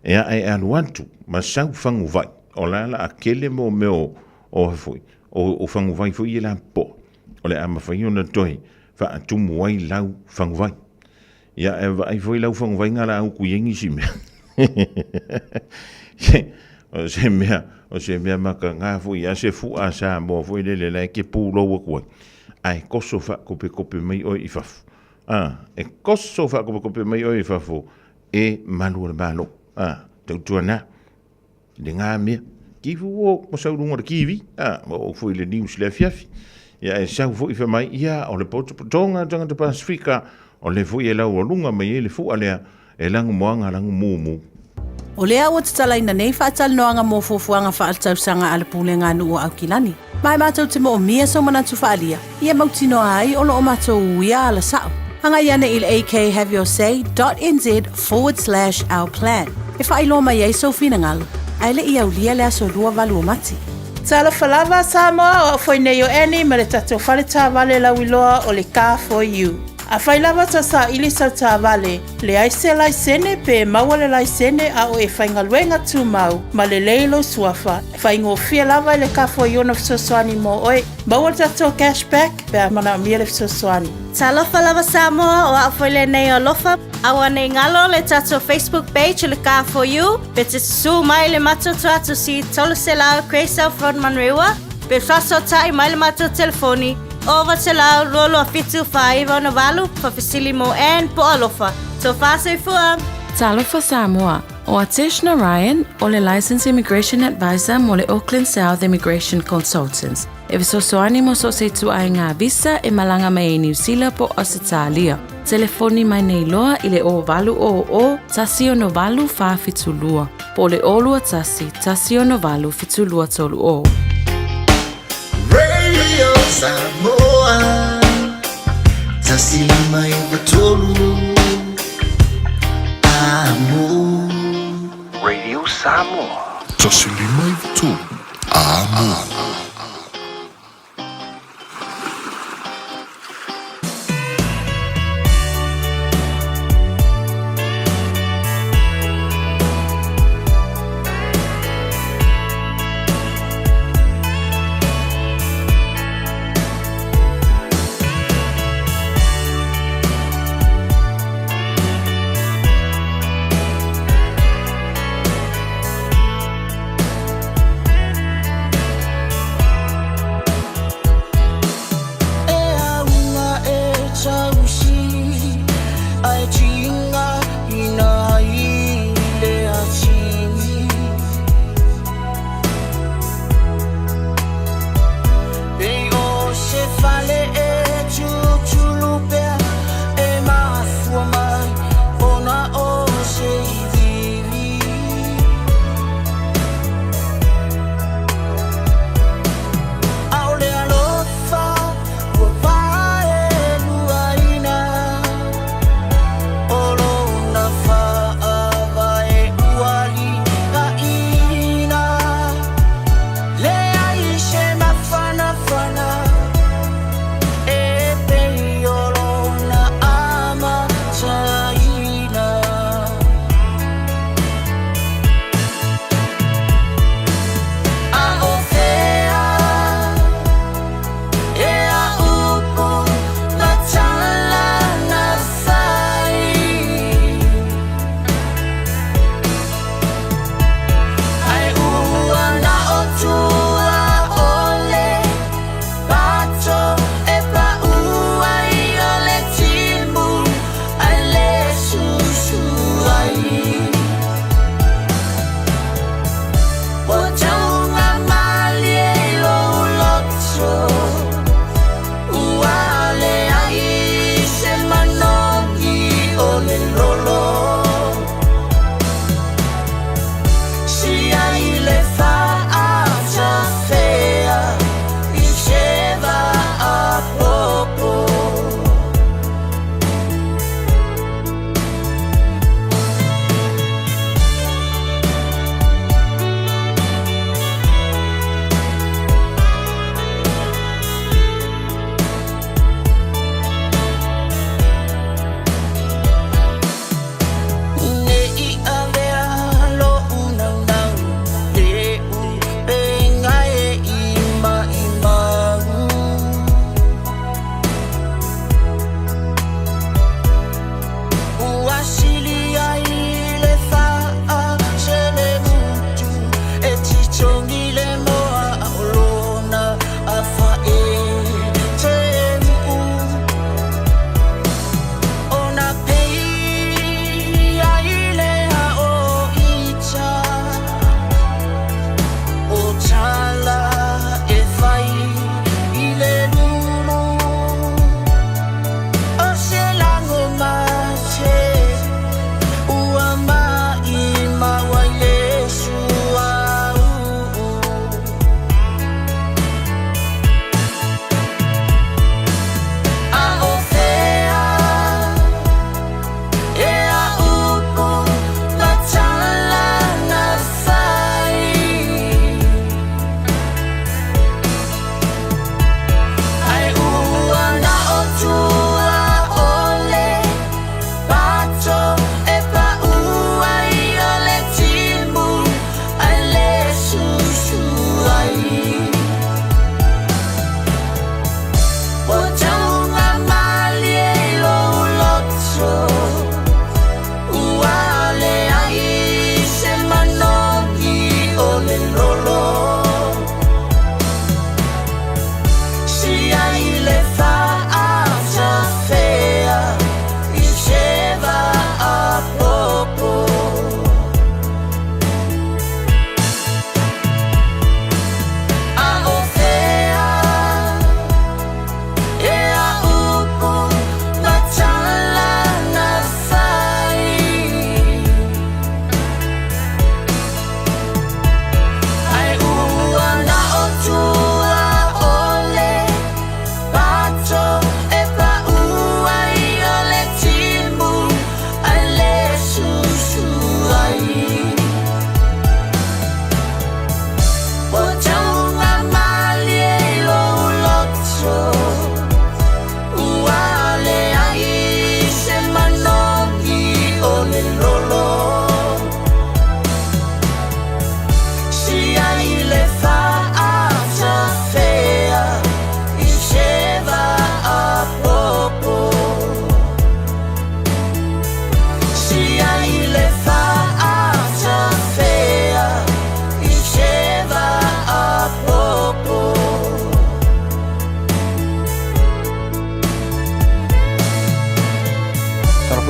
Ia e anu antu. Ma sau whangu vai. O lala a kele mo meo o hafui. O whangu vai fui i la po. O le ama whai ona toi. Wha atumu wai lau whangu vai. Ia e vai fui lau whangu vai ngara au kuyengi si mea. O se mea maka ngā fui. A se fu a sa mo fui lele lai ke pū loa kuai. Ai koso wha kope mai oi i fafu. E koso wha kope mai oi i fafu. E manu le malo. Tautua nā. Le ngā mea. Kifu o mo saurunga le kiwi. O fui le news le fiafi. Ia e sau fui wha mai. Ia o le potonga tanga te Pasifika. O le fui e lau o lunga mai e le fua lea. E langu moanga langu mūmu. O lea ua tatalaina nei whaatal noanga mō fuafuanga whaaltau sanga ala pūlenga nu o Aukilani. Mai mātou te mo o mia so manatu whaalia. Ia mautino ai o lo o mātou uia ala sao. Hanga iana il akhaveyoursay.nz/our plan. E whailo mai ei so fina ngalu. Aile i au lia lea so lua valu o mati. Tala falava Samoa o foi nei o eni ma le tatou whale tā vale lauiloa o le Car for You. A whailava ta sa ili sa tā vale, le aise laisene pe maua le laisene a o e whaingaluenga tū mau, ma le leilo suafa. Whaingo fia lava le Car for You na fisosoani mo oe, maua le tatou cashback pe a mana mia le fisosoani. Tala falava Samoa o a foi le nei o lofa, awa nei ngalo le tatou Facebook page le Car for You, pe te su mai le matoto atu si tolo se lao Kreisa Front Manrewa, pe faso tai mai le matou telefoni, over te lau lolo a fitu whaiva na walu, pa Fasilimo and po alofa. So fase fua. Talofa Samoa, o Atishna Ryan, o le Licensed Immigration Advisor mo le Auckland South Immigration Consultants. E visosoani mo so se tu ai ngā visa e malanga mai e New Zealand po Australia. Telefoni mai nei loa i le o valu o tasio no valu wha fitulua. Po le olua tasio no valu fitulua tolu o. Radio Samoa, tasilima iwatolu, amo. Radio Samoa. Tasilima iwatolu, amo.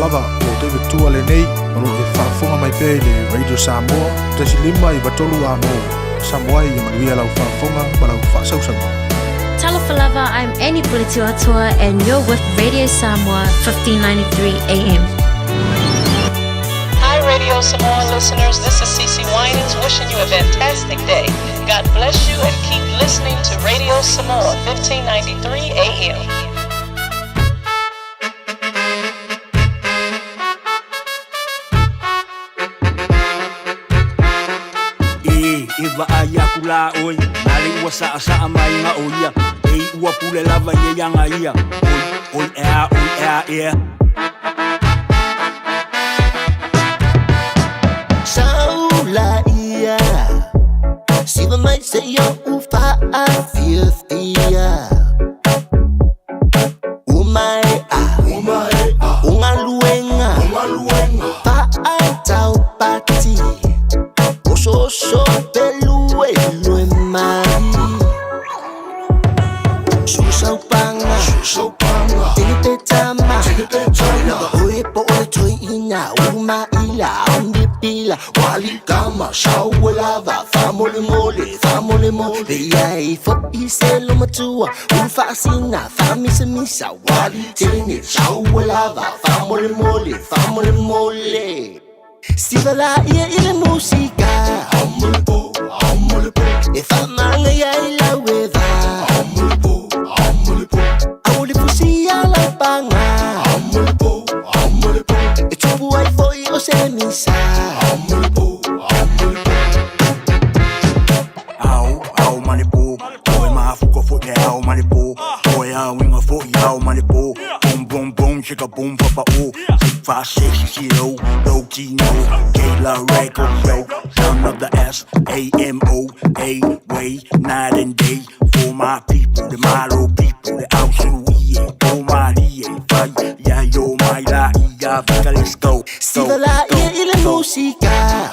lava o te vetua le nei o lo e whaafonga mai pe le Radio Samoa te si lima I watolu a mo Samoa I manuia lau whaafonga ma lau whaasausaunga. Talafalava, I'm Annie Pulituatua and you're with Radio Samoa 1593 AM. Hi Radio Samoa listeners, this is Cece Winans wishing you a fantastic day. God bless you and keep listening to Radio Samoa 1593 AM. Iwa aya kula oi, nari ua saa mai nga oia. Ua pule lava ye yanga ia. Oi ea. Saula ia, siva mai se yo ufa a fiestia. Umai a, unga luenga, pa a tau pati. Oso pelue lue mai. Susau panga, tini tama. Lava oe po ole toi ina, uma ila, ambi pila. Wali kama, shawe lava, famole mole. Yai fo ise lo matua, ufa asina, famisa misa. Wali tini, shawe lava, famole mole. Sivala ia ile musika. If I'm manga ya ila weda. Auli pusi ala panga. Echupu ai foi o se misa. Au manipo, oi mafuko fo ke au manipo. Oi a winga fo au manipo. Boom, chicka boom, papa oh. 5, 6, 0, low key no. Kayla record yo, son of the S-A-M-O. A way, night and day. For my people, the Malo people, the Aoauli, oh my fight, yeah yo my la, yeah, let's go. Sivala ia ile musika.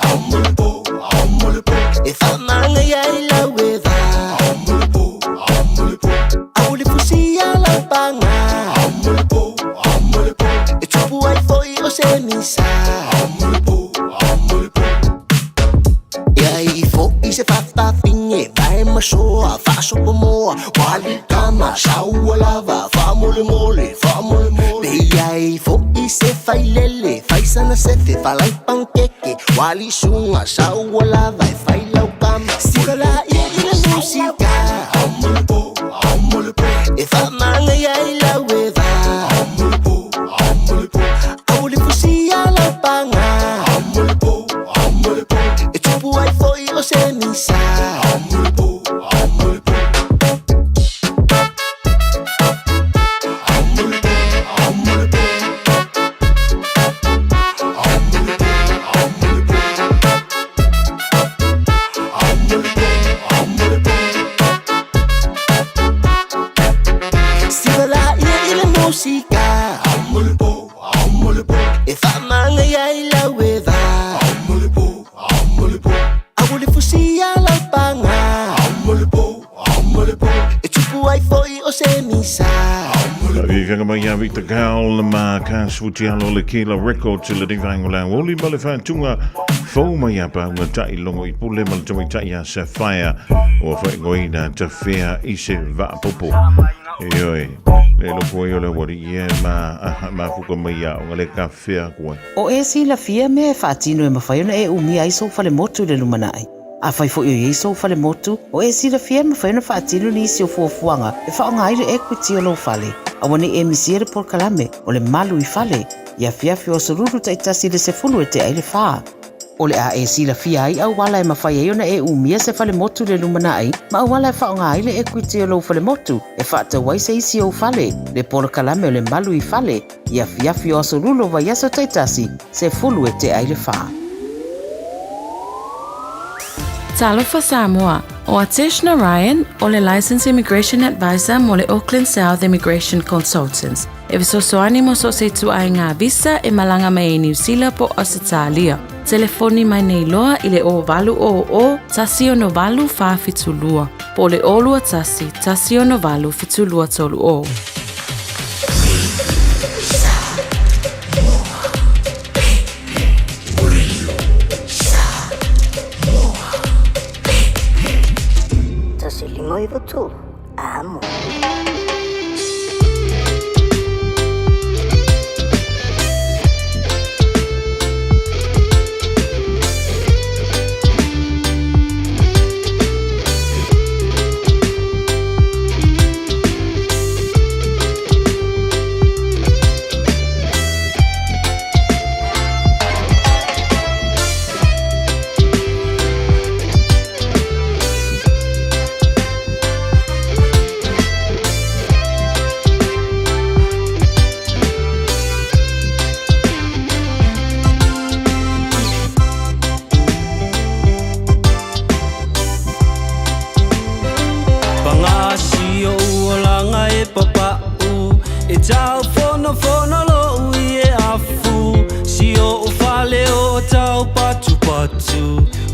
If I'm manga ya ila weda. Auli pusi ala panga. Echupu ai foi o se misa. Ia fo I se fafa finge. Vai ma soa, fa sopo moa. Wali kama, shaua lava. Fa mole. Ia fo I se fai lele. Fai sana sefe, fa lai pankeke. Wali sunga, shaua lava. Fai lau kama. Sikala ia ile musika. If I'm manga ya ila weda. Auli pusi ala panga. Echupu ai foi o se misa. Sivala ia ile musika. If I'm manga ya ila weda. Auli pusi ala panga. Echupu ai foi o se misa. Vi gaan maar ja Victor Gaal maar kan switchalo le kila record le ding van Aoauli maar le van tunga foma ja pa una tai longo I pule mal tomi tai ja Sapphire o fa goina te fea ise va popo yoi le lo koyo le wori ye ma fuko mai o le kafe ko O si la fia me fatino e mafaiona e umi ai so fale motu le lumanai. A fai fo i so fale motu o si la fia me faina fatino ni si o fuanga e fa nga ile equity o lo fale. A wani e misiere por kalame o le malu I fale. Ia fia fio soruru taitasi le se fulu e te aile fa. O le a si la fia ai au wala e mawhai ona e umia se fale motu le lumana ai, ma au wala e whaonga ai le equity o lo fale motu, e whaata wai se isi o fale, le pora kalame o le malu I fale, ia fiafi o aso rulo vai aso taitasi, se fulu e te aile wha. Talofa Samoa, o Ateshna Ryan, o le Licensed Immigration Advisor mo le Auckland South Immigration Consultants. E visosoani mo so se tu ai ngā visa e malanga mai e New Zealand po Australia. Telefoni mai nei loa I le o valu o tasi o no valu wha fitulua. Po le olua tasi o no valu fitulua tolu o. Samoa.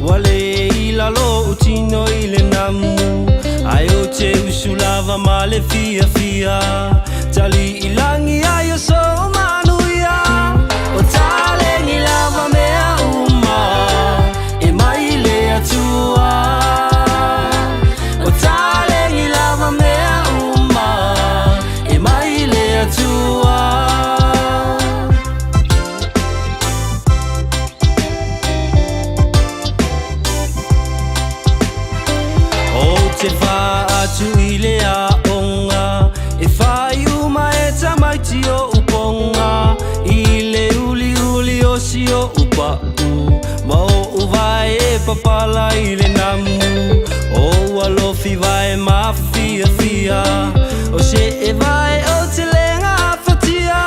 Wale ila lo utino ile namu ayo te usulava male fia fia tali ilangi ayo so manuia o tale ni lava mea uma e maile atua o tale ni lava mea uma e maile atua. Te wha atu i le a onga e whai uma e tamaiti o uponga i le uli uli o si o upa u ma o uwai e papala i le namu o alofi vai ma fia fia o se e vai o te lenga fatia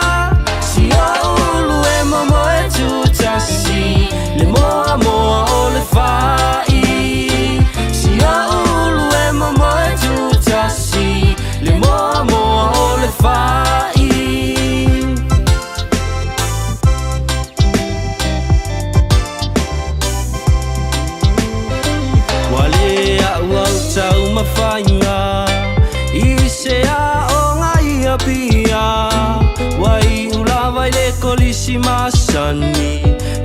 si o ulu e momo e tutasi le moa moa o le whai si o le moa moa o le whai. Wale au au tau mawhainga i se a o ngai a pia wai ulawa i le kolisi masani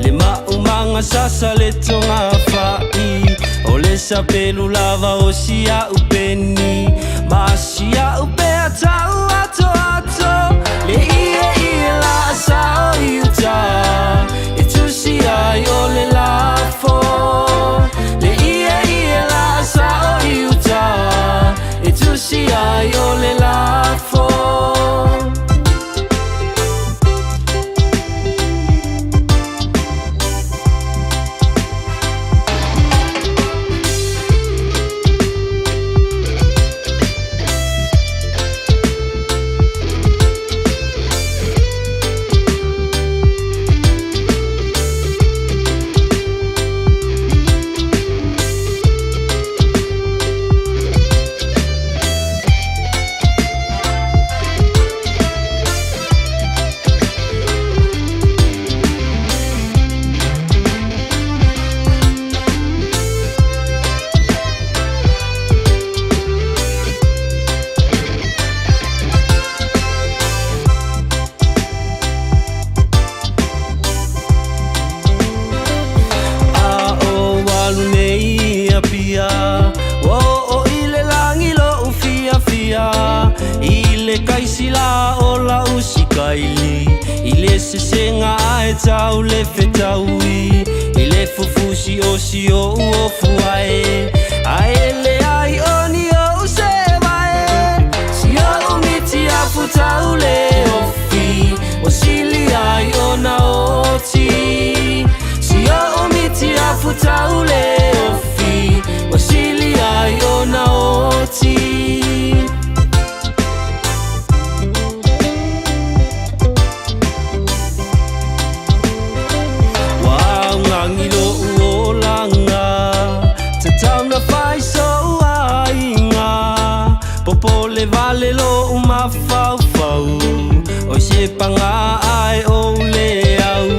le maumanga sasa le tonga whai o le sapelu lava o si a upeni Masia upea tau ato ato le ie la sao iuta e tu si ai o le lafo le ie la sao iuta e tu si ai o le lafo. Tau le fetaui i le fufusi o si o uofu ae ae le ai oni o se vae si o umiti a futau le ofi o sili ai o na oti si o umiti a futau le ofi o sili ai o na oti. Popole vale lo uma fau fau o se panga ai o le au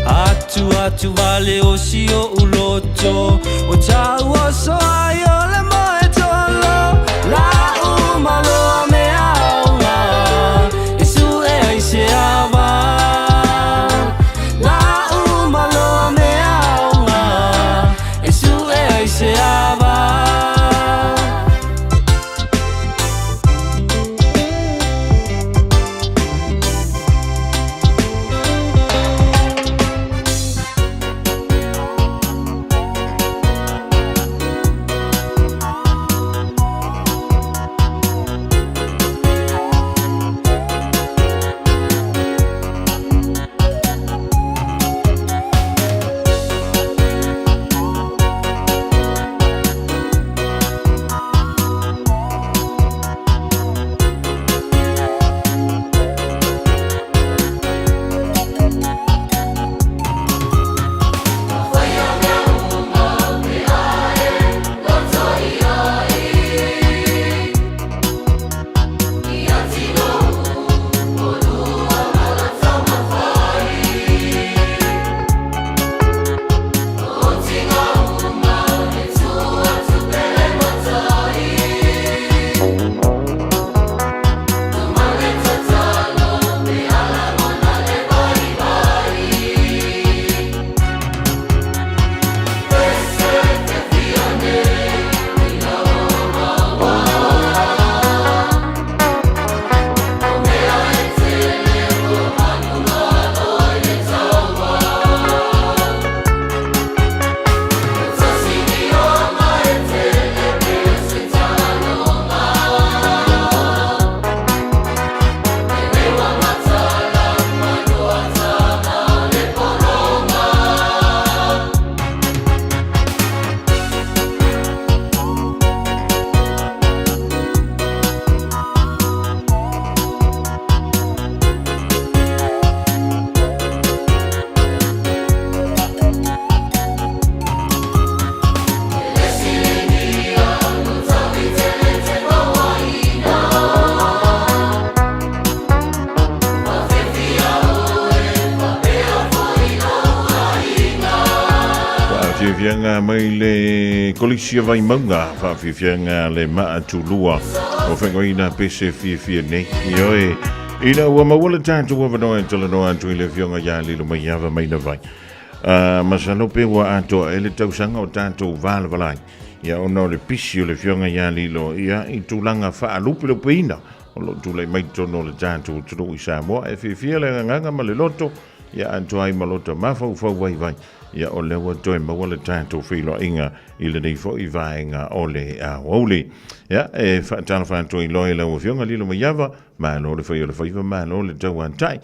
atu atu vale o si o uloto o tau o so ai o le moe tolo la uma lo me aunga e su e ai se ava la uma lo me aunga e su e ai se ava. fianga mai le kolisia vai maunga fianga le maa tulua o whengoina pese fia nei ioe ina ua mawala tātu wa wanoa talanoa atu i le fionga ia lilo mai awa mai na vai masano pe wa ato ele tausanga o tātu vala valai ia ona o le pisi o le fionga ia lilo ia i tūlanga wha lupi lo peina o lo tūlei mai tono le tātu tunu i Samoa e fia le nganga ma le loto ia ato ai malota mafau vai ia o lewa toe mawale tātou whilo inga i le nei fo i vaenga o le Aoauli. Ia, e whaatana whantua i loe lau whionga lilo mai awa, maa no le whai o le whaiva, maa no le tau antai.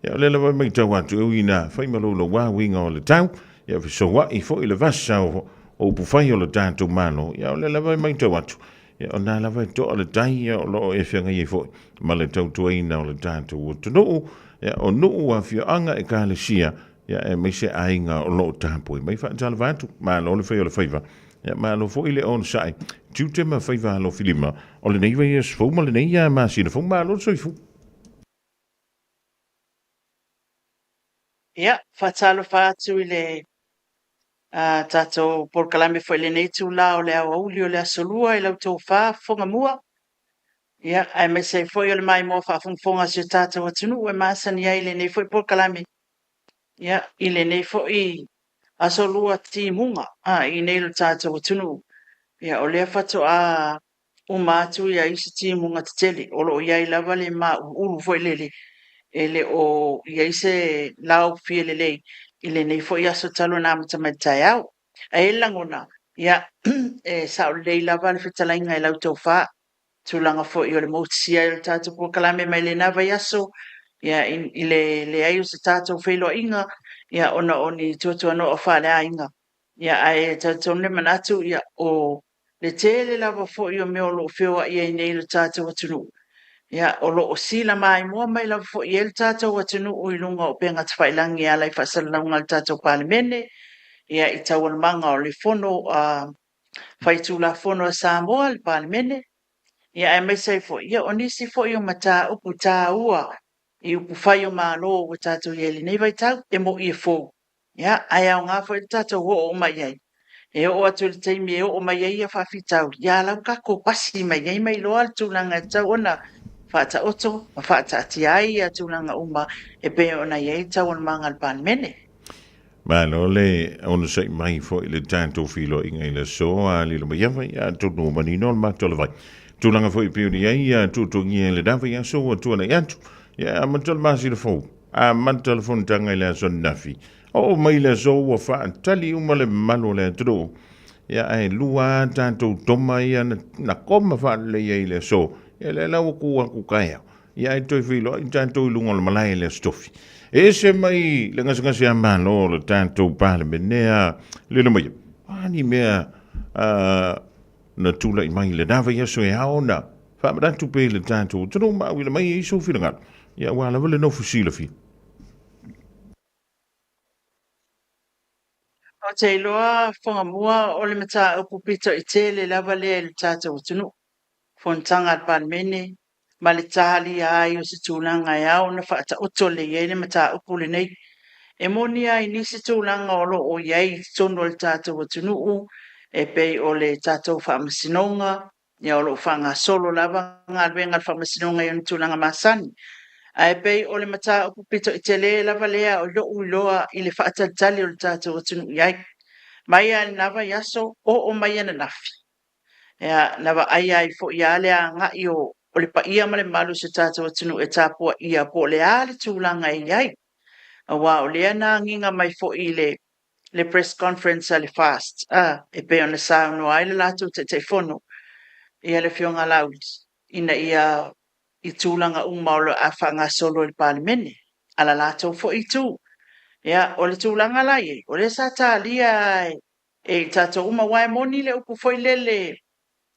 Ia, o le lawa mai tau atu au ina whai malo lo wā winga o le tau, ia whisoa i fo i le vasa o puwhai o le tātou mano, ia o le lawa mai tau atu. Ia, o nā lawa to o le tai, ia o lo e whianga i fo, ma le tau tuaina o le tātou o tunuu, ia o nuu a whioanga e ka le sia, ia e mai se ainga o lo tāpoi mai whaatala vātu ma lo le whai o le whaiva ia ma lo fo i le on sai tiute ma whaiva lo filima o le nei vai e sfou ma le nei ia ma sina fou ma lo soifu ia whaatalo whātu i le tātou porkalame fo i le nei tū la o le Aoauli o le asolua i lau tō Fofogamua ia ai mai se fo i o le mai mo whaafonga si tātou atunu e maasani ai le nei fo i porkalame ia i le nei fo i asolua timunga i nei lo tātou tunu ia o lea whato a umatu ia isi timunga te tele o lo ia i lava le ma uru fo i lele e le o ia ise lau fie lele i le nei fo i aso talo na matamatai au a e langona ia e sa o lei lava le whetalainga i lau tau wha tūlanga fo i o le motisia i lo tātou po kalame mai le nava i aso ia i le ai o se tātou whelo inga ia ona oni tuatua no o whale a inga ia ai tātou ne manatu ia o le tele lava fo i o meo lo whioa ia i nei lo tātou atunu ia o lo o sila mai mua mai lava fo i el tātou atunu o i lunga o penga te whailangi a lai whasalanga le tātou palemene ia i tau manga o le fono whaitu la fono a Samoa le palemene ia ai mai sei fo ia o nisi fo i o mata upu tā ua i upu whai o mālo o tātou i eli nei vai tau e mo i e fō ia ai au ngā fo i tātou o mai ai e o atu le teimi e o mai ai a whawhi tau ia lau kako pasi mai ai mai loa le tūlanga e tau ona whata oto ma whata ati ai a tūlanga uma e pe ona iai tau ona manga le palemene ma lo le ona sei mai fo i le tātou whilo inga i le soa lilo mai awa ia tunu manino le mātola vai tūlanga fo i peo ni ai a tūtungi e le dawa ia soa tuana i atu ia mantal masi le fou a mantal fon tanga le son nafi o mai le so wa fa tali uma le malo le tro ia ai lua tanto toma ia na koma fa le ia le so ia le la ku kaya ia i toi filo i tanto lunga le malai le stofi e se mai le ngasa ngasa malo le tanto pale menea le no mai ani mea na tula i mai le dava ia so e haona fa ma tu pe le tanto tro ma wi le mai i so filinga ia wala wala no fusila fi o te iloa Fofogamua o le mata o pupito i tele lava le le tātou tunu fontanga al palemene ma le tahali ai o se tūlanga e au na whaata oto le iei le mata upu le nei e moni ai nisi tūlanga o lo o iei tono le tātou tunu e pei o le tātou whaamasinonga ia o lo whanga solo lava ngā ruenga le whaamasinonga i o tūlanga masani ai pei o le mata o pupito i tele lava lea o lo uiloa i le whaatatali o le tātou tunu iai mai a nava yaso o mai ana nafi ia nava ai ai fo ia le anga i o le pa ia male malu se tātou tunu e tāpua ia po le ale tūlanga i ai wa o le ana nginga mai fo i le press conference le fast e pe ona sa no ai le latu te fono ia le fionga laut ina ia i tūlanga umaulo a whanga solo i palemene ala latu fo i tū ia o le tūlanga lai o le sa tā lia e tātou uma wai moni le upu foi lele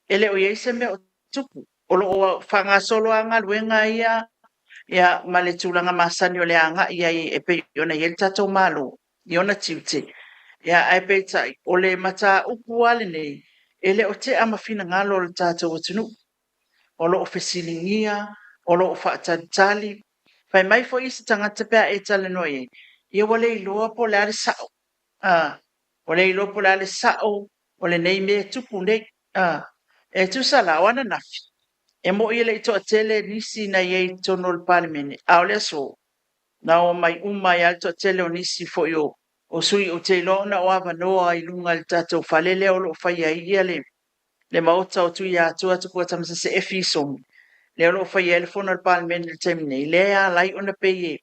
ele o iei se mea o tupu o lo o whanga solo anga luenga ia ma le tūlanga masani o le anga ia e pe ona i tātou malo i ona tiute ia ai pe tai o le mata upu ale nei ele o te amawhina ngalo le tātou tunu o lo o fesilingia o lo o whaatalitali fai mai fo isi tangata pea e tale noi ia wale i loa po le are sao o le ilopo la le sa'o o le nei me tupu nei e tu sala wana nafi e mo i le ito atele nisi na ye tono le palimene a o le so na o mai umai alto atele o nisi fo yo o sui o te ilona o ava noa i lunga le tatou falele o lo fai ai ia le maota o tui atua tuku atamasa se efi somi le lo fai ele fona le palimene le temine i lea lai ona peye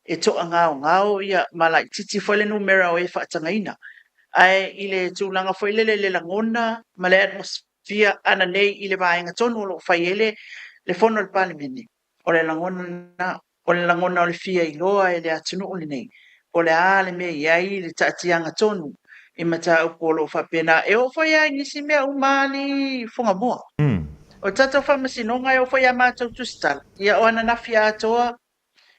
e to ngao ia malai titi fole numera o e whaatangaina ai ile tūlanga fo ile le langona ma le atmosphere ana nei ile vaenga tonu lo fai ele le fono le palimene o le langona o le langona o le fia iloa e le atunu o le nei o le ale me iai le taatianga tonu i mata upolo fa pena e o fai ai nisi mea umani fonga moa o tata whamasinonga e o fai a mātou tustal ia o ana nafia atoa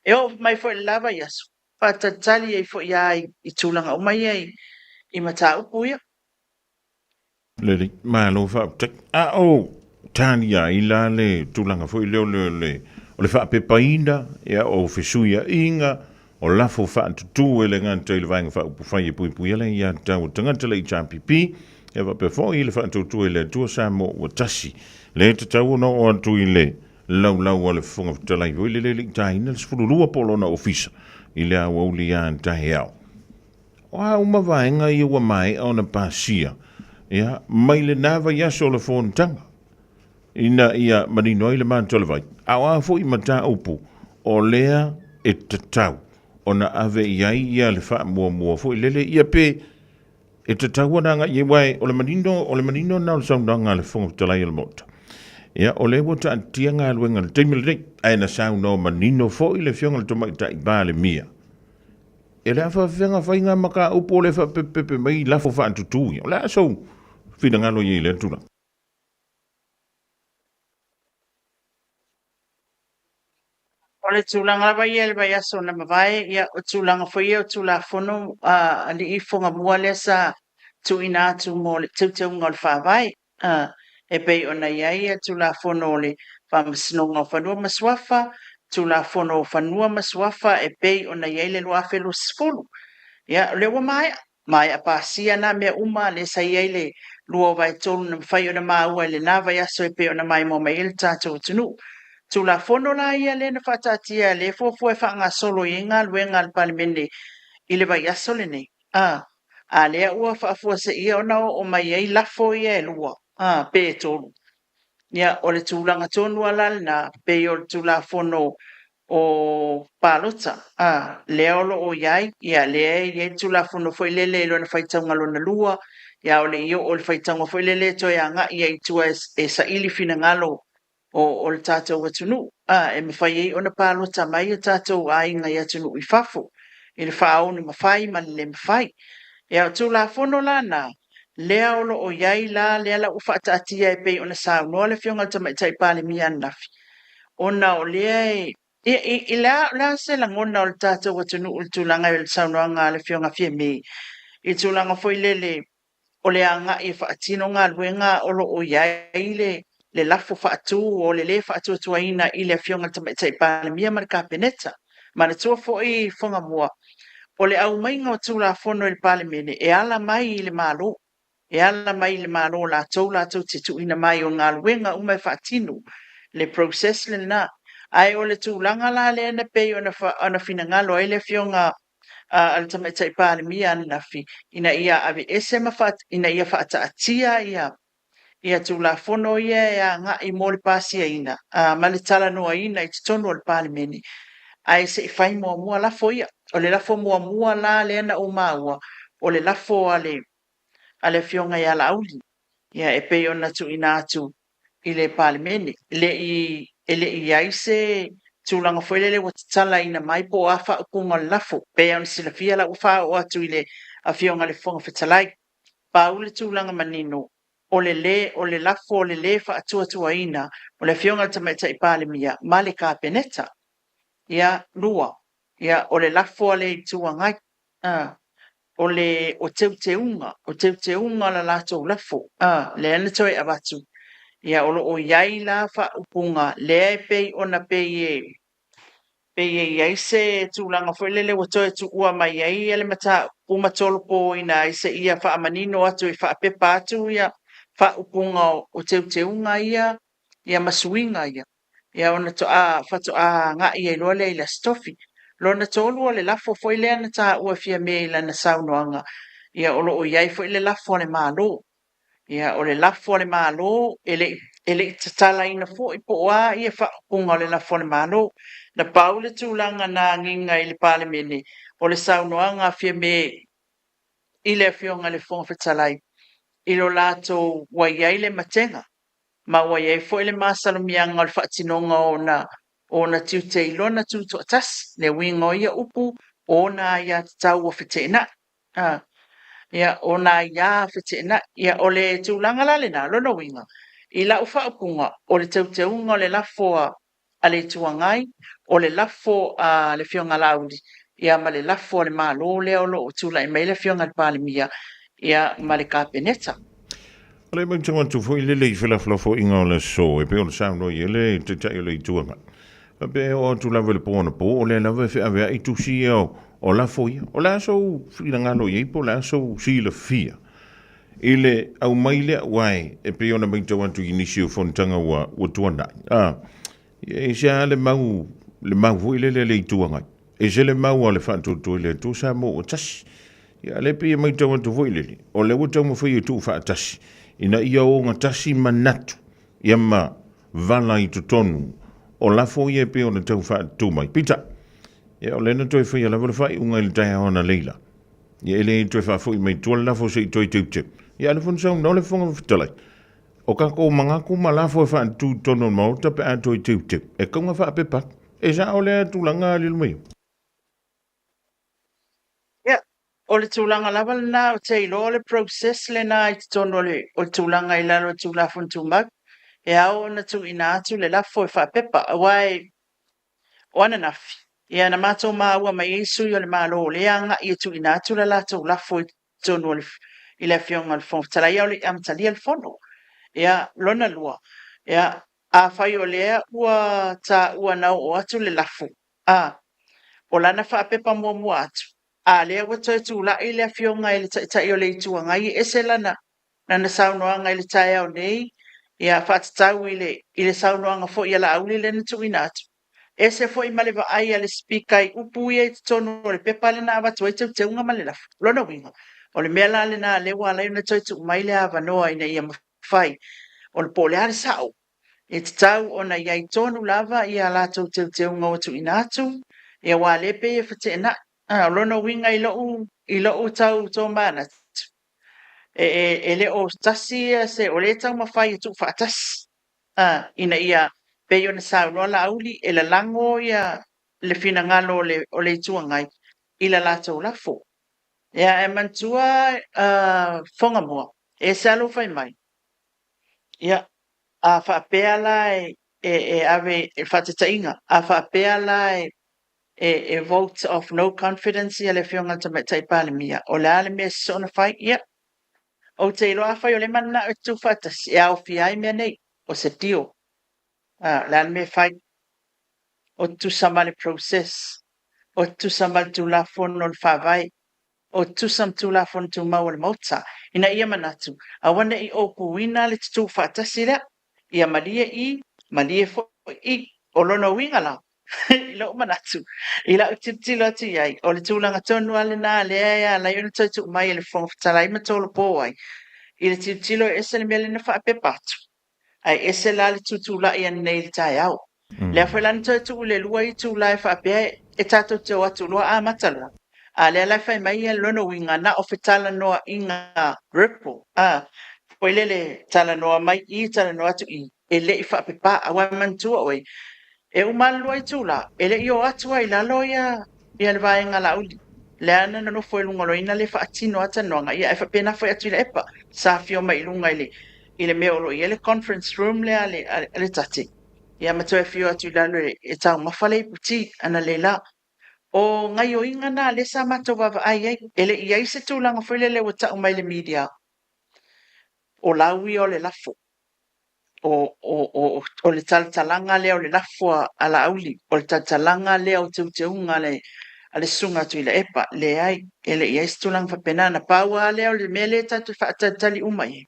e o mai fo lava yasu fatatali e fo iai i tūlanga o mai ai i mata upu ia. Le malo fa tek a o tania ila le tulanga foi le o le fa pepaina ya o fesuia inga o la fo fa tu ele ngan te le vanga fa fa ye pui pui ele ya tau tanga te le champipi e va pe fo ile fa tu ele tu sa mo o tashi le te tau no o tu ile lau o le fonga te lai le le taina le fulu polo na ofisa ile a Aoauli ya tahea wa uma vaenga i wa mai ona pasia ia mai le nava ia so le fontanga ina ia manino ile man tole vai awa fo i mata upu o lea e tatau ona ave ia le fa mo fo lele ia pe e tatau nga ia wai o le manino na le saunga le fonga tala ile mota ia o le wota antianga le wenga le temile ai na sau no manino fo ile fionga le tomai tai ba le mia ele afa venga fainga maka upo le fa pepe mai la fo fa tutu la so fina ngalo ye le tula O le tūlanga vai ele vai aso na mawai ia o tūlanga foi o tūla fono ali I fonga mua le sa tu ina tu mo le tūteunga o le whawai e pei ona iai e tūla fono o le whamasnonga o whanua maswafa tūla fono o whanua maswafa e pei ona iai le lua whelo sifuru ia le ua mai a pasia na mea uma le sa iai le lua vai tolu na mwhai o na maua le na vai aso e pei ona mai mo mai ele tātou tunu tula fono la ia le na fatatia le fofo e fanga solo inga luenga al palimene ile vai asole nei a le ua fa fo se ia ona o mai ai lafo ia e lua pe tolu ia o le tulanga tonu ala na pe o tula fono o palota le olo o iai ia le ia tula fono foi lele lo na faitanga lo na lua ia o le io o le faitanga foi lele to ia nga ia tua e sa ili fina ngalo o le tātou atunu e mawhai ei ona pālota mai o tātou ainga i atunu I whafo I le whaau ni mawhai ma le mawhai e au tū la whono lana lea olo o iai la lea la ufa atia e pei ona sāu noa le fionga tamai tai pāle mi anafi ona o lea I la se la ngona o le tātou atunu o le tūlanga I le sāu noa ngā le fionga fie me I tūlanga foi lele o le anga I whaatino ngā luenga olo o iai le lafo faatu o le faatu tuaina I le fionga tamai pāle mia ma le kapeneta ma le tua fo I Fofogamua o le au mainga o tūla fono I le pāle mene e ala mai I le malo la tau te tuina mai o ngā luenga umai faatino le process le na ai o le tūlanga la le ana pei ona fina ngalo ai le fionga al tamai pāle mia nafi ina ia ave ese mafat ina ia faata atia ia tūla fono ia ngā I mōle pāsia ina ma le tala noa ina I titono o le palimene ai se I whai mua lafo ia o le lafo mua la le ana o maua o le lafo ale fionga ia la Aoauli ia e pei ona tu ina atu I le palimene ele I ai se tūlanga foile le watatala ina mai po afa upunga le lafo pei ona sila fia la ufa o atu I le a fionga le fonga fetalai pa ule tūlanga manino o le lafo o le fa atuatuaina o le fionga tamai pāle mia ma le kapeneta ia lua ia o le lafo a le tuangai o teuteunga la latou lafo le ana toi avatu ia o iai la fa upunga le pei ona pei iai se tūlanga foi lele wa toi tu ua mai ai ele mata pumatolo po ina i se ia whaamanino atu i whaapepa atu ia whaupunga o teuteunga ia masuinga ia. Ia ona whatu a ngā ia iloa le ila stofi. Lona tolu o le lafo foi lea na taha ua fia me ila na saunoanga. Ia olo o iai foi le lafo le mālo. Ia o le lafo le mālo ele tatala ina fo i po a ia whaapunga o le lafo le mālo. Na paule tūlanga na nginga i le pale mene o le saunoanga fia me i le fionga le fonga whetalai. Ilo lato waiai le matenga. Ma waiai fo i le masalomianga o le whaatinonga o na tiute ilona tutu atas le wingo ia upu o na ia tau o whetena. Ia o na ia whetena ia o le tūlanga la le na lona winga. I la ufa upunga o le teuteunga o le lafo a le tuangai o le lafo a le fionga laudi. Ia ma le lafo le malo le o lo tūla i mai le fionga le palimia ia ma le kapeneta. Ale mai tanga tu foi le fela fo inga o le so e pe o le sauno i le te tai o le tuanga. Pe o tu lava le pona po o le lava fe avea i tu si o la foia. O la so fina ngano i po la so si le fia. Ile au mai le wai e pe ona mai tanga tu inisi o fontanga wa tuanda. E sia le mau foi le tuanga. E se le mau le fanto tu le tu sa mo o tas. Ia le pe mai tanga tu foi le. O le wo tanga foi tu fa tas. Ina ia o ngā tasi manatu, ia ma vala i tutonu, o lafo ia pe o na tau wha tūmai. Pita, ia o lena toi whai ala wale whai unga ili tai haona leila. Ia ele toi wha fui mai tua lafo se i toi teute. Ia ale fun sau, nole whonga whitalai. O ka ko mangaku ma lafo e wha tūtonu mauta pe a toi teute. E kaunga wha pepa, e sa o lea tūlanga lilu mai. O le tūlanga lava na o te ilo le process le na i tono le o le tūlanga i lalo tūla fun tūmak. E au na tu ina atu le lafo e whapepa. Awai o ana nafi. E ana mato maa ua mai isu i o le malo o le anga i tu ina atu le lato lafo i tono i le fionga le fono. Tala iau le amtali le fono. E a lona lua. E a whai o lea ua ta ua nau o atu le lafo. O lana whapepa mua atu. Lea wata tu la ile fionga ile tai o le tuanga i ese lana na saunoanga ile tai au nei ia whatatau ile saunoanga fo ia la auli le tu inatu. Ese fo i malewa ai ale speaker i upu ia i tonu o le pepa le na watu e te unga male lafu. Lona winga. O le mea la le na le wala i na toi tu mai le awa noa ina ia mawhai. O le po le are sao. E te tau o na ia i tonu lava ia la tau te unga o tu inatu. Ia wa lepe e whate na. Lona winga i lo tau tō mana. E le o tasi se o le tau mawhai tu whaatas. Ina ia peo na saunoa la auli e la lango ia le fina ngalo o le tuangai i la lātou lafo. Ia e mantua Fofogamua e salo fai mai. Ia a whaapea la e ave e whatatainga. A whaapea la e vote of no confidence ia le fionga ta tai palemia o le ale me sona fai ia o te iloa fai o le mana o tu fatas e au fiai me nei o se tio le ale me fai o tu samale process o tu samal tu la fono le favai o tu sam tu la fono tu mau le mota ina ia manatu a wana i opu wina le tu fatas ia malie fo i o lono winga la ilo manatu ila utitilo atu ai o le tūlanga tonu ale nā lea ia la iona tautu mai ele fonga whatalai matolo po ai i le titilo e ese le mele na whaapepatu ai ese la le tutula ia nei le tai au lea whailani tautu le lua i tūla e whaapea e tātou te o atu lua a matalua a lea lai whai mai ia lono winga na o whetala noa inga ripple poile le tala noa mai i tala noa atu i e le i whaapepa a wamantua oi e umalu ai tula ele io atua i lalo ia le vaenga lauli le ana no foi lunga loina le faatino ata noanga ia e fa pena foi atu le epa sa fio mai lunga ile meolo ia le conference room le tati ia mato e fio atu lalo e tau mafale puti ana le la o ngai o inga na le sa mato va ai ele ia i se tulanga foi le wata mai le media o lawi o le lafo o le talanga leo le lafua ala auli o le talanga leo teuteunga le ale sunga tu ila epa le ai ele ia stulang fa penana paua le o le mele tatu fa tali umai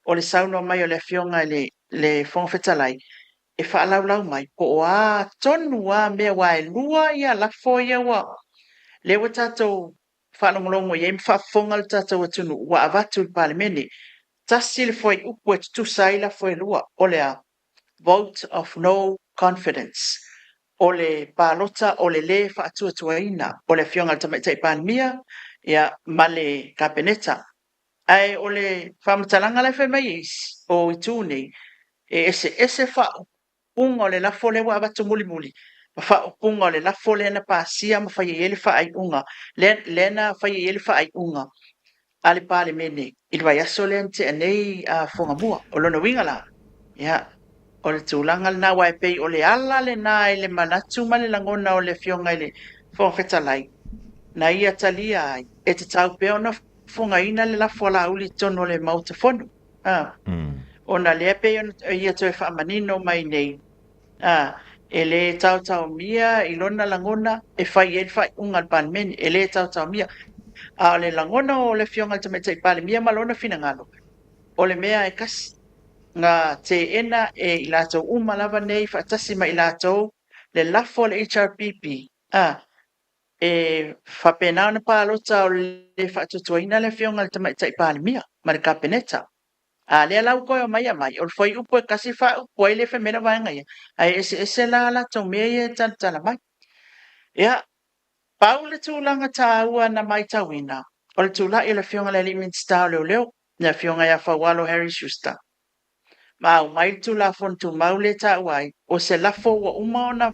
o le sauno mai o le fionga le fonfetalai e fa lau mai po a tonu a me wa e lua ia la foia wa le wa tato fa longolongo ye fa fonga tato wa tunu wa avatu il parlemeni tasil foi upwet tu saila foi lua o le a vote of no confidence o le palota o le fa atuatuaina o le fionga tamaita panmia ia male kapeneta ai o le whamatalanga le whai o ituni ese fa punga o le lafo le wa abatu muli muli fa punga o le lafo le na pasia ma whai ele fa ai unga le na whai ele fa ai unga ale pale mene il vai aso le ante anei a Fofogamua o lona wingala ia o le tūlanga na wai pei o le ala le nā le manatu ma le langona o le fionga le whawhetalai. Na ia talia ai, e te tau peo na whungaina le la whala uli tono le mauta whonu. O na lea peo ia toi whamanino mai nei. E le tau mia i lona langona e whai fai unga al palmeni, e le tau mia. A le langona o le fionga te meta i pale mia malona fina ngalo. O le mea e kasi. Nga te ena e i lātou lava nei whaatasi mai i lātou le lafo le HRPP e whapenao na pālota o le whaatutuaina le fionga le tamaitai pālimia ma le kapeneta lea lau koe o mai a mai o le whai upo e kasi wha upo e le whamena waenga ia ai ese la lātou mea ia tala mai ia pau le tūlanga tā ua na mai tawina o le tūla i le fionga le Liminster leo leo na fionga ia whawalo Harry Schuster mau mai tu la fontu mau le ta wai o se lafo wa uma ona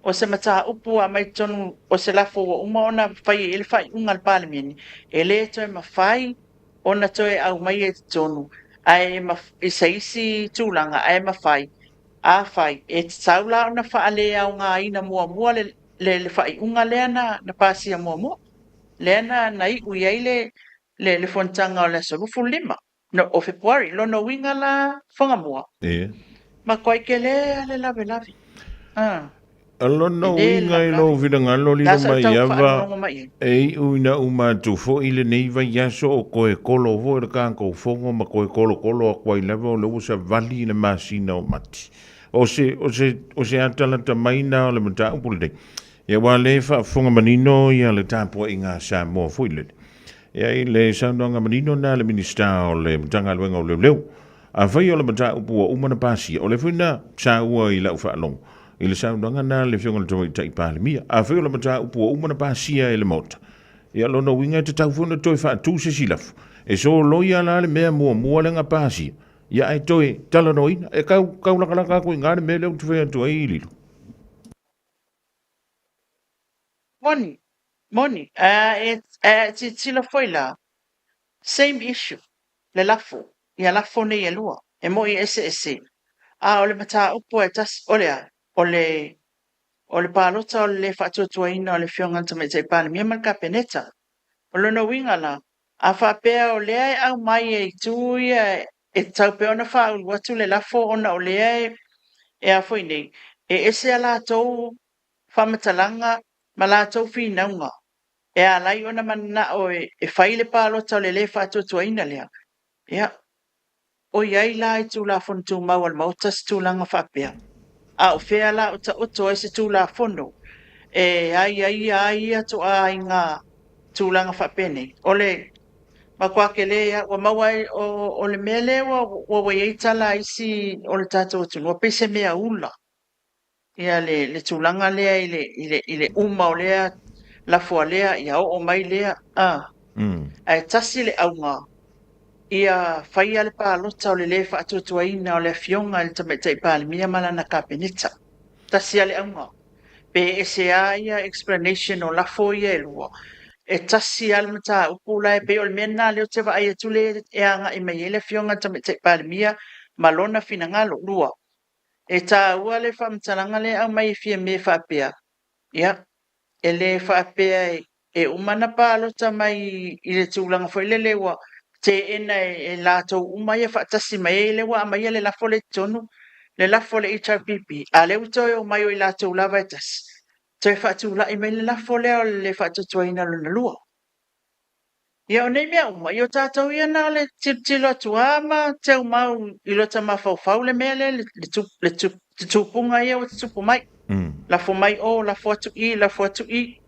o se mata upu a mai tonu o se lafo wa uma ona fai ele fai ungal parliament e le to ma fai ona to e au mai e tonu ai ma isaisi tulanga ai ma fai a fai e tsaula ona fa ale au nga ina mua le fai unga le na pasi mua le na nai u le fontanga o le solufu lima no o February lo no winga la Fofogamua. Ma koe ke le lave. Alo no winga i lo vidanga lo li mai ava e uina uma tu fo ile nei vai yaso o koe kolo vo e ka ko fongo ma koe kolo a koe leve o le usa vali le masina o mati. O se atala ta maina o le mata upulde. Ia wa le fa fonga manino ia le tapo inga Samoa fuile. Ia i le saundanga manino na le minista o le mtanga luenga o le leu. A fai o le mata upu o umana pasi o le fuina sa ua i lau whaalong. I le saundanga na le fionga le tawai tai pālimia. A fai o le mata upu o umana pasi e le mota. Ia lona winga te tau funa toi wha tu se silafu. E so loia la le mea mua lenga pasi. Ia ai toi tala noina. E kau lakalaka koe ngāre mea leu tu whea tu ai ililu. Moni, tila foi la. Same issue. Le lafo. Ia lafo nei e lua. E mo i ese. O le mata upo e tas olea. O le pālota o le whaatuatuaina o le fionga tamaita i pāle. Mia malka peneta. O lona winga la. A whapea o lea e au mai e tuia e taupe ona wha watu le lafo ona o lea e a foi nei. E ese ala tau whamatalanga ma la tau whinaunga. E a lai ona mana o e whaile pālota o le whaatuatuaina lea. Ia. O iai la i tū la whonu tū mau al mautas tū langa whapea. A o whea la o ta oto e se tū la whonu. E ai atu a inga tū langa whapene. O le makwake lea, wa mawai o le mele wa waiaitala isi o le tātou atu. Wa pese mea ula. Ia le tū langa lea i le uma o lea la fua lea, ia o mai lea. Ai tasi le au ngā. Ia whaia le pālota o le whaatuatuaina o le fionga le tamaita i pālimia malana kapenita. Tasi ale aunga. Pe ese ia explanation o lafo ia e lua. E tasi ale mata upula e pe o le mena leo te wa aia tule e anga i mai ele fionga tamaita i pālimia malona fina ngalo lua. E tā ua le whamtalanga le au mai fia me whapea. Ia. E le whapea e umana pālota mai i le tūlanga fo ile lewa. Te ena e lātou umai e whaatasi mai e lewa a mai le lafo le HRPP. A leu toi o mai o i lātou lava e tas. Toi whaatula'i mai le lafo lea o le whaatutuaina lona lua. Ia o nei mea uma, i o tātou ia na le tilo atu ama, teu mau i lota mawhauwhau le mea le tupunga ia o te tupu mai. Lafo mai o, lafo atu i,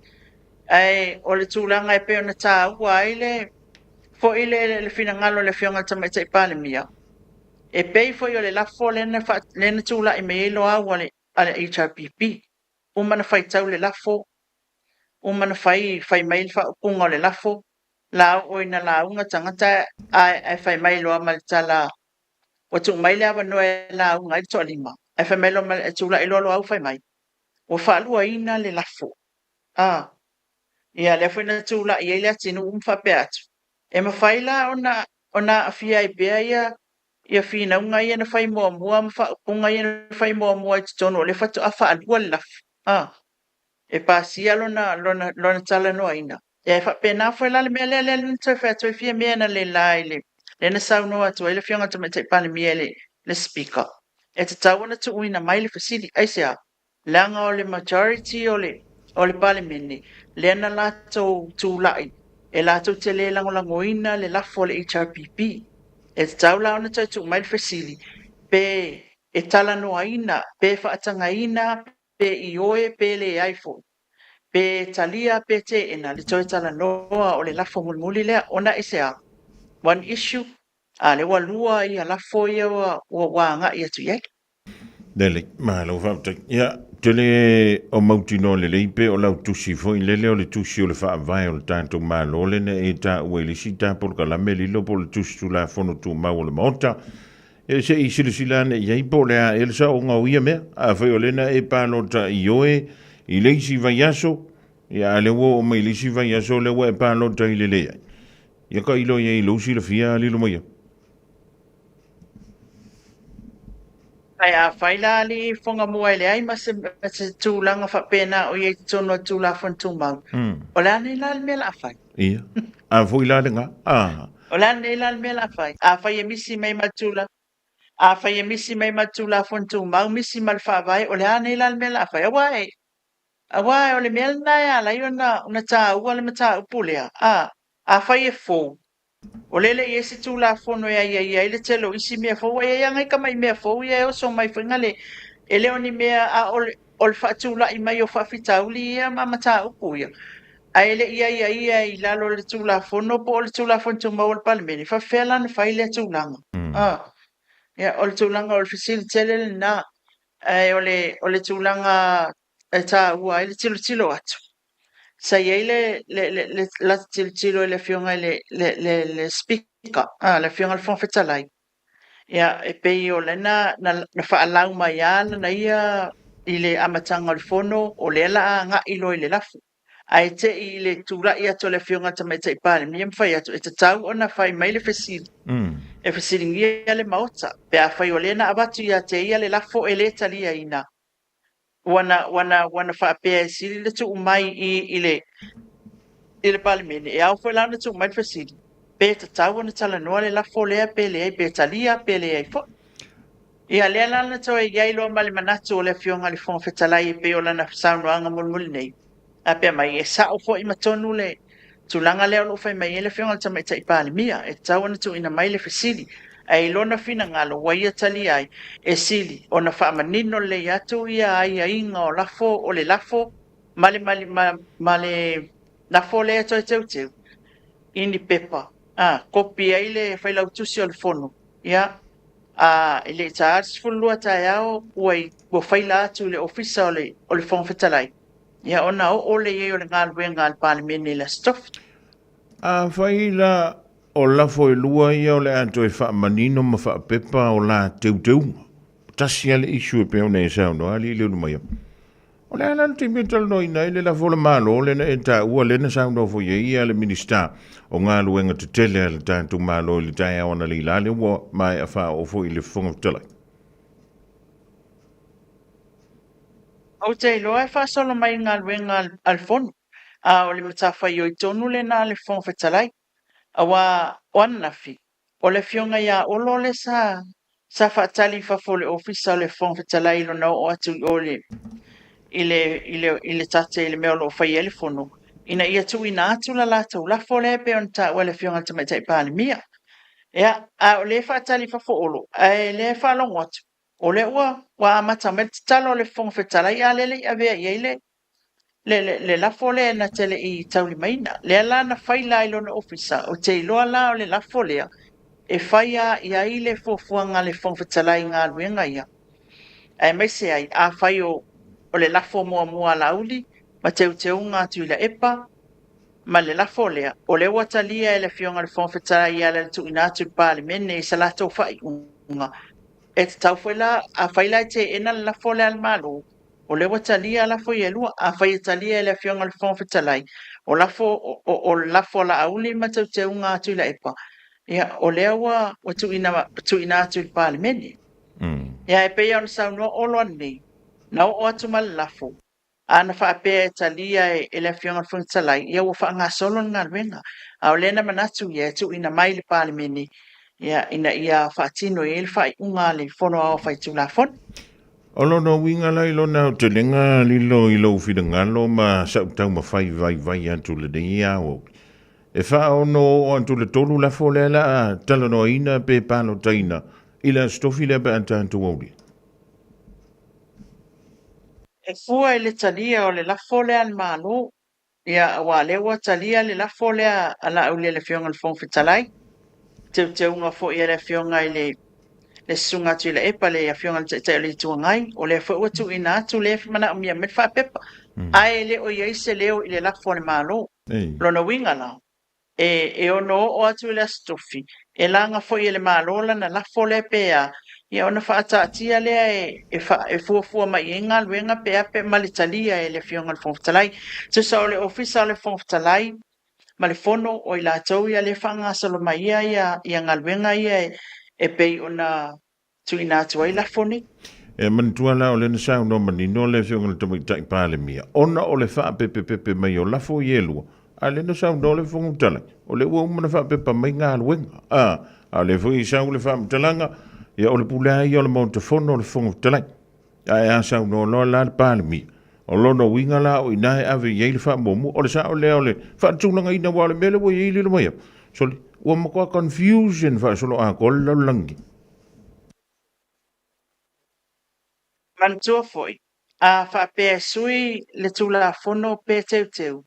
ai o le tūlanga e peo na tā ua ai fo i le fina ngalo le fionga tamai tai pāle mia. E pei fo i o le lafo lena tūla i me ilo au ale HRPP. Umana whai tau le lafo, umana whai mai le whaupunga o le lafo, la o ina la unga tangata ai whai mai loa malitala o tu mai le awa noe la unga i toa lima. Ai whai mai loa tūla i lolo au whai mai. O whaalua ina le lafo. Ia le fwena tūla i eile atinu umwhape atu. E mawhaila ona afia i bea ia whina unga ia na whai mua mua mawhaupunga ia na whai mua mua i tutono le whatu a whaalua le lafo. E pasia lona tala noa ina. E whapena fwai la le mea le toi whea toi fia mea na le lai le na sau noa tu le fionga tu me te pane mea le speaker. E te tawana tu uina mai le fasili aisea. Langa o le majority o le parliament le na lato tu lai. E lato te le langoina le lafo le HRPP. E te tau launa toi tu mai le fasili. Pe e tala noa ina, pe whaatanga ina, pe i oe, pe le iPhone. Pe talia pe te ena le toi tala noa o le lafo mulmuli lea ona isea. One issue, le walua i a lafo ia wa wanga i atu iei. Dele, mahalo whapta. Ia, tele o mautino le leipe o lau tusi fo i lele o le tusi o le whaavai o le tātou malo le ne e tā uelisi tā polka la me lilo po le tusi tu la fono tu mau le maota. E se i silisilane iei po le a elsa o ngau ia mea, a whai o lena e pālo ta i oe, i leisi vai aso, ia le wo o mai leisi vai aso le wo e pālo ta i lelea. Ia ka ilo iei lousi la fia lilo mai. Ai a whaila li whonga mua ele ai ma se tūlanga whapena o iei tono tūla whantu mau. O le ane la mea la whai. Ia, a fo i la lenga, O le ane la mea la whai. A whai e misi mai matula. A whai e misi mai matula whantu mau, misi mal whawai, o le ane la mea la whai. Awai. Awai, o le mea na ya la una tā ua le mata upulea. A whai e fōu. O lele i esi tū la whono ia le telo isi mea fōu. Ia ia ngai ka mai mea fōu. Ia o so mai whinga le. E leo ni mea a o le whaatū la i mai o whawhitauli ia ma mata upu ia. A ele ia i lalo le tū la whono po o le tū la whono tū mau o le palimeni. Whawhela na whai le tūlanga. Ia o le tūlanga o le facilitele le na. O le tūlanga e tā ua i le tilo atu. Sa iei la tilo le fionga le speaker, le fionga le whawhetalai. Ia, e pei o lena na whaalau mai ana na ia i le amatanga o le whono o le ala ngā ilo i le lafu. Ai te i le tūra i ato le fionga tamai te ipare. Mia mwhai atu, e te tau o na whai mai le whesiri. E whesiri ngia le maota. Pe a whai o lena abatu ia te ia le lafo e le talia ina. Wana whapea siri le tu umai i le palimene. E au whaila na tu umai fasiri. Pe ta tau na tala noa le lafo lea pe lea pe talia pe lea i fo. Ia lea lana toa i gai loa mali manatu o le fionga li fonga whetalai pe o lana saunoanga mulmuli nei. A pe mai e sao fo i matonu le tulanga leo lo fai mai e le fionga tamai tai palimia. E tau na tu ina mai le fasiri. Ai lona fina ngalo waia tali ai e sili o na whaamanino le atu ia ai a inga o lafo o le lafo male lafo le atu e teu ini pepa kopi ai le whailau tusi o le fono ia ele ta arts fulua tai au ua whaila atu le ofisa o le whongwhetalai ia ona o le e o le ngāluenga al palimene la stof a whaila o lafo e lua ia o le ato e wha manino ma wha pepa o la teu. Tasi ale isu e peo nei sao no ali leo mai. O le ana te me tal no ina le lafo le malo le na e ta ua le na sao no fo ye ia le minista o ngā luenga te tele le tātou malo le tai awana li la le ua mai a wha o fo i le whonga tala. Au te loa e wha solo mai ngā luenga al fono. O le matawhai o i tonu le na le whongwhetalai. Awa wanafi. O le fionga ia olo le sa whaatali whafo le ofisa o le whongwhetalai lo na o atu o le i le tate i le mea lo whai ele fono. Ina ia tu ina atu la lātou la fole pe on ta wale fionga te mai tai pāle mia. Ea, a o le whaatali whafoolo, a le whalongo atu. O le ua, wa amata me talo le fonga whetala i alele i avea i eile. Le lafole na tele i tauli maina. Le ala na whaila ilo na ofisa, o te iloa la o le lafolea, e whaia i aile fuafuanga le fonga whetala i ngā luenga ia. Ai mai se ai, a whai o le lafo mua la uli, ma teu ngā tuila epa, ma le lafolea, o le watalia e le fionga le fonga whetala i ala le tu inatu pāle mene i salato whai unga. E te tau whaila, a whaila i te ena le lafole al malo, o le watalia la fo ye lua a fai talia le fionga le fon fetalai o la fo la auli ma te unga tu la epa ya o le wa tu ina tu parliament ya e pe on sa no o lo ni na o tu mal la fo ana fa pe talia e le fionga le fon fetalai ya o fa nga solo nga venga a o le na manatu ye tu ina mai le parliament ya ina ia fa tino e fa unga le fono a fa tu la fon Olo no winga lai lo na te lenga lilo i lo whidangalo ma sau tau ma whai vai antu le dea o. E wha ono o antu le tolu la fole la tala no ina pe palo taina i la stofi le pe anta antu Aouli. E fua i le talia o le la fole al malo ia wa le wa talia le la fole a la Aouli le fionga le fong fitalai. Te unga fo i le fionga i le sunga tu le epa le afionga le te le tuangai o le fo tu ina tu le mana o mia me fa pepa ai le o ye se leo i le la fo le malo lo no winga la e ono o atu le stofi e langa fo i le malo la na la fo le pea ia ona fa ata tia le e fu ma inga wenga pe malitalia e le fionga le fo talai tu sa le official le fo talai ma le fono o i la tau ia le fanga salo mai ia ngalwenga ia e pei ona tuina tuai la foni. E mantua la o le na sao no manino le fionga le tamai tai pāle mia. Ona o le wha pepe mai o lafo i elua. A le na sao no le fongu tala. O le ua umana wha pepe mai ngā luenga. A le fui sao le wha mtalanga. Ia o le pulea i o le maunta fono o le fongu tala. A e a sao no loa la le pāle mia. O lono winga la o inae ave i eile wha momu. O le sao le o le wha tūlanga ina wale mele wa i eile le maia. So le ua makua confusion wha solo a kola langi. Mantua foi. A fa pe sui le tula fono pe teu.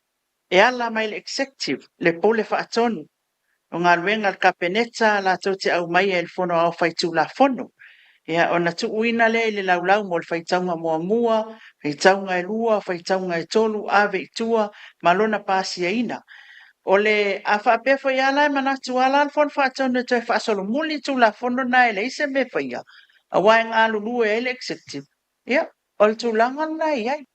E ala mai le executive le pole fa atonu. O ngā ruenga le kapeneta la tau te au mai e le fono au fai tula fono. Ia ona tu uina le laulau mo le fai taunga mua, fai taunga e lua, fai taunga e tolu, ave i tua, malona pasi e ina. O le a fa pe foi ala e manatu ala le fono fa atonu te fa solo muli tula fono na ele ise me fai ia. A wai ngā lulu e le executive. Ia, o le tūlanga nai ai.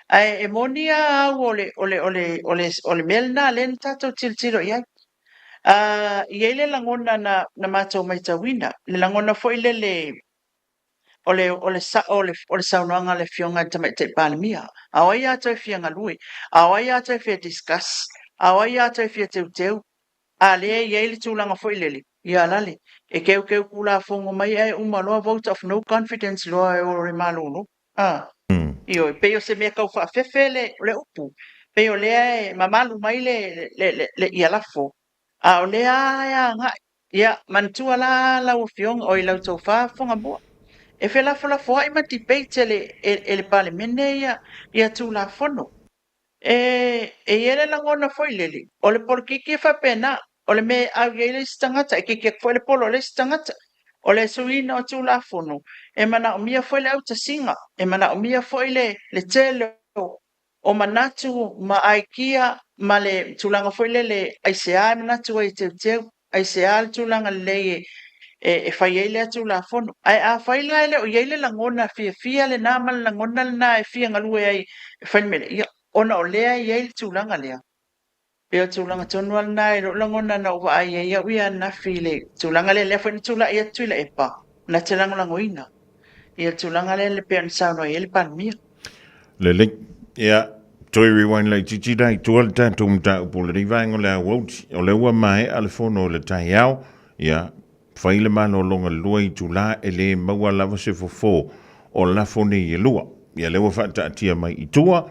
Ai, e monia au ole melna len tato tilo iai. I ele langona na mātou mai tawina. Le langona foi le ole saunoanga le fionga tamai te pālemia. Awai ato e fianga lui. Awai ato e fia discuss. Awai ato e fia teu. A le i ele tūlanga foi lele. Ia lale. E keu kula fongo mai ai umaloa vote of no confidence loa e o re malolo. Io pe se me kau fa fefele le upu. Pe o le mamalu mai le ia lafo. A o le ya nga ia mantua la o fiong o i lau tau fa fonga bua. E fe la fo ai mati peite le parlemene ia tu la fono. E ele langona foi lele. O le porkiki fa pena. O le me au ele stangata. E kiki foi le polo le stangata. O le suina o tu la fono. E mana o mia foi le auta singa. E mana o mia foi le tele o manatu ma aikia ma le tulanga foi le aisea manatu ai teu aisea tulanga le e fai ele tu la fono. Ai a fai la ele o ele langona fia le na mal langona na e fia ngalue ai fai mele. Ia ona o lea i ele tulanga lea. Pea tulanga tonu al nai ro langona na uwa ai ia wia na file tulanga le foi tula ia tula epa na te langoina. Ia tulanga le pea sa no ele pan mia. Le ia toi rewind lai titi dai tual tanto mta upule ri vaingo le Aoauli o le ua mai ale fono le tai au ia faile mano longa lua i tula ele maua lava se fofo o la fone i lua ia lewa whaataatia mai I tua,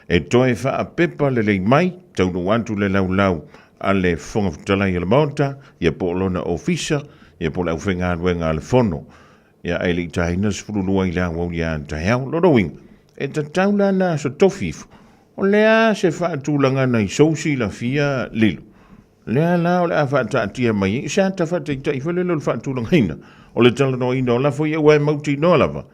e toe whaapepa le lei mai, taunu antu le lau a le whonga futala I le maota, ia po lona ofisa, ia po lau whenga aluenga le fono, ia eili tahina sifurulua I le Aoauli a tahau, loro wing, e ta taula na so tofifu, o lea se whaatulanga na I sousi la fia lilu. Lea la o le a whaataatia mai, sa ta whaataitai whalelo le whaatulanga ina, o le talano ina o lafo ia wai mauti no lava,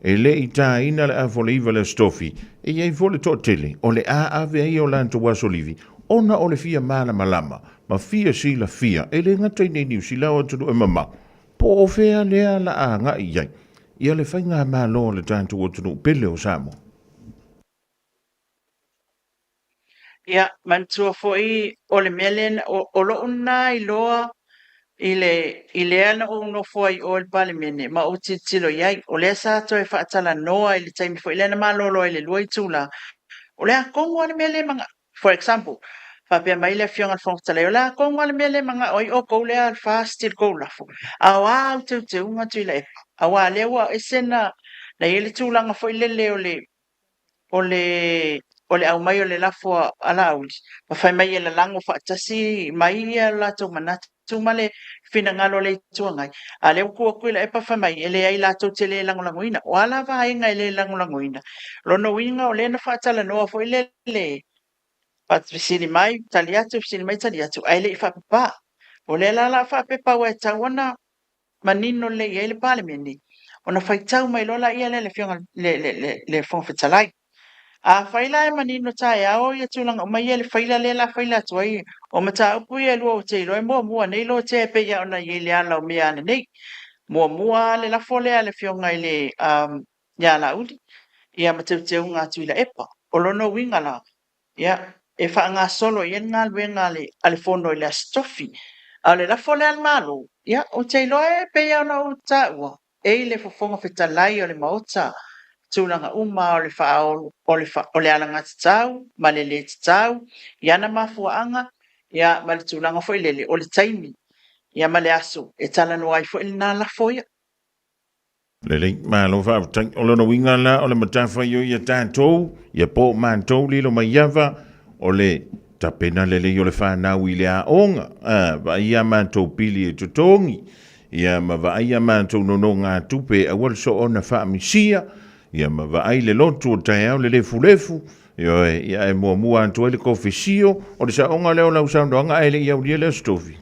e le I tā ina le a fole iwa le stofi, e iei fole to tele, o le a ave ai o lanto wasolivi, ona o le fia mana malama, ma fia si la fia, e le ngatai nei niu si lau atunu e mama, po o fea lea la a nga iai, ia le whainga malo le tantu o tunu pele o Samoa. Ia, mantua foi o le melen o lo una I loa I le ana o no foi o le palemene ma o titilo iai o le sa to e faatala noa I le taimi foi le na malolo I le loi tula o le a kongo le mele manga for example fa pe mai le fionga fong tala o le a kongo le mele manga oi o ko le al fast til ko la fo a wa te unga tu le a wa le wa esena na ele tula nga foi le o le au mai o le lafo ala auli ma fai mai ele lango fa tasi mai ia la to manatu male fina ngalo le tuangai a le ku ku le pa fai mai ele ai la to tele lango langoina wala va inga ele lango langoina lo no winga o le na fa tala no fo ile le pat visini mai taliatu visini mai taliatu ai le fa pa o le la fa pe pa wa tawana manino le ele pale meni ona fai tau mai lola ia le fionga le fon fitalai a faila e manino tae ao ia tulanga mai ele faila le la faila tuai o mata upu ia lua o te roi mua nei lo te pe ia ona ia le ala o mea ana nei mua le la fole ale fionga I le ia la uli ia matau te unga tu ila epa o lono winga la ia e wha ngā solo ia ngā luenga ale fono I le astofi a le la fole al malo ia o te roi pe ia ona o ta ua e le fofonga fitalai o le maota tulanga uma o le whaao o le alanga tau, ma le tau, iana mafuanga, ia ma le tulanga foi lele o le taimi, ia ma le aso, e tala no ai foi na la foia. Lele, ma lo fa tang o lo winga la o le matafa yo ia tantou, ia po mantou li lo maiava o le tapena lele yo le fa na wi le aonga, va ia mantou pili e tutongi, ia ma va ia mantou no nga tupe a wal so ona fa misia, ia ma va ai le lotu o tae au le fulefu, ia e mua antu ele kofisio, o le sa onga leo lau saundo anga ele ia ulia le stofi.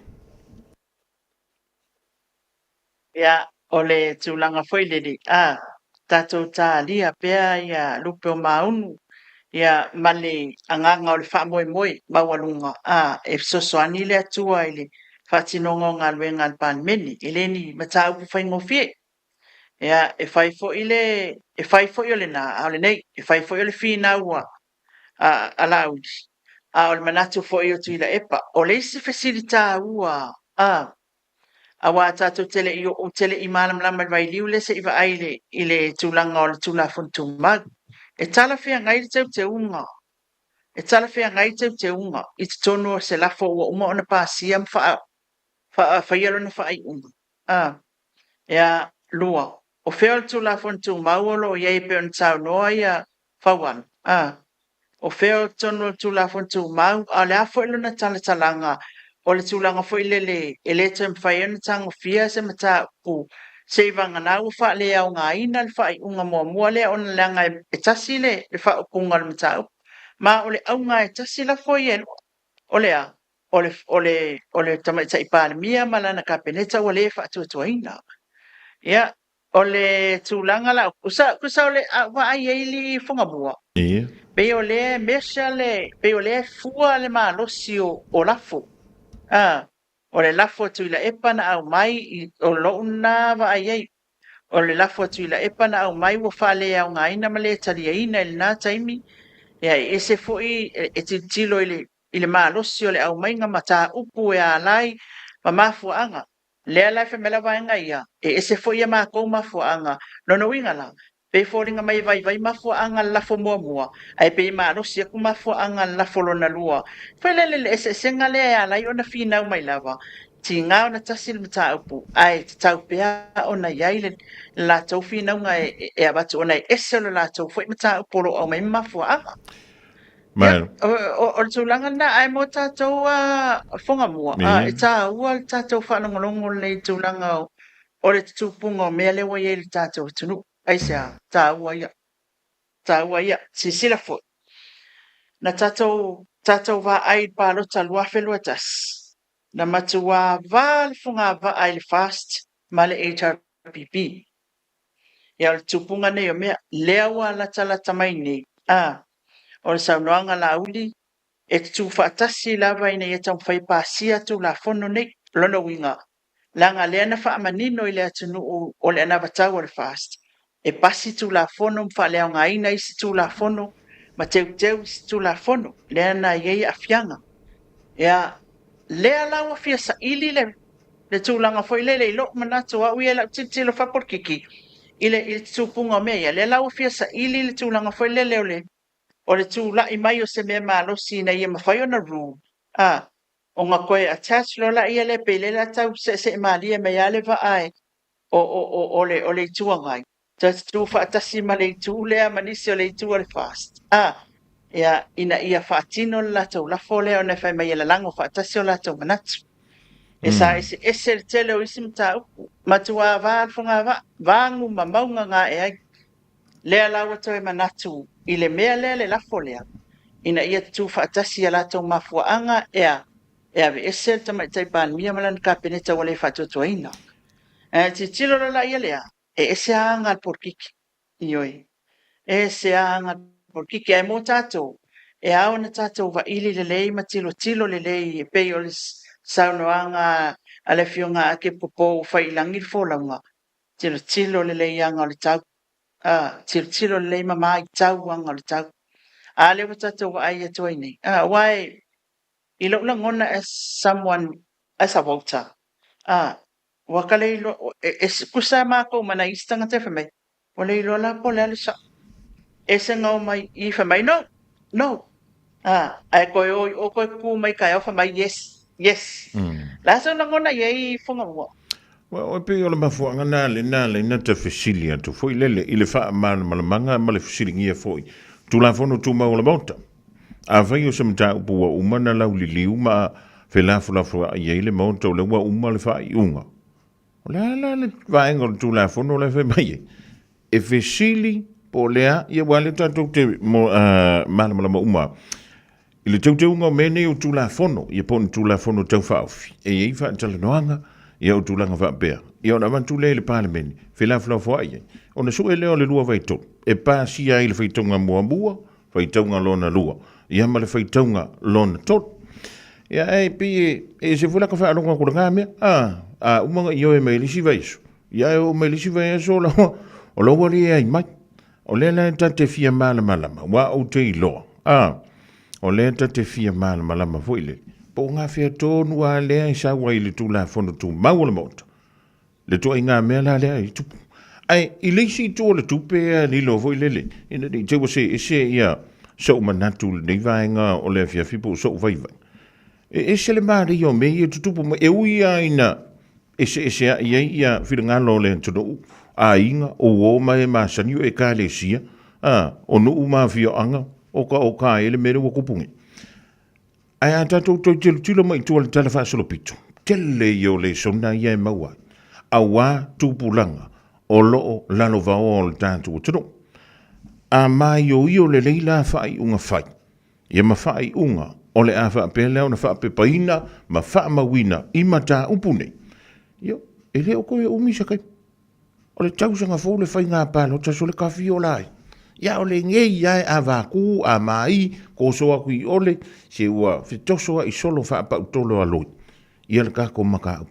Ia, o le tulanga foi lele, tatou ta lia pea ia lupe o maunu, ia male anganga o le wha moe mawalunga, e sosoani le atua ele, whatinongo ngā luenga al pan meni, ele ni mata upu whaingo fie, ia e fai fo ile na ale nei e fai fo ile fina ua ala uli o le manatu fo i o tuila epa o le isi facilita ua awa tatu tele i o tele I malam lama vai liu le se iwa aile I le tulanga o le tula funtu mag e tala fia ngai te unga e tala fia ngai te unga I te tonu o se lafo ua uma ona pasia fa ialo na fa ai unga ia lua o feo tu la fontu mauolo ia pe on tau noa ia fawan o feo tonu tu la fontu mau a le afo ilo na talanga o le tulanga fo ilele ele tem fayon tang fia se mata pu se vanga na u fa le au nga ina le fa unga mo le on langa e tasile le fa kunga le mata ma o le au nga e tasila fo yel o le a o le tama tai pa mia malana kapeneta o le fa tu ina ia o le tulanga la kusa o le wa ai ele Fofogamua Ia pe o le mesale pe o le fua le malosi o lafo o le lafo tu la epana au mai o lo na va ai o le lafo tu la epana au mai wo fale au ngaina male tali ina il na taimi ia ese foi e tilo ile malosi o le au mai nga mata upu e alai mafuanga le la fe mela vanga ia e ese foi ia ma ko mafuanga no winga la pe foringa mai vai mafuanga la fo mua ai pe ma no sia ku mafuanga la fo lona lua fe le ese senga le ala yo na fina mai lava tinga ona tasi le mataupu ai te taupea ona iai le latou finauga e avatu ona e ese o le latou foʻi mataupu o loo au mai mafuaaga ia o le tulaga na ae mo tatou fogamua e tāua le tatou faalogologo lei tulaga o le tutupuga o mea le ua iai le tatou atunuu aisea tāua ia sisila foʻi na tatou vaai le palota luafe lua tasi na matua vale funga va ai le fast ma le HRPP ia le tupunga nei o mea lea ua lata mai nei o le saunoanga la uli e tu faatasi lava ina ia tau fai pasia tu la fono nei lona winga langa lea na faa manino i le atunu o le anavatau o le fast e pasi tu la fono mfa lea nga ina isi tu la fono ma teu isi tu la fono lea na iei afianga ia lea laua fia sa ili le tūlanga foi le lo manatu au ia la titilo faporkiki ile tupunga mea ia le laua fia sa ili le tūlanga foi le o le tūla i mai o se mea malosi na ia mawhai ona ru o ngā koe attach lo la ia le pele la tau se malia me ia le va ai o le tuangai ta tu fa atasi ma le tu lea manisi o le tu le fast ia ina ia faatino la tau la fole o na fai mai la lango faatasi o la tau manatu e sa ese le tele o isi mtau matua va alfonga vangu mamaunga ngā e ai lea laua tau e manatu i le mea lea le la fole ina ia tu faatasi a la tau mafuaanga ea ve ese le tamai taipan mia malan ka peneta wale fatotoina ti tilo la ia lea e ese anga al porkiki ioi ese anga porkiki e mo tatou e au na tatou va ili le lei ma tilo le lei e pei o le saunoanga a le fionga ake popo whailangi fōlaunga tilo le lei anga o le tau tilo le lei mama i tau anga o le tau a le wa tatou wa ai atua nei wai i lo la ngona as someone as a voter wakale ilo kusa mako mana istanga te fame wale ilo la po le sa ese ngau mai I fame no ai koe o koe ku mai kai ofa mai yes la so na ngona ye fonga mo o pe o le mafuanga na le te fasilia tu foi lele ile fa manga ma le fasilingia foi tu la fono tu ma o le mota a vai o se mta upu wa umana la uliliu ma fe la fula ye le mota o le wa uma le fa iunga la le vai ngol tu la fono le fe mai e fasili po lea ia wale tatou te malama uma I le tau unga mene o tūla fono, ia poni tūla fono tau whaofi. E iei wha tala noanga, ia o tūlanga wha pēr. Ia o na man tūle le pāle mene, whila flau whaia. O na su e leo le lua waiton. E pā sia i le whaitonga mua, whaitonga lona lua. Ia ma le whaitonga lona tot. Ia e pi e se whulaka wha alonga kura ngā mea, umanga i o e meilisi vaisu. Ia e o meilisi vaisu o laua le ai mai. O le la te fia malama, wa o te iloa. O le te fia malama foile. Po ngā fia tōnu a lea I sa wai le tū la fono tū mau le mota. Le tō I ngā mea la lea I tupu. Ai, I leisi tō le tupe a lilo foile le. Ina ni te wase ese ia sau manatu le nei vaenga o le fia fipo sau vaivai. Ese le maari o me ia tutupu ma e ui a ina ese a ia whira ngalo le antono a inga o mai ma sanio e ka le sia. O no uma fio anga. O ka ele mere wa kupungi. Ai ata to tilo mai to le tala solo pito. Tele yo le sona ia maua. Awa tupulanga. O lo lano va o tanto tuno. A mai yo le leila fai unga fai. Ia ma fai unga. O le afa pele ona fa pe paina ma fa mawina I mata upune. Yo ele o ko umi sakai. O le tausanga fo le fai nga pa lo taso le kafi o lai. Ia ole ngei ia a vaku a mai ko soa kui ole se ua fitosoa I solo fa pa utolo a loi. Ia le kako maka.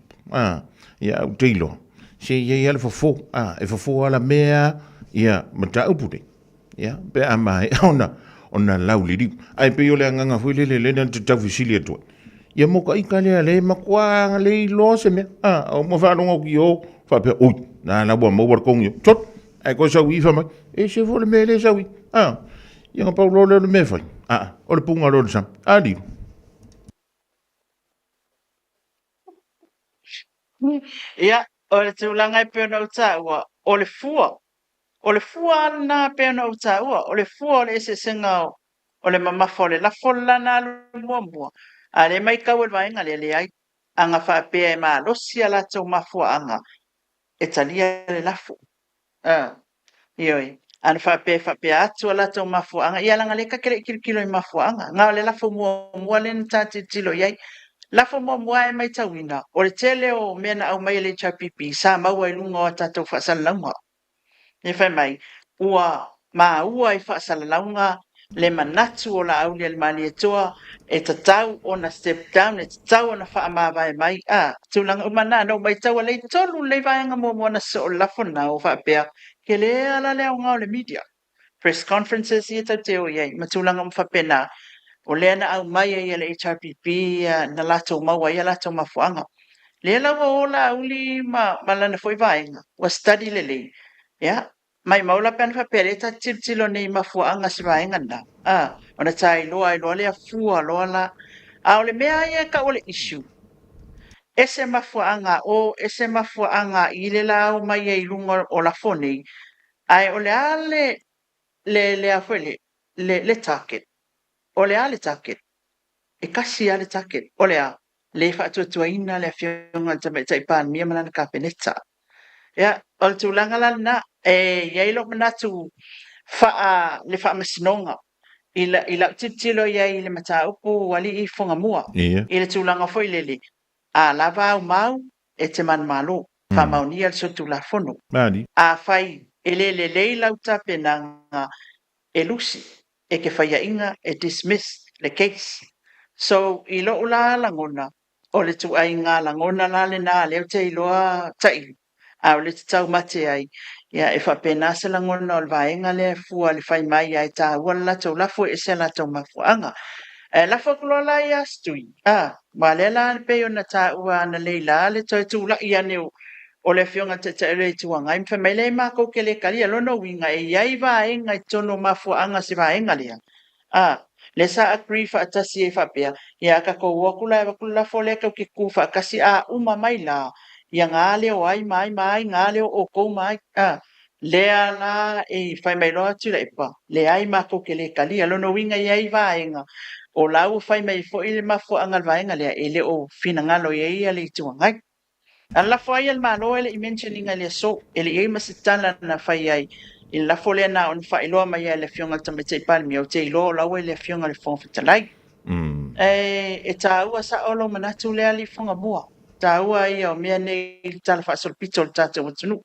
Ia u teilo. Se ia le fofo. E fofo ala mea ia mata upune. Ia pe a mai ona lauliri. Ai pe ole anganga fuile le na te tau visilia tua. Ia moka I kalea le makuanga le ilo se mea. O mo whanonga ki o fa pe ui. Na bua mawar kongi. Tot. Ai ko sau ifa mai. E se vole me le sau i. Ia ngā paulo le me fai. O le punga lo le sam. Adi. Ia, o le tūlanga e pēna o tāua, o le fua. O le fua ana pēna o tāua, o le fua o le ese senga o le mamafo le lafo lana alu mua. A le mai kau e vaenga le ai, anga wha pēa e maa losi ala tau mafua anga, e talia le lafo. Ioi, ana wha pēa atu ala tau mafua anga, ia langa le kakere kilo i mafua anga, ngā le lafo mua le ntāti tilo iai, lafo mua e mai tauina, o le tele o mena au mai le chapipi, sa maua i lunga o tatou whaasalaunga. Ne whai mai, ua i whaasalaunga, le manatu o la aulia le mali e toa, e tatau o na step down, e tatau o na whaamawai mai, tūlanga umana, no mai tau le tolu le vaenga mua na so o lafo na o whapea, ke le ala le au ngau le media. Press conferences i tau te o iei, matulanga mwhapena, o le ana au mai e le HRPP na lato maua ia lato mafuanga. Le lawa o la auli ma lana foi vaenga, wa study le le. Ya, mai maula pen fa pereta tilo nei mafuanga si vaenga na. Ona tai loa le afua loa la. A le mea ia ka ole issue. Ese mafuanga i le lau mai e lunga o la fone. Ai ole ale le afuele le target. Ole ale target. E kasi ale target. Ole a le whaatuatuaina le whionga tai pān mia manana ka peneta. Ia, o tūlanga lana, iei lo manatu le wha masinonga. I la titilo iei le mata upu wali i Fofogamua. I le tūlanga foi lele. A lava au mau e te man malo. Wha maunia le sotu la fono. A whai e le lauta penanga e lusi. E ke whaia inga e dismiss le case. So, i lo ula langona, o le tu ai ngā langona la le nā leo te iloa tai. A o le te tau mate ai, ia e whapena se langona o le vaenga le fua le whai mai ai tā ua la tau lafo e se la tau mafuanga. E lafo kulola i astui. Ma le la le peo na tā ua na leila le toi tu la i aneo o le fionga te te ere tuanga. Im whamele mako ke le kalia lono winga e iai vaenga i tono mafuanga si vaenga lea. Le sa agree fa atasi e whapea, ia ka ko wakula e wakula fole ka ki kufa kasi uma mai la, ia ngā leo ai mai, ngā leo o kou mai, lea la e whai mai loa tula e pa, le ai mako ke le kalia, lono winga i ai vaenga, o lau whai mai fo ile mafo angal vaenga lea, e le o fina ngalo i ai ale i tuangai. Ala fai al malo ele i mentioning ale so, ele i masitala na whai ai, i la fole na on fa iloa mai le fionga tama te palmi o te iloa lawe le fionga le fonga fitalai. E ta ua sa olo manatu le ali Fofogamua. Ta ua ia o mea nei tala fa solpito le tata watunu.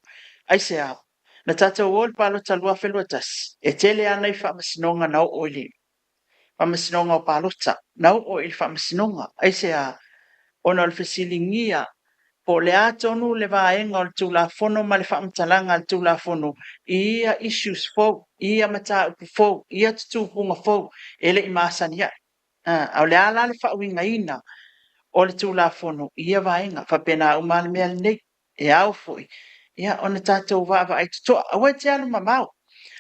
Ai se a. Na tata uol palo talua felua tas. E tele ana i fa masinonga na o ili. Fa masinonga o palota. Na o ili fa masinonga. Ai se a. Ona o le fesilingia. Po le atonu le vaenga o le tulafono ma le whaamtalanga le tulafono. Ia issues fau, ia mata upu fau, ia tutupunga fau, ele i maasani ai. Au le ala le whauinga ina o le tulafono, ia vaenga, whapena umale mea nei, e au foi. Ia ona tātou vava ai tutoa, awa te alu mamau.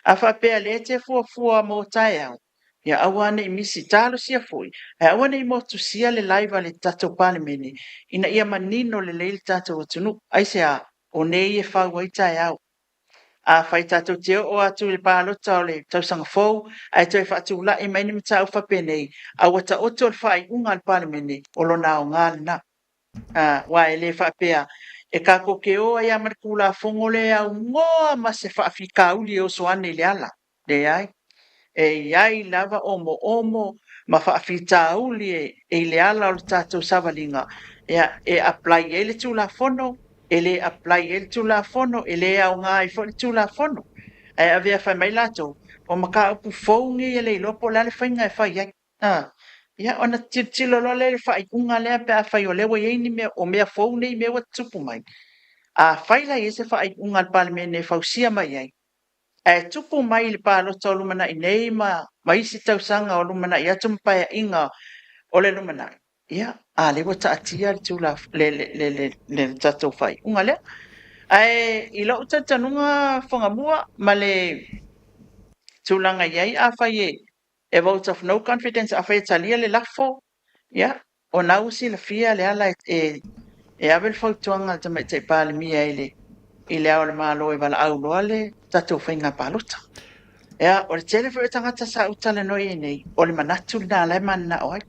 A whapea le te fuafua mō tai au. Ia awane i misi talo sia foi. E awane i motu sia le laiva le tato palemene. Ina ia manino le leili tato watunu. Aise a o nei e whau ai tai au. A whai tato teo o atu le pālota o le tausanga fau. Ai toi whatu la e maini mta au whapenei. A wata oto le whai unga le palemene. O lo nao ngā na. Wa e le whapea. E kako ke o ai amarikula fongo le au ngoa ma se whaafika uli o soane le ala. Le ai. E iai lava omo ma whaafita uli e le ala o le tātou savalinga e apply e le tūlafono e le apply e le tūlafono e le au ngā i fo le tūlafono e avea whai mai lato o maka upu foungi e le lopo la le whainga e whai ai ia ona tilo lo le whai unga lea pe a whai o lewa iei mea o mea foungi mea wa tupu mai a whai la i se whai unga le palemene whausia mai ai e tupu mai le pālota o lumana i nei ma isi tausanga o lumana i atu mpaya inga o le lumana. Ia, a le wata atia le tūla le tatou whai. Unga lea. I lau tatanunga Fofogamua ma le tūlanga iai a whai e vote of no confidence a whai talia le lafo. Ia, o nausi la fia le ala E avel fautuanga te mai te pāle mia ile au le malo e wala au loa le tatou whainga pālota. Ea, o le tele fo e tangata sa utale noi nei, o le manatu na le manna oai.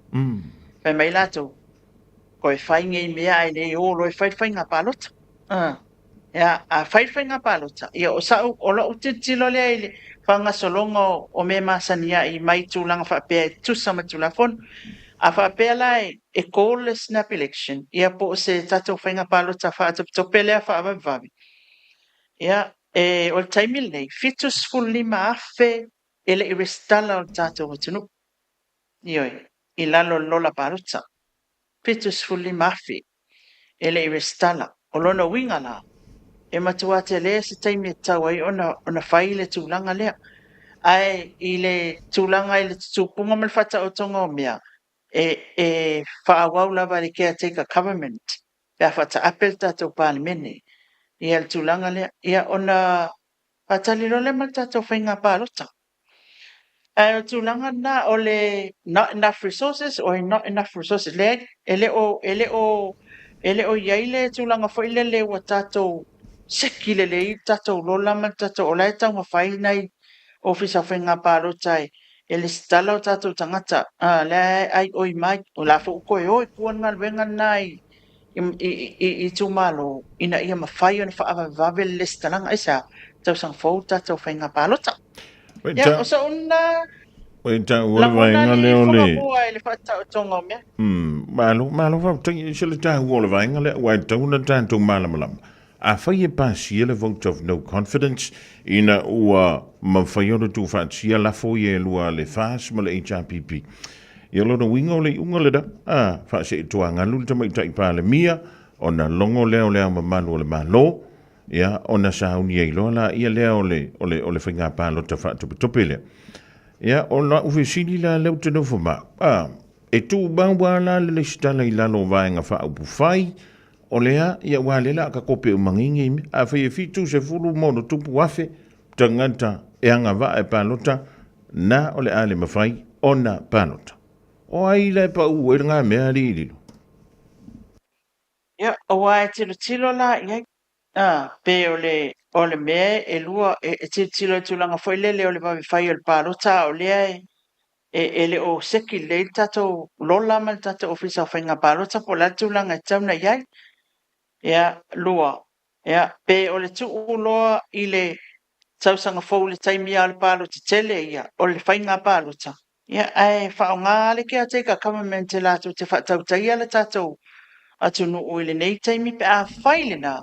Pai mai lato, ko e whainga i mea ai nei o lo e whainga pālota. Ea, a whainga pālota. Ia o sau, o lo utitilo le ai le whanga solongo o me masania i mai tūlanga whapea e tusa matulafon. A whapea lai e call le snap election. Ia po se tatou whainga pālota whaatopele a whaavavi. Ia, e o le taimil nei, fitus fulima afe ele i restala o tatou watunu. Ioi, i lalo lola paruta. Fitus fulima afe ele i restala. O lona winga la, e matua te lea se taimi e tau ai ona whai le tūlanga lea. Ai, i le tūlanga i le tūpunga malfata o tonga o mea. E whaawau lava le caretaker government. Pea whata apel tatou parlimene. Ia le tūlanga lea. Ia ona patalilo le matatou whainga pālota. O tūlanga na o le not enough resources or not enough resources. Ele o iai le tūlanga whaile le wa tatou seki le i tatou lolama tatou o lai tau mawhai nei ofisa whainga pālota ele stala o tatou tangata. Le ai oi mai o la fo koe oi kuanga wenga nai i tūmalo ina ia mawhai o na whaava vave le stalanga isa tau sang fau tatou whainga pālota. Ya, o sa una Wait, what la have I mona got li on fonga it? bua ele whata o tonga mea. Malo va tangi sele ta wall of angale wa tona tanto malamalam. A faye pasiele vote of no confidence ina ua mafayono tu fatsia la foye lua le fas male HRPP. Yolo no wingo le ungole da fa se tuanga lulta mai tai pale mia ona longo leo le mamalu le malo ya ona sauni e lola ia leo ole finga palo ta fa topele. Ya ona ufisili la le uteno foma. E tu bangwala le stala ila no vainga fa upu fai o lea ia wale la ka kope o mangingi a fai fitu se fulu mono tupu wafe tanganta e anga va e palota na ole ale mafai ona palota o ai le pa u e nga mea li Ya, o wai tilo la ia pe o le mea e lua e tilo tulanga foilele o le vavi fai o le palota o lea ele o seki le tatou lola mal tatou ofisa whainga palota po la tulanga e tauna iai. Ia lua. Ia pe o le tuu loa i le tausanga fau le taimia o le palota tele ia o le whainga palota. Ia ai whaonga le kia teika government e lato te whaatautai le tatou atu nuu i le nei taimi pe a whaile na.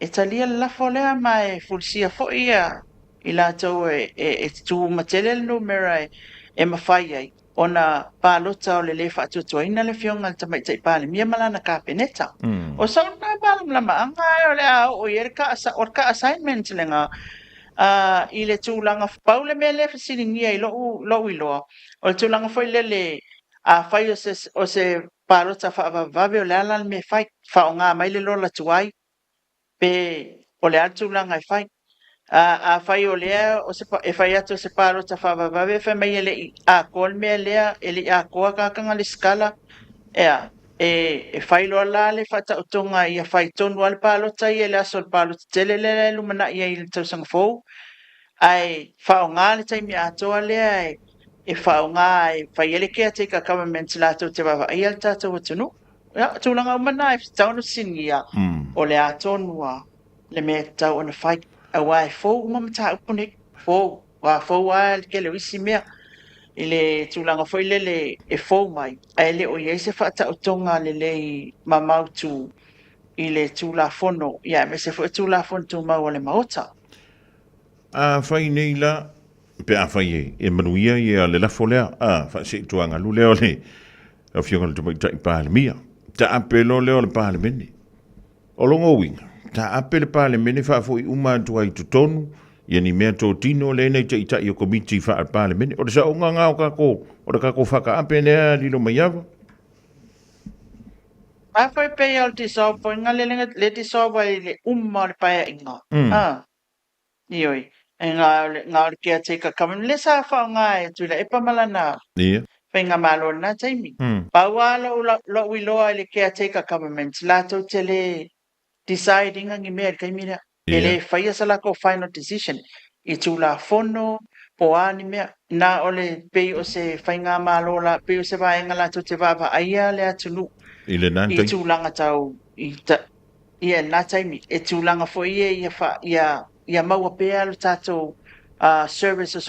E talia le lafo lea mai fulsia fo ia i lato e tu matele le numera e mawhai ai. Ona palota o le le whaatutua ina le fionga le tamai tai pale mia malana ka peneta. O sauna balam lama anga o le a o i ka assignment le nga i le tūlanga paule mea le fasiringia i lo i loa. O le tūlanga foi le a whai o se palota whaavave o le ala me whai whaonga mai le lola tuai. Pe o le atulanga e whai. A whai o lea o se e whai atu se paro ta whaavave whai mai ele a kol mea lea ele a koa kakanga le skala ea e whai loa la le whata o tonga i a whai tonu al palo tai ele aso al palo tele le lumana i a il tausanga fau ai whaonga le taimi atoa lea e whaonga e whai ele kea teka government la tau te wawa i al tātou atunu tūlanga umana e taunu singia o le atonua le mea tau ona whai a wai fou mamata upune fou wa fou a ke le wisi mea i le tūlanga foi le e fou mai a le o ye se fata o tonga le mamautu i le tūlafono ia me se foi tūlafono tu mau le maota a fai nei la pe a fai e manuia ia le la folea fa se tuanga lule ole o fionga le tai pale mia ta apelo le ole pale meni o longo winga ta apele pale meni fa foi uma tu ai tutonu ia ni mea tō tino le nei te ita i o komiti wha al pale meni o le sa o ngā ngāo kako o le kako whaka apenea lilo mai awa a foi pe al tiso po nga le tiso vai le le paia inga ioi ngā le kia teka kamen le sa wha ngā e tu le epa malana whainga malo na taimi. Paua lo wiloa le caretaker government, la tau te le deciding ngi mea kai mira. Ele whaia salako final decision. I tu la fono, po ani mea, na ole pei o se whainga malo la, pei o se vaenga la tau te vava aia le atunu. I tu langa tau, ia nā taimi, e tūlanga fo ia maua pēa lo tātou service o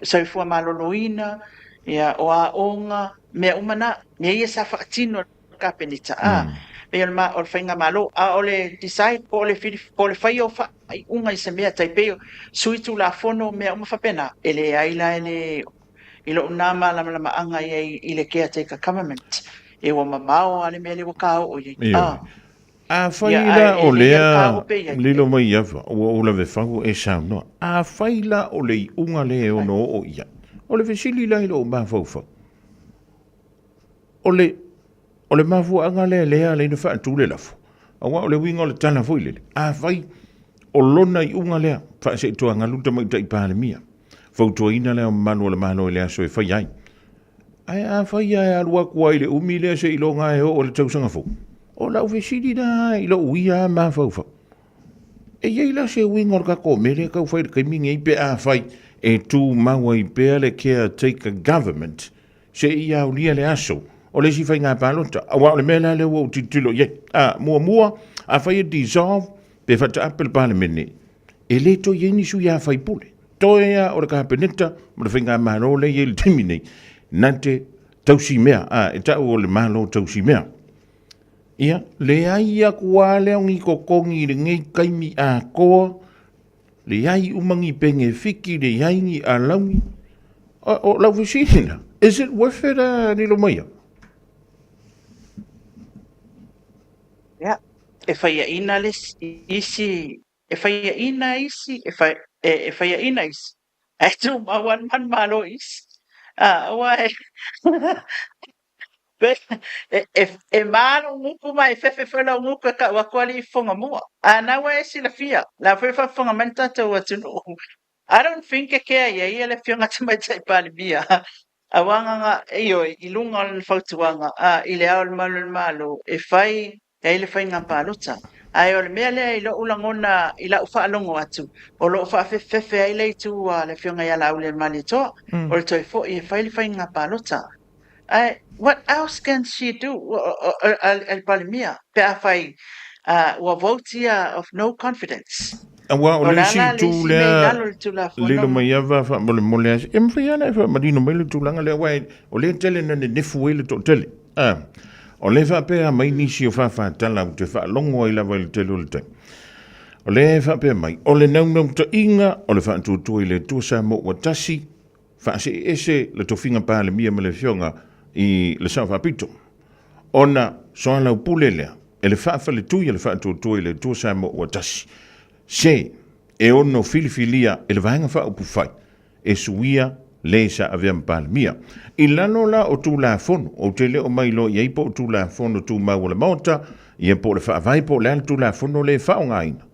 soifua maloloina, ia o a onga, mea umana, mea ia sa whaatino ka penita. Mea o le whainga malo, a ole decide, po le whai o whai unga i se mea taipeo, sui tū la fono mea uma whapena, ele aila ele ilo unama lama anga i le caretaker government. E wa mamao ale mea le wakao o ye. A whaila o lea lilo mai awa o la ve whangu e saunoa. A whaila o le unga le o no o ia. O le vesili lai lo ma whauwhau. O le mafu anga lea le na wha tūle lafo. A wa o le winga o le tana fwile. A whai o lona i unga lea. Wha se tua ngaluta mai ta i pāle mia. Whautua ina lea manu o le mano lea so e whai ai. Ai a whai ai alua kua i le umi lea se ilo ngai o le tausanga fo. O lau vesiri na ilo uia ma whauwhau. E iei la se wingor ka ko mele kau whai kai mingi i pe a whai e tū maua i pe le caretaker government se i au lia le aso o le si whai ngā pālota. A wā le mela le wau titulo ye. A mua a whai e dissolve pe whata apel pāle mene. E le to ye nisu ia whai pule. Toea o le ka peneta mo le whai ngā mano le ye le timine. Nante tausi mea. E tau o le malo tausi mea. Ia, le ai a kua leo ngi kokongi le ngei kaimi a koa, le ai umangi penge fiki le ai ngi a laungi. O lau visina, is it worth it nilo maia? Ia, e whaia ina isi, e whaia ina isi, e whaia ina isi. E tu mawan man malo isi. Oa e malo nguku mai fefe fela nguku ka wakwali Fofogamua. Ana wa esi la fia. La fefa Fofogamua to watunu. I don't think ye le fionga mai tai pali bia. Awanga nga iyo ilunga le fautuanga ile au malo e fai le fai nga paluta. Ai ole mele ilo ulangona ila ufa alongo atu. O lo fa fefe ai le tu le fionga ya la ule malito. O le toi fo e fai le fai nga paluta. What else can she do? El Palimia, Perfai, Wavotia of no confidence. Awa o le si tu lea lilo mai ava fa mole mole as em fiana fa marino mele tu langa le wai o le tele na ne nefu ele to tele. O le fa pe mai ni si o fa tala te fa longo i la vai tele o le te. O le fa pe mai o le nau to inga o le fa tu ile tu sa mo watasi fa se ese le to finga pa le mia me le fionga i le sa fa pito. Ona so la pulelea ele fa le tu ile fa tu ile tu sa mo watasi. Se e ono filifilia e le vaenga wha upu whai e suia le sa avea mpalmia. I lano la o tū la fono o te leo mai lo i eipo o tū la fono tū mau le maota i e po le wha avaipo le tū la fono le wha o ngaina.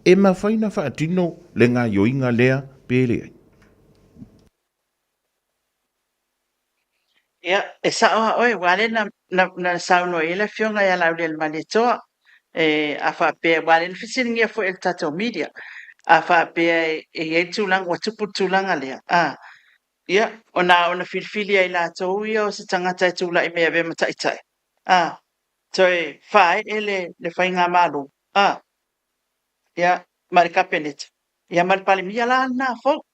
E ma whaina wha atino le ngā yoinga lea pele ai. Ia, e sao oe, wale na sauno e le fionga ia lau le manitoa. A fa pe wale le fisiringia fo el tato media a fa pe e tulang o tupu tulanga lea ia ona filfilia ila to ia se tangata tula i mea ve matai tai toi fai ele le fai nga malu ia marika penet ia mal pale mia la na fo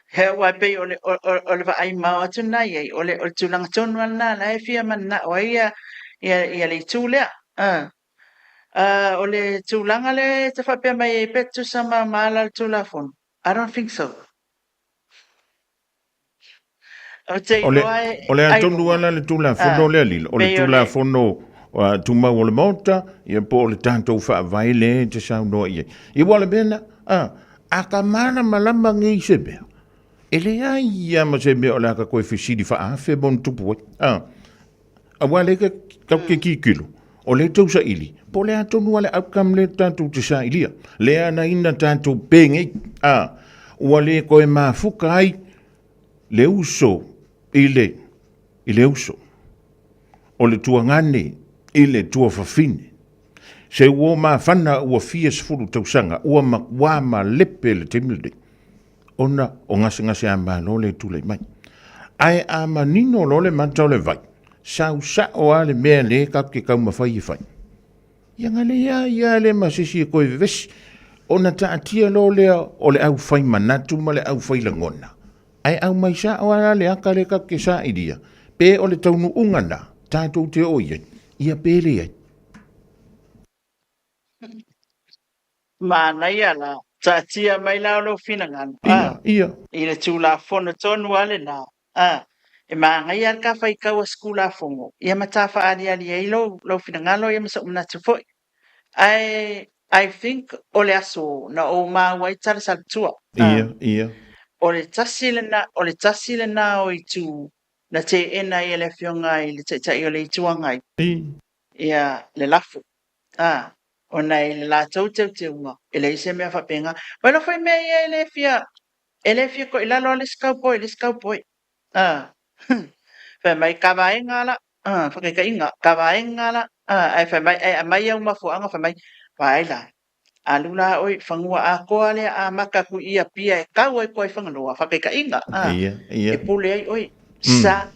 he wa pe ole va ai ma atuna ia ole tulang tonu na la e fia man na o ia le tula ole tūlanga le te whapea mai e petu sama maala le tūlafon. I don't think so. Ole atonu ala le tūlafono le alilo. Ole tūlafono tūmau o le mauta, ia po ole tātou whaavai le te saunoa ia. I wale bena, a ka mana malamba ngi sebea. Ele ai ia ma sebea ole aka koe fisidi whaafe bon tupu. A wale ka kau ke kikilo. O le tau sa ili, po le atonu ale aukam le tātou te sa ilia. Le ana ina tātou pēngei, ua le koe mafuka ai, le uso i le i le uso. O le tua ngane, i le tua fafine. Se ua ma whana ua fias furu tausanga, ua ma ma lepe le temilde. Ona o ngase a lo le tule mai. Ai a manino lo le mantau le vai. Sau sa o ale mea le kap ke kau mawhai i whai. Ia ngale ia le masisi e koe vesi. Ona ta atia lo lea o le au whai manatu ma le au whai langona. Ai au mai sa o ala le aka le kap ke sa idia. Pe o le taunu ungana, tātou te oia. Ia pele ai. Mana ia la, tia mai la lo fina ngana. Ia. I le tūla fono tonu ale na. E maanga ia ka whai kaua skula fongo. Ia matafa ali ai lo fina ngalo ia masa umnatu foi. I think o le aso na o ma wai tala saltua. Ia. O le tasile na o i tu na te ena i le fionga i le te o le ituangai. Ia le lafu. O nei le la tau te unga. E le ise mea whapenga. Wala whai mea ia e le fia ko ilalo le skaupoi. Whai mai kawaenga la. Whakaikainga, kawaenga la. Ai whai mai au mafuanga whai mai. Wai la. Alula oi whangua a koa lea a maka ku ia pia e kau ai koe whanganoa. Whakaikainga. Ia. E pule ai oi.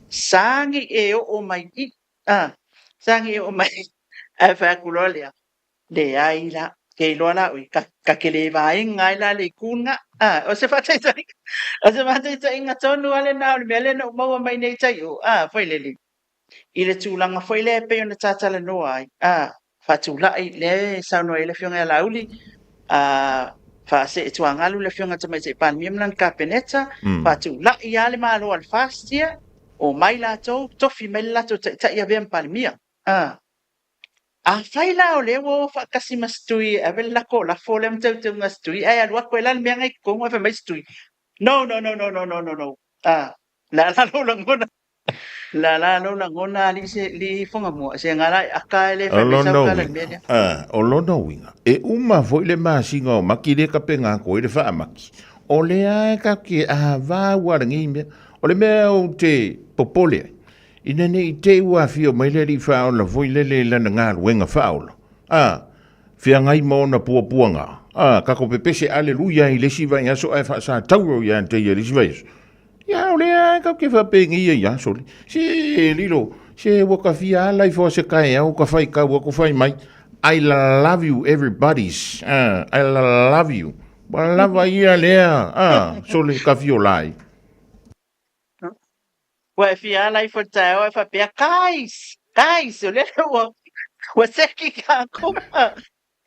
Sangi e o mai i. Sangi e o mai. Ai whai kuloa lea. Le ai la. Ke loa la oi. Ka ke le vaenga la le kunga. O se whataitai. O se whataitai inga tonu ale na ole mele no maua mai nei tai o. Whai lele. I le tūlanga whai le pe o na tātala noa ai. Whatulai le sauno e le fionga la uli. Se e tuangalu le fionga tamai te pan miamlan ka peneta. Whatulai ale malo al fastia. O mai la tau tofi mai la tau ta ia vean palmia. Whai la o le wo whakasi mastui. A vele lako la fole am tau tau mastui. Ai alua koe la mea ngai kongo e mai stui. No. La lo ngona li Fofogamua se ngara aka ele fa bisa kala media. O lona winga. E uma foi le masinga o maki le kapenga ko le fa maki. O le a ka ki a va warangi me. O le me o te popole. Ina nei te ua fio mai le fa o la foi le la nga wenga fa o. Fia ngai mo na puanga. Ka ko pepese aleluia i le siva ya so e fa sa tauro ya te ye le siva. Ya ole ka ke fa pengi ya soli. Se lilo, se waka fia lai fo se kai o ka fai ka ko fai mai. I love you everybody's. I love you. Ba lava ia lea. Soli ka fio lai. Wa fia lai fo tao fa pe kais. Ole wa se ki ka ko.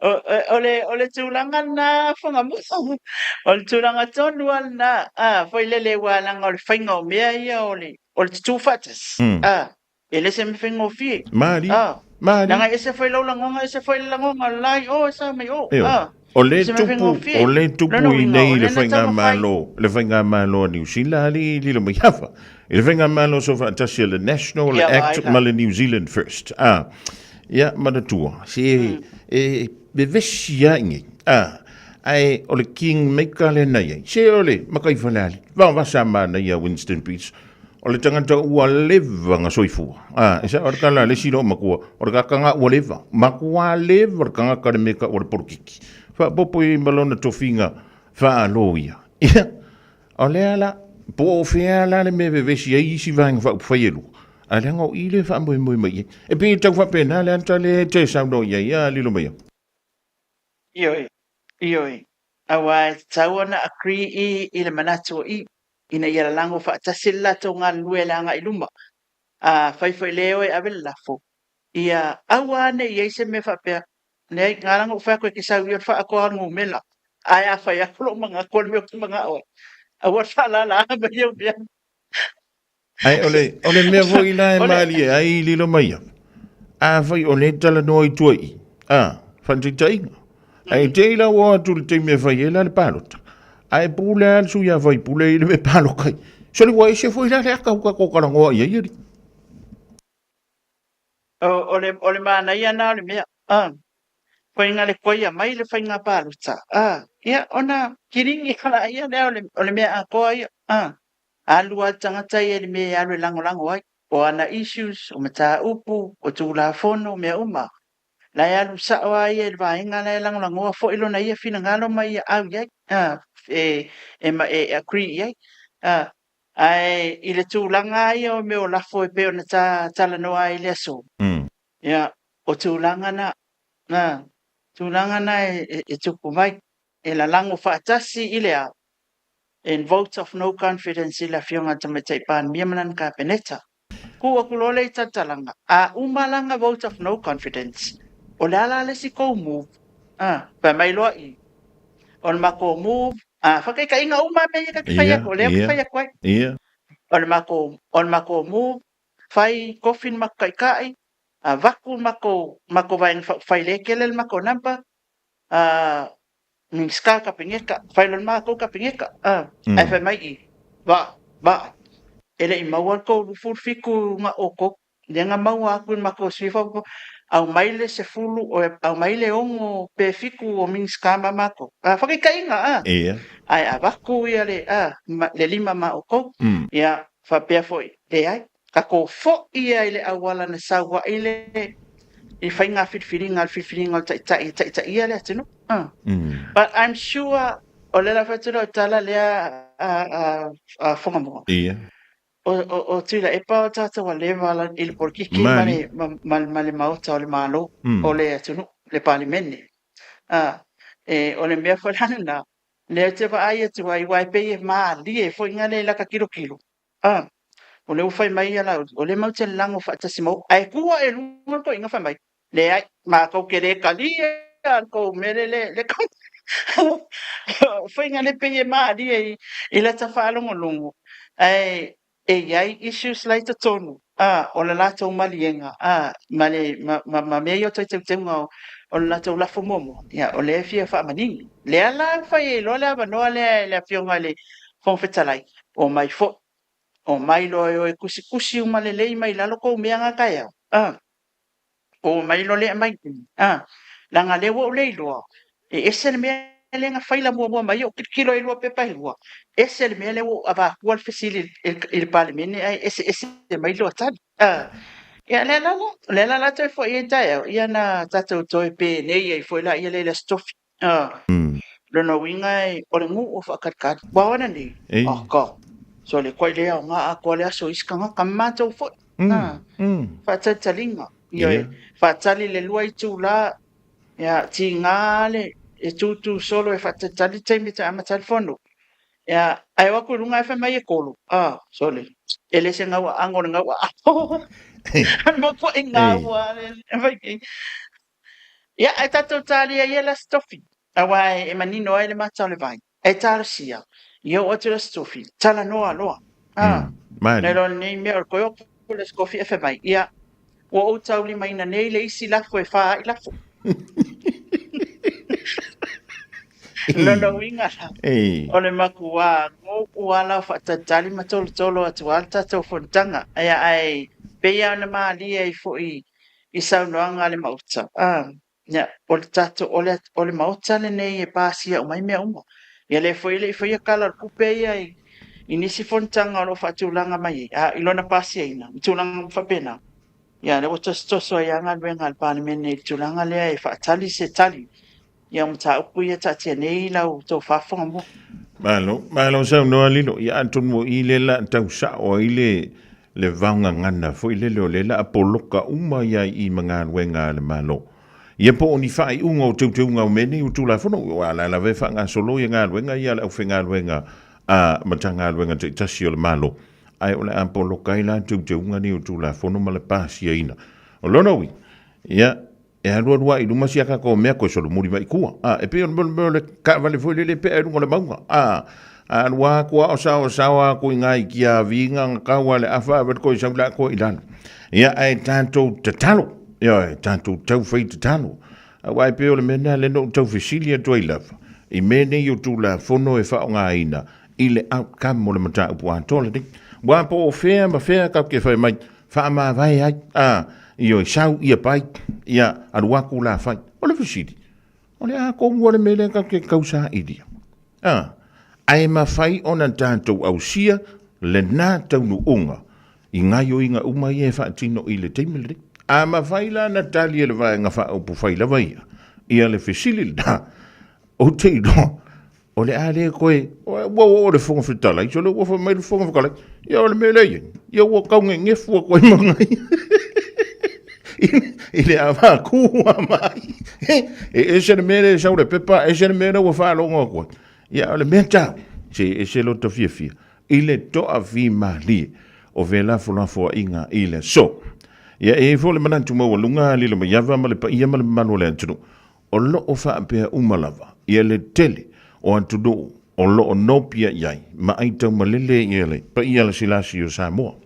Ole tūlanga na Fofogamua. Ole tūlanga tonu na. Foi lele wala ole whainga o mea ia ole tūwhatas. Ele se me whainga o fie. Mari. Nanga ese foi laulangonga, ese foi langonga lai. Esa mai o. Ole tupu i nei le whainga malo. Le whainga malo New Zealand li lo mai hawa. Le whainga malo so whaatasi le National Act ma le New Zealand First. Ia manatua. Se be vesia ingi. Ai ole king maker le nei. Se ole makai falali. Va sama na ia Winston Peace. Ole tangata ua leva nga soifua. Isa ora kala le sino makua. Ora kanga ua leva. Makua leva ora kanga kare meka ora porkiki. Fa popo i malona tofinga fa aloia. Ia. Ole ala po fea la le me vesia isi vang fa faielu. Ale ngo ile fa moi mai. E pe tau fa pena le anta le te sauno ia lilo mai. Ioi. Awa tawana akri i le manatu i. Ina ia lango fa tasilla to nga luela nga iluma. Fai leo e avel lafo. Ia awa ne ia se me fa pe. Ne ngalango fa ko ki sa wi fa ko ngo mela. Aya fa ya flo mga kol mi mga o. Awa fa la ba yo bia. Ai ole me vo ina e mali ai lilo mai. Fai ole tala noi tuai. Fanti ai te la wa tu te me fai la palota. Ai pule al su ya vai pule i me palo kai. So le wai se foi la ka ko ka ngo ia ia. Ole mana ia na ole me. Foi ngale koia mai le fai nga palota. Ia ona kiringi kala ia le ole me a koia. Alua tangata ia le me alu lango ai. o ana issues o mata upu o tulafono mea uma la ya lu sa wa ye va inga la lang lang o fo ilo na ye fina ngalo mai au ye e kri ye ai ile tulanga ye o me o la fo e pe ona tala no ai le so ya o tulanga na tulanga na e tuku mai e la lango fa tasi ile a in votes of no confidence ila fionga tamatai pan miamanan ka peneta ku akulole tatalanga a umalanga vote of no confidence o la le si ko move pa mai lo I on ma ko move fa kai kai nga uma me ka faya ko le faya ko on ma ko move fai coffin ma kai kai vaku ma ko vain fai le kelel ma ko namba min ska ka pingeka fai lon ma ko ka pingeka ai fa mai ba ele I maua ko ful fiku nga oko lenga maua aku ma ko sifa au maile se fulu o au maile ongo pe fiku o min skama mako faki kainga ai avaku ia le lima ma oko ia fa pe foi ai ka ko fo ia ile awala na sawa ile I fainga fitfiringa ta ia le tino but I'm sure o le la fatelo tala le a fongamua o tira e pa tata wa le vala il porkiki male mauta o le malo o le atunu le palimene o le mea falana le te va ai tu ai wai pe ma li e foi ngale la ka kilo o le ufai mai ala o le mauta lango fa tasimo ai kuwa e lungo ko inga fa mai le ai ma ko kere kali ko merele le ko foi ngale pe ma li e la ta fa longo longo ai e iai issues lai ta tonu o le latou malienga male ma me yo te ngau o le latou lafo momo ia o le fia fa maningi le ala fai lo le ava no le fionga le fonfetalai o mai fo o mai lo e kusi uma le lei mai lalo ko meanga kaya o mai lo le mai langa le wo le lo e ese me lenga faila mo mai o kilo e lo pepa lua ese le mele o ava qual facili il parliamento ese mai lo tan ya le la te fo e tai ya na tato to pe ne e fo la ia le stuff lo no winga o le ngu o fa kat wa wana ni ko so le ko le nga ko le so iska nga kamato fo fa talinga ia fa tali le lua tu la ya tingale e tutu solo e fatta tali temi ta ama telefono ya ai wa ku lunga fa mai kolo sole ele se nga angor nga wa an mo ko nga wa vai ya ai ta totali ya la stofi awai e manino ele ma tale vai e tarsia io o te stofi tala no alo ne lo nei me ko yo le stofi e fa mai ya o tauli mai na nei le isi la fo e fa la fo no winga o le makua mo wala fa tatali matolo atu alta to fontanga ai peia na mali ai foi I saunoanga le mauta ya o le tato o le mauta le nei e pasia o mai mea uma ia le foi kala kupe ai inisi fontanga o fa tulanga mai ilona pasia ina tulanga fa pena ya le to yanga venga al parliament tulanga le ai fa tali se tali ia mta upu ia tatia nei lau tō whafonga mo. Malo sau noa lilo, ia antun mo I le la tau sa o I le vaunga ngana, fo I le leo le la apoloka uma ia I mga wenga le malo. Ia po oni whai unga o tau ngau mene u tūla whono, wala la ve whanga solo ia ngā wenga, ia lau whenga wenga matanga wenga te tasi o le malo. Ai o le apoloka I la tau unga ni u tūla whono ma le pāsia ina. O lonowi, ia, e alua I luma siaka ko mea ko solo muri mai kua e pe on le ka vale foi le pe runga le maunga alua ko o sawa ko ngai kia vinga ka wale afa vet ko saula ko ilan ia ai tanto tatalo ia tanto tau fai tatalo ai pe o le mena le no tau fisilia to love I mene yo tu la fono e fa nga ina ile outcome mo le mata pu antole de wa po fe ma fe ka ke fai mai fa ma vai ai io sau ia pai ia aluaku la fai o le fisidi o le a kongu le mele ka ke kausa idia ai ma fai ona tanto au sia le na taunu unga I ngai o inga uma i e whaatino i le teimele. A mawhaila na tali e le vai ngā whaopu whaila vai. Ia le whesili da. O te ino. O le ale koe. O le whonga whitala. I solo wafa mai le whonga whitala. Ia o le mele ia. Ia ua kaunga ngefua koe mangai. I le awa kua mai. E se le mele sau le pepa. E se le mele ua whalonga koe. Ia o le mea tau. E se lo ta fia fia. I le toa vi ma li. O vela fulafo inga i le so. Ia e fo le manantu maua lunga li le maiava ma le pa ia ma le manu le antunu. O lo o wha apea umalava. Ia le tele o antunu. O lo o nopia iai. Ma aitau malele ia le. Pa ia le silasi o Samoa.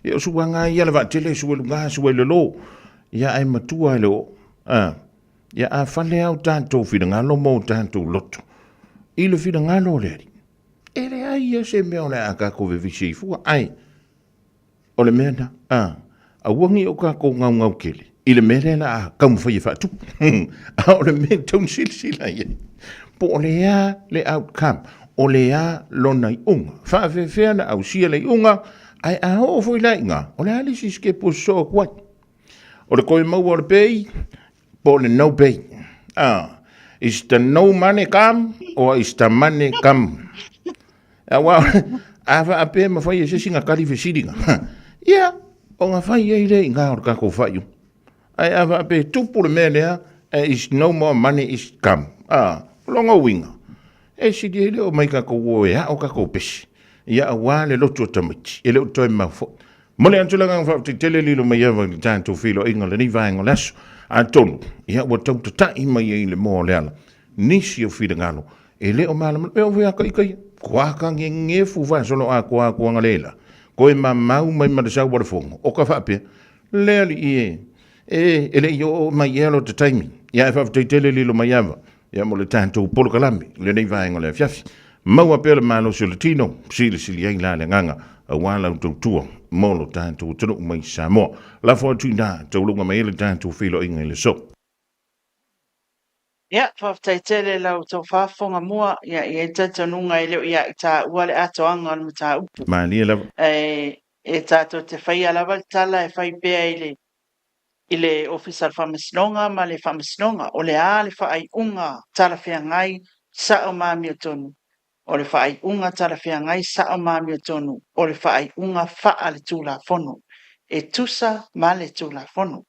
Ia o suanga ia le va tele suwe lunga suwe le lo. Ia ai matua le o. Ia a fale au tanto fina ngalo mo tanto loto. I le fina ngalo le ri. E le ai ia se mea o le aka ko ve visi fua. Ai. O le mea na. A wangi o ka ko ngau kele. I le mea na a kamu whai whatu. A o le mea taun sila ia. Po o le a le outcome. O le a lona i unga. Whaafewhea na au sia le unga. Ai a ho fwoi la inga. O le alisi ske po so kwai. O le koe mau o le pei. Po le no pei. Is the no money come? Or is the money come? Wa ava ape ma fai se singa kali fesiringa. Ia, o nga fai e le inga o ka ko fai. Ai ava ape tupu le mele is no more money is come. Longa winga. E si di le o mai ka ko wo ya o ka ko pesi. Ia wa le lotu tamiti. E le o toi ma fo. Mole antulanga fa tele lilo mai ava tanto filo inga le ni vai ngolas. Antonu. Ia wa tau ta mai e le mo le ala. Nisi o fida ngalo. E le o mala e o vea kai. Kua ka nge fuwa solo a kua ngalela. Koe mau mai madasau wale fongo. O ka whapea. Lea li ie. E le yo mai elo te taimi. Ia e whawhataitele lilo mai ava. Ia mo le tantou polo kalami. Le nei vaenga le fiafi. Mau a pele malo se le tino. Sili ai la le nganga. A wala utou molo tantou tano mai Samoa. La fo tuina taulunga mai le tantou filo inga le so. Ia, whaftaitele lau tau Fofogamua, ia i e tatanunga i leo ia i tā ua le atoanga o le mata upu. Mani lava. E tātou te whaia lava tala e whai pēa i le official whamasinonga ma le whamasinonga o le a le whaai unga tala whea ngai sa o māmi o tonu. O le whaai unga tala whea ngai sa o māmi o tonu. O le whaai unga wha le tūla whono. E tusa ma le tūla whono.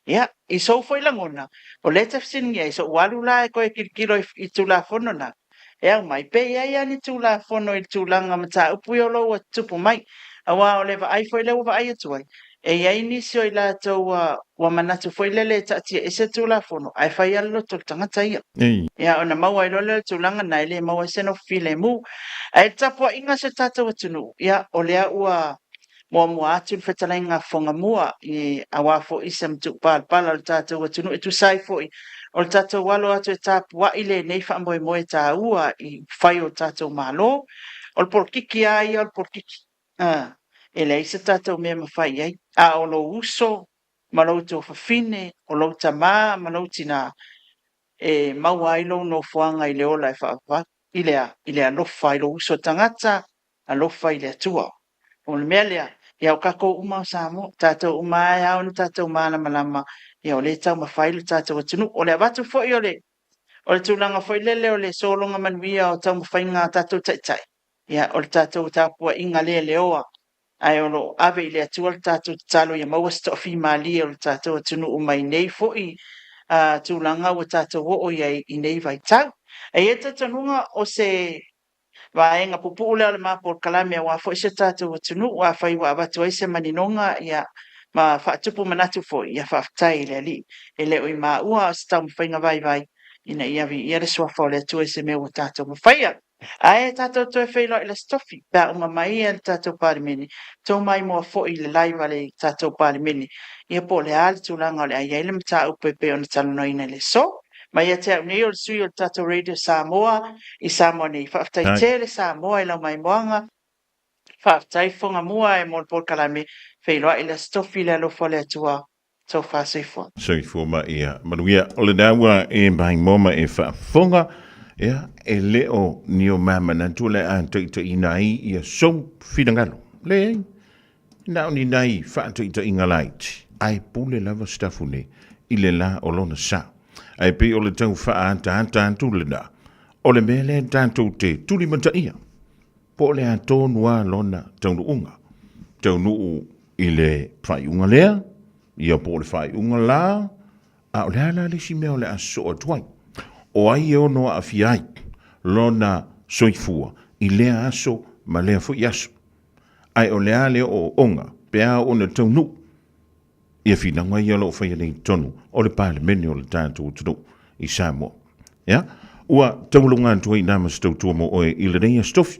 Ia, i so foi langona. O le tafsini ia, i so walu la e koe kirikiro i tūla whono na. E au mai, pe ia ni tūla whono i tūlanga mata upu i olo wa tupu mai. A wā o le wa ai foi le wa ai atuai. E ia inisio i la tau wa manatu foi lele ta tia e se tūla whono. Ai whai alo tol tangata ia. Ia, o na maua i lole tūlanga na ele maua seno file mu. Ai tapua inga se tata watunu. Ia, o lea ua mo atu fetalai nga Fofogamua i awafo isa mtu pala o tātou atunu e tu sai foi o tātou walo atu e tāpu wa ile nei whaamboe moe tā ua i whai o tātou malo o le porkiki ai o le porkiki e le isa tātou mea mawhai ai a o lo uso malo tō whawhine o lo tamā malo tina e maua ilo no fuanga i le ola e whaapa i le alofa i lo uso tangata alofa i le atua o le mea lea ia o kako uma o Samoa, tātou uma e au ni tātou malama ia o le tau mawhaile tātou atunu, o le avatu fo i o le tūlanga fo i lele o le solonga manuia o tau mawhainga tātou taitai, ia o le tātou tāpua inga le oa, ai o lo ave i le atua le tātou talo ia maua stofi mali o le tātou atunu umai nei fo i tūlanga o tātou o ia i nei vai tau, e tatanunga o se vaenga pupu le mapo kalame wa fo se tatu tunu wa fai wa batu se maninonga ya ma fa tupu manatu fo ya fa tai le li ele o ma ua sta mfainga vai ina ia vi ia so fo le tu se me o tatu mfaia ai tatu to fe lo ile stofi ba uma mai el tatu parmeni to mai mo fo ile live le tatu parmeni ia po le al tu langa le ai le mta o pepe on tano ina le so mai e te ni o sui o tato Radio Samoa i Samoa nei whaftai tele Samoa i lau mai moanga whaftai Fofogamua e mol por kalame whailoa i la stofi le alofa le atua tau whaseifua. Soifua ma ia manuia o le daua e mai moma e whafonga ia e leo ni o mama na tule a te ina i ia som fidangalo le Na ni nai whaata inga laiti. Ai pule lava stafune. Ile la o lona sa. Ai pe o le tau whaata tūlena. O le mele tātou te tuli mata ia. Po le atonua lona taunu unga. Taunu i le whai unga lea. Ia po le whai unga la. A o le ala le si mea le aso a tuai. O ai e ono a fiai. Lona soifua. I lea aso ma lea fu yaso. Ai o lea leo o onga. Pea o na taunu. Ia whina i alo o whaia nei tonu. O le pāle mene o le tātou tunu. I Samoa. Ya? Ua taulunga antua i nama stau tua mo oe i le reia stofi.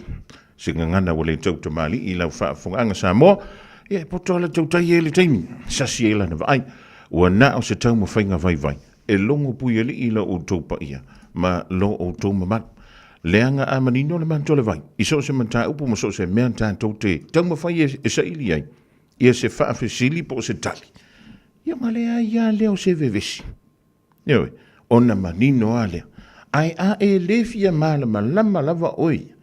Se ngangana wale tau tamali i lau whaafunga Samoa. Ia e potoala tau tai e le taimi. Sasi e lana vai. Ua na o se tau mo whainga vai vai. E longo pui ele i la o tau pa ia. Ma lo o tau mamat. Leanga a manino le mantole vai. I so se manta upu mo so se mea tātou te. Tau ma whai e sa ili ai. Ia se whaafesili po se tali. Ia ma lea ia leo se vevesi. Ia ona manino a lea. Ai a e lefia malama lama lava oi.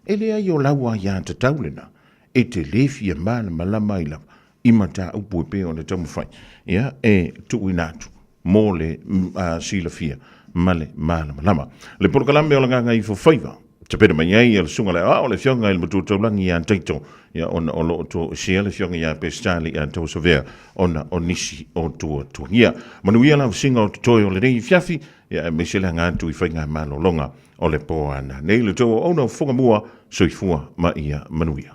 E lea i o laua ia ta taulena. E te lefia malama lama i lava. Ima ta upu e pe o le tamu whai. Ia e tu inatu. Mō le sila fia. Male malama lama. Le porokalame o langa i fawhaiva. Te pere mai ai le sunga le o le fionga i le matu taulangi i an teito. Ia ona o loo to sia le fionga i a pestali i an tau savea. Ona o nisi o tua tuangia. Manuia la singa o toi o le rei fiafi. Ia me se le ngantu i whainga malo longa o le poana. Nei le tau o na Fofogamua soifua ma ia manuia.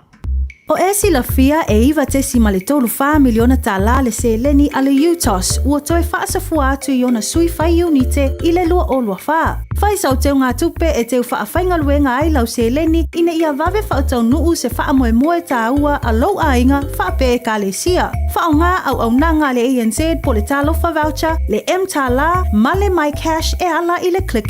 O e si la fia e iwa te si male tolu wha miliona ta la le se leni ale UTOS ua toi whaasa fua atu i ona sui whai unite i le lua o lua wha. Whai sau teo ngā tupe e teo wha whainga luenga ai lau se leni ina ia vave wha tau nuu se wha moe moe ta ua a lau a inga wha pe e ka le sia. Wha o ngā au nanga le ANZ po le talofa voucher le M ta la male my cash e ala i le click